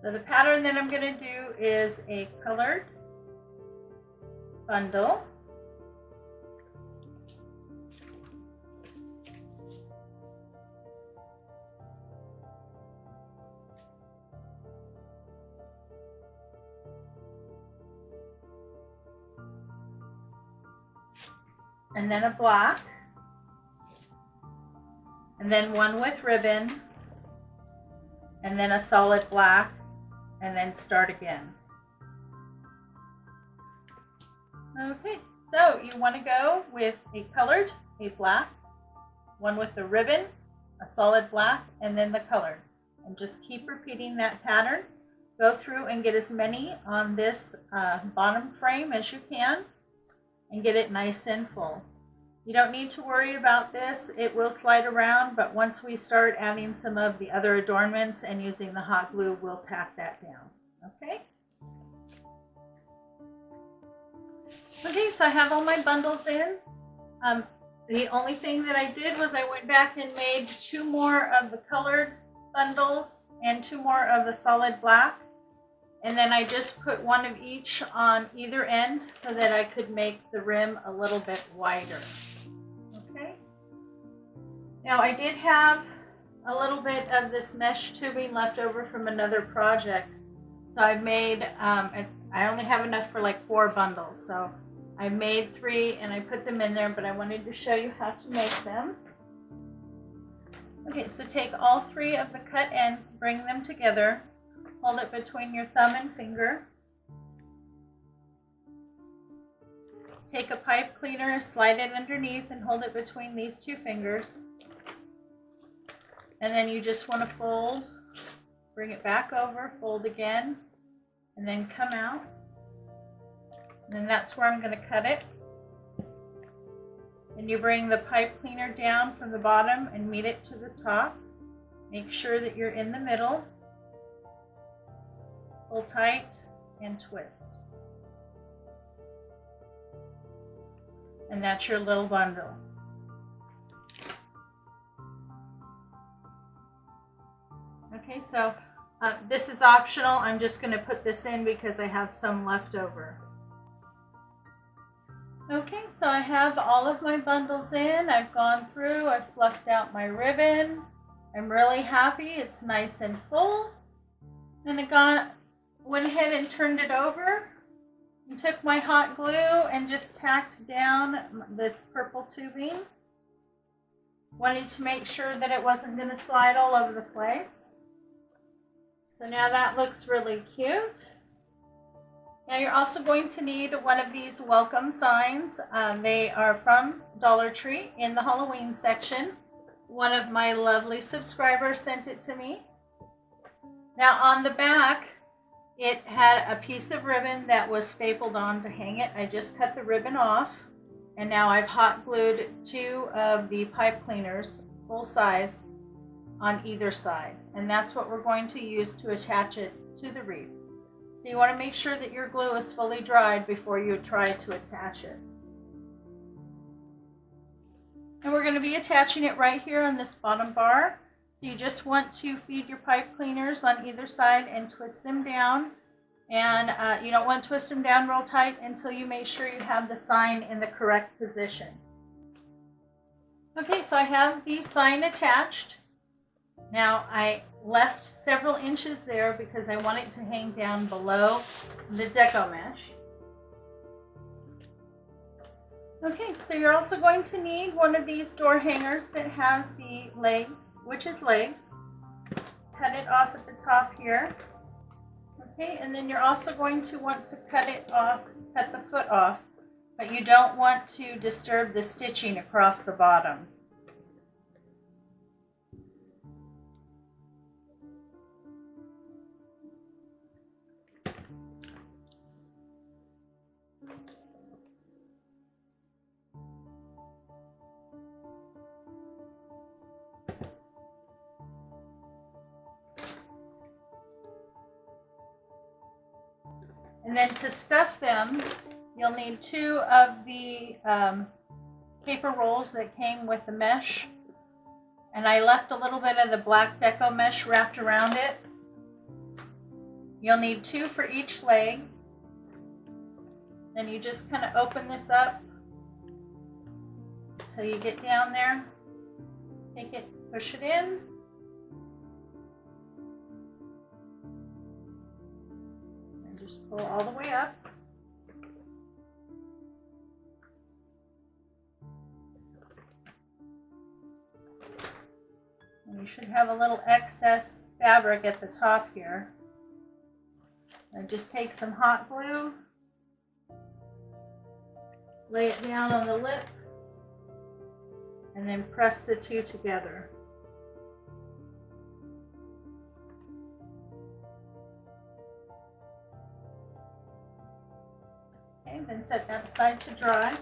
So the pattern that I'm going to do is a colored bundle. And then a black. and then one with ribbon, and then a solid black, and then start again. Okay, so you want to go with a colored, a black, one with the ribbon, a solid black, and then the colored. And just keep repeating that pattern. Go through and get as many on this bottom frame as you can and get it nice and full. You don't need to worry about this. It will slide around, but once we start adding some of the other adornments and using the hot glue, we'll tack that down. Okay? Okay, so I have all my bundles in. The only thing that I did was I went back and made 2 more of the colored bundles and 2 more of the solid black. And then I just put 1 of each on either end so that I could make the rim a little bit wider. Okay. Now I did have a little bit of this mesh tubing left over from another project. So I made, I only have enough for like 4 bundles. So I made 3 and I put them in there, but I wanted to show you how to make them. Okay, so take all 3 of the cut ends, bring them together, hold it between your thumb and finger. Take a pipe cleaner, slide it underneath and hold it between these 2 fingers. And then you just want to fold, bring it back over, fold again, and then come out. And then that's where I'm going to cut it. And you bring the pipe cleaner down from the bottom and meet it to the top. Make sure that you're in the middle. Pull tight and twist. And that's your little bundle. Okay, so this is optional. I'm just going to put this in because I have some left over. Okay, so I have all of my bundles in. I've gone through, I've fluffed out my ribbon. I'm really happy, it's nice and full. And I went ahead and turned it over and took my hot glue and just tacked down this purple tubing. Wanted to make sure that it wasn't going to slide all over the place. So now that looks really cute. Now you're also going to need one of these welcome signs. They are from Dollar Tree in the Halloween section. One of my lovely subscribers sent it to me. Now on the back, it had a piece of ribbon that was stapled on to hang it. I just cut the ribbon off, and now I've hot glued 2 of the pipe cleaners, full size, on either side. And that's what we're going to use to attach it to the wreath. So you want to make sure that your glue is fully dried before you try to attach it. And we're going to be attaching it right here on this bottom bar. So you just want to feed your pipe cleaners on either side and twist them down. And you don't want to twist them down real tight until you make sure you have the sign in the correct position. Okay, so I have the sign attached. Now I left several inches there because I want it to hang down below the deco mesh. Okay, so you're also going to need one of these door hangers that has the legs, witch's legs. Cut it off at the top here. Okay, and then you're also going to want to cut it off, cut the foot off, but you don't want to disturb the stitching across the bottom. And then to stuff them, you'll need 2 of the paper rolls that came with the mesh. And I left a little bit of the black deco mesh wrapped around it. You'll need 2 for each leg. Then you just kind of open this up until you get down there. Take it, push it in. Just pull all the way up. You should have a little excess fabric at the top here. And just take some hot glue, lay it down on the lip, and then press the two together. Okay, then set that aside to dry.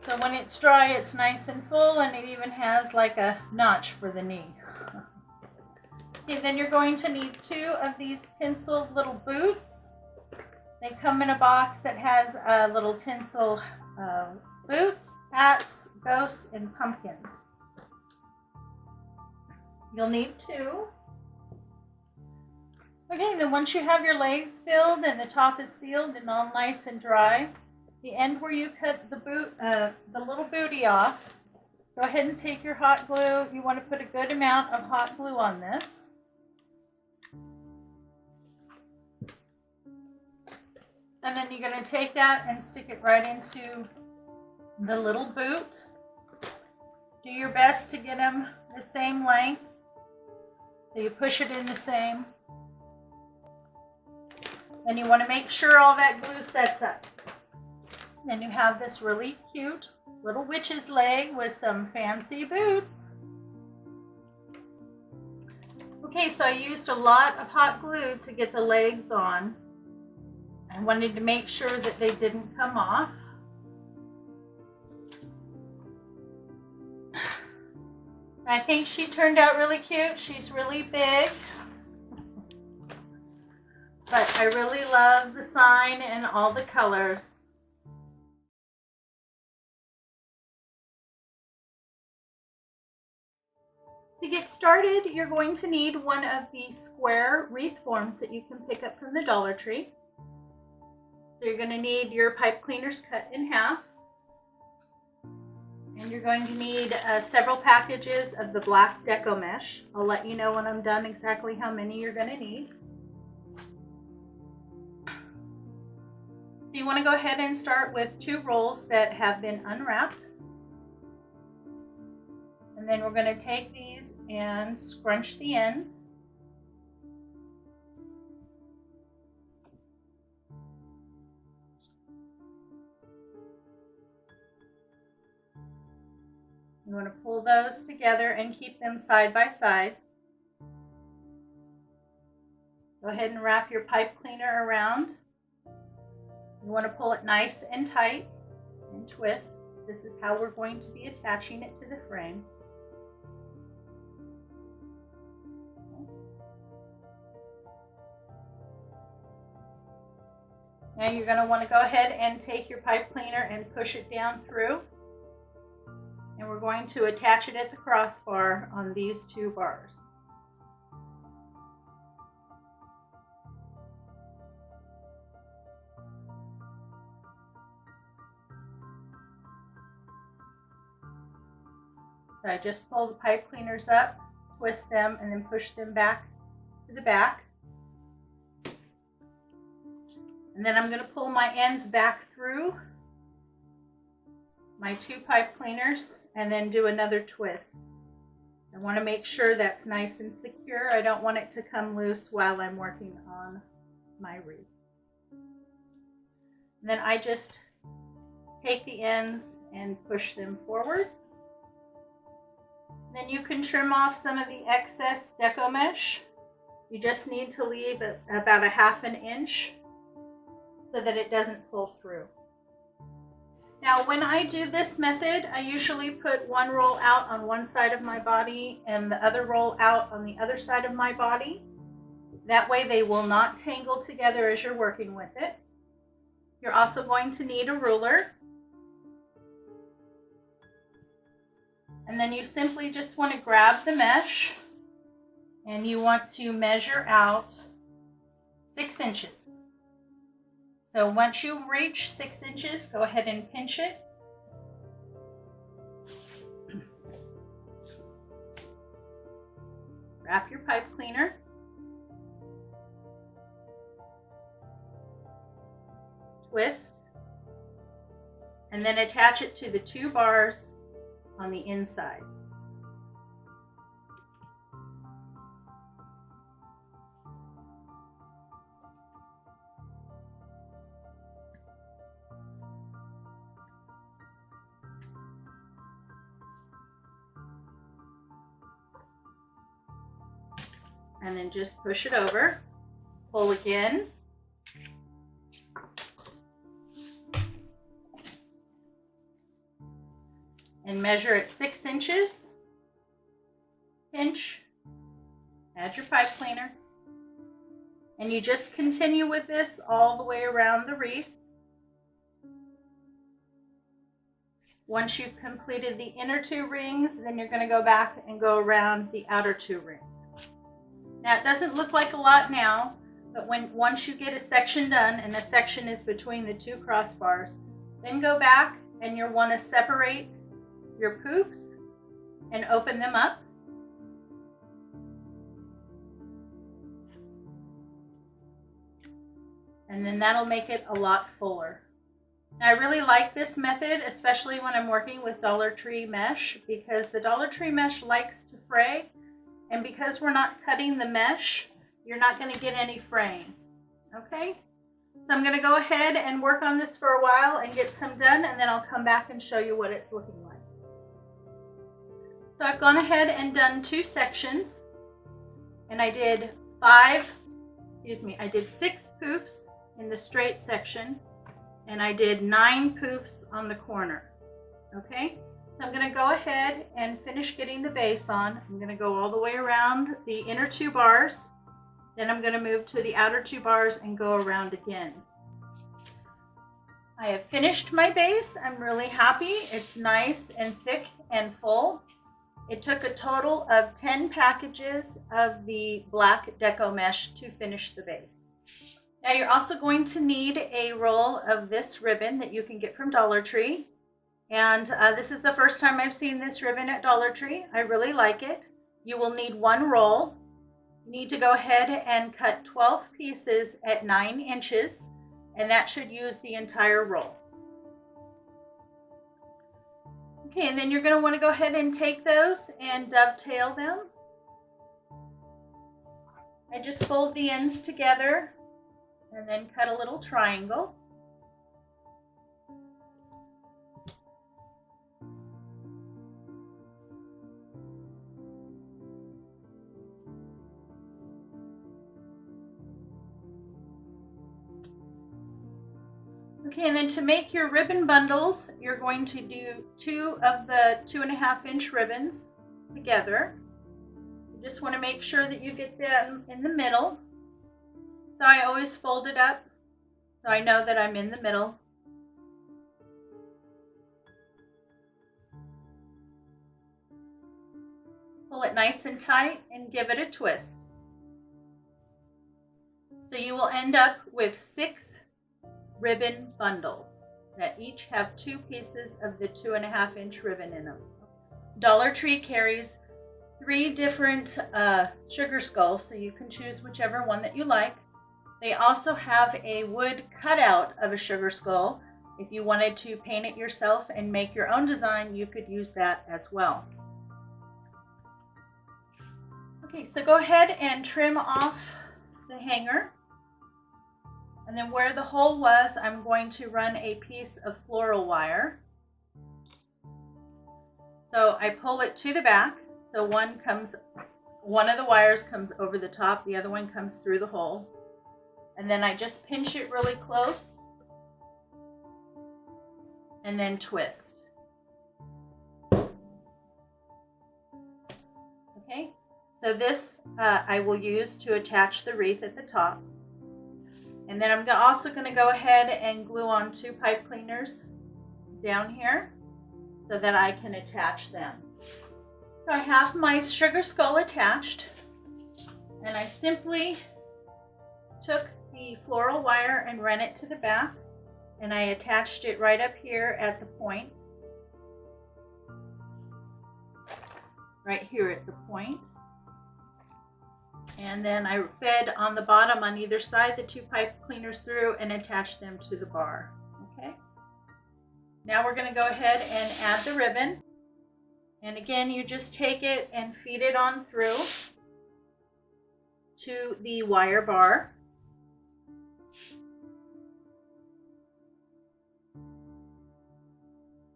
So when it's dry, it's nice and full, and it even has like a notch for the knee. Okay, then you're going to need 2 of these tinsel little boots. They come in a box that has a little tinsel boots, hats, ghosts, and pumpkins. You'll need 2. Okay, then once you have your legs filled and the top is sealed and all nice and dry, the end where you cut the little booty off, go ahead and take your hot glue. You want to put a good amount of hot glue on this. And then you're going to take that and stick it right into the little boot. Do your best to get them the same length. So you push it in the same. Then you want to make sure all that glue sets up. Then you have this really cute little witch's leg with some fancy boots. Okay, so I used a lot of hot glue to get the legs on. I wanted to make sure that they didn't come off. I think she turned out really cute. She's really big. But I really love the sign and all the colors. To get started, you're going to need one of the square wreath forms that you can pick up from the Dollar Tree. So you're going to need your pipe cleaners cut in half. And you're going to need several packages of the black deco mesh. I'll let you know when I'm done exactly how many you're going to need. So you want to go ahead and start with 2 rolls that have been unwrapped. And then we're going to take these and scrunch the ends. You want to pull those together and keep them side by side. Go ahead and wrap your pipe cleaner around. You want to pull it nice and tight and twist. This is how we're going to be attaching it to the frame. Now you're going to want to go ahead and take your pipe cleaner and push it down through. And we're going to attach it at the crossbar on these 2 bars. So I just pull the pipe cleaners up, twist them, and then push them back to the back. And then I'm going to pull my ends back through my 2 pipe cleaners and then do another twist. I want to make sure that's nice and secure. I don't want it to come loose while I'm working on my wreath. And then I just take the ends and push them forward. Then you can trim off some of the excess deco mesh. You just need to leave about 1/2 inch so that it doesn't pull through. Now when I do this method, I usually put 1 roll out on one side of my body and the other roll out on the other side of my body. That way they will not tangle together as you're working with it. You're also going to need a ruler. And then you simply just want to grab the mesh and you want to measure out 6 inches. So once you reach 6 inches, go ahead and pinch it. Wrap your pipe cleaner. Twist. And then attach it to the 2 bars on the inside. and then just push it over. Pull again. And measure it 6 inches. Pinch. Add your pipe cleaner. And you just continue with this all the way around the wreath. Once you've completed the inner 2 rings, then you're going to go back and go around the outer 2 rings. Now it doesn't look like a lot now, but once you get a section done, and the section is between the 2 crossbars, then go back and you'll want to separate your poofs and open them up. And then that'll make it a lot fuller. Now, I really like this method, especially when I'm working with Dollar Tree mesh, because the Dollar Tree mesh likes to fray, and because we're not cutting the mesh, you're not going to get any fraying. Okay? So I'm going to go ahead and work on this for a while and get some done, and then I'll come back and show you what it's looking like. So I've gone ahead and done 2 sections, and I did 6 poofs in the straight section, and I did 9 poofs on the corner. Okay, so I'm going to go ahead and finish getting the base on. I'm going to go all the way around the inner 2 bars, then I'm going to move to the outer 2 bars and go around again. I have finished my base. I'm really happy. It's nice and thick and full. It took a total of 10 packages of the black deco mesh to finish the base. Now you're also going to need a roll of this ribbon that you can get from Dollar Tree. And this is the first time I've seen this ribbon at Dollar Tree. I really like it. You will need 1 roll. You need to go ahead and cut 12 pieces at 9 inches, and that should use the entire roll. Okay, and then you're going to want to go ahead and take those and dovetail them. I just fold the ends together and then cut a little triangle. Okay, and then to make your ribbon bundles, you're going to do 2 of the 2.5-inch ribbons together. You just want to make sure that you get them in the middle. So I always fold it up so I know that I'm in the middle. Pull it nice and tight and give it a twist. So you will end up with 6 ribbon bundles that each have 2 pieces of the 2.5-inch ribbon in them. Dollar Tree carries 3 different sugar skulls, so you can choose whichever one that you like. They also have a wood cutout of a sugar skull. If you wanted to paint it yourself and make your own design, you could use that as well. Okay, so go ahead and trim off the hanger. And then where the hole was, I'm going to run a piece of floral wire. So I pull it to the back. So one of the wires comes over the top, the other one comes through the hole. And then I just pinch it really close and then twist. Okay, so this I will use to attach the wreath at the top. And then I'm also going to go ahead and glue on 2 pipe cleaners down here so that I can attach them. So I have my sugar skull attached, and I simply took the floral wire and ran it to the back, and I attached it right up here at the point. Right here at the point. And then I fed on the bottom on either side the 2 pipe cleaners through and attached them to the bar. Okay. Now we're going to go ahead and add the ribbon. And again, you just take it and feed it on through to the wire bar.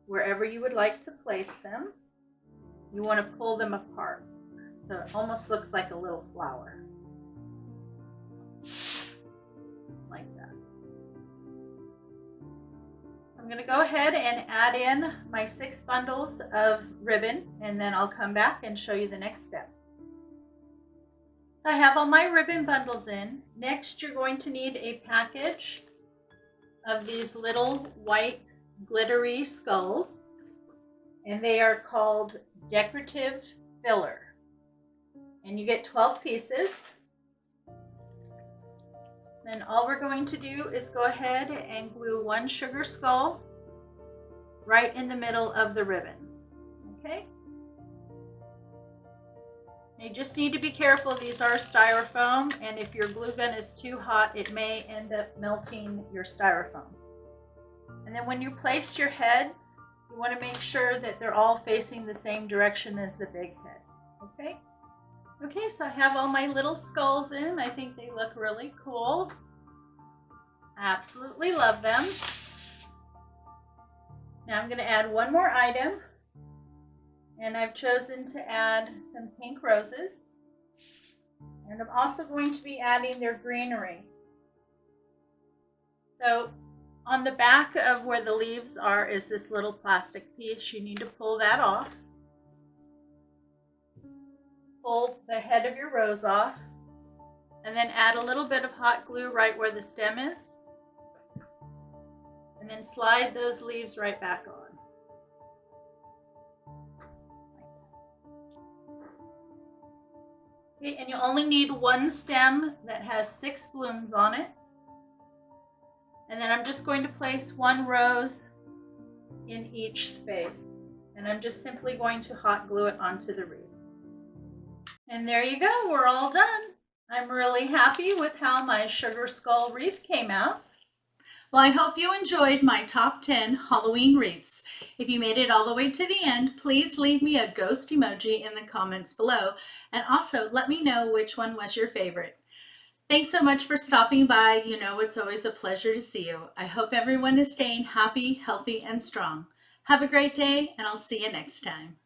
Wherever you would like to place them, you want to pull them apart. So it almost looks like a little flower. like that. I'm going to go ahead and add in my 6 bundles of ribbon, and then I'll come back and show you the next step. So I have all my ribbon bundles in. Next, you're going to need a package of these little white glittery skulls, and they are called decorative filler. And you get 12 pieces. Then all we're going to do is go ahead and glue 1 sugar skull right in the middle of the ribbons. Okay? You just need to be careful. These are styrofoam, and if your glue gun is too hot, it may end up melting your styrofoam. And then when you place your heads, you want to make sure that they're all facing the same direction as the big head. Okay? Okay, so I have all my little skulls in. I think they look really cool. Absolutely love them. Now I'm going to add one more item. And I've chosen to add some pink roses. And I'm also going to be adding their greenery. So on the back of where the leaves are is this little plastic piece. You need to pull that off. Pull the head of your rose off, and then add a little bit of hot glue right where the stem is, and then slide those leaves right back on. Okay, and you only need 1 stem that has 6 blooms on it. And then I'm just going to place 1 rose in each space, and I'm just simply going to hot glue it onto the wreath. And there you go, we're all done. I'm really happy with how my sugar skull wreath came out. Well, I hope you enjoyed my top 10 Halloween wreaths. If you made it all the way to the end, please leave me a ghost emoji in the comments below, and also let me know which one was your favorite. Thanks so much for stopping by. You know it's always a pleasure to see you. I hope everyone is staying happy, healthy, and strong. Have a great day, and I'll see you next time.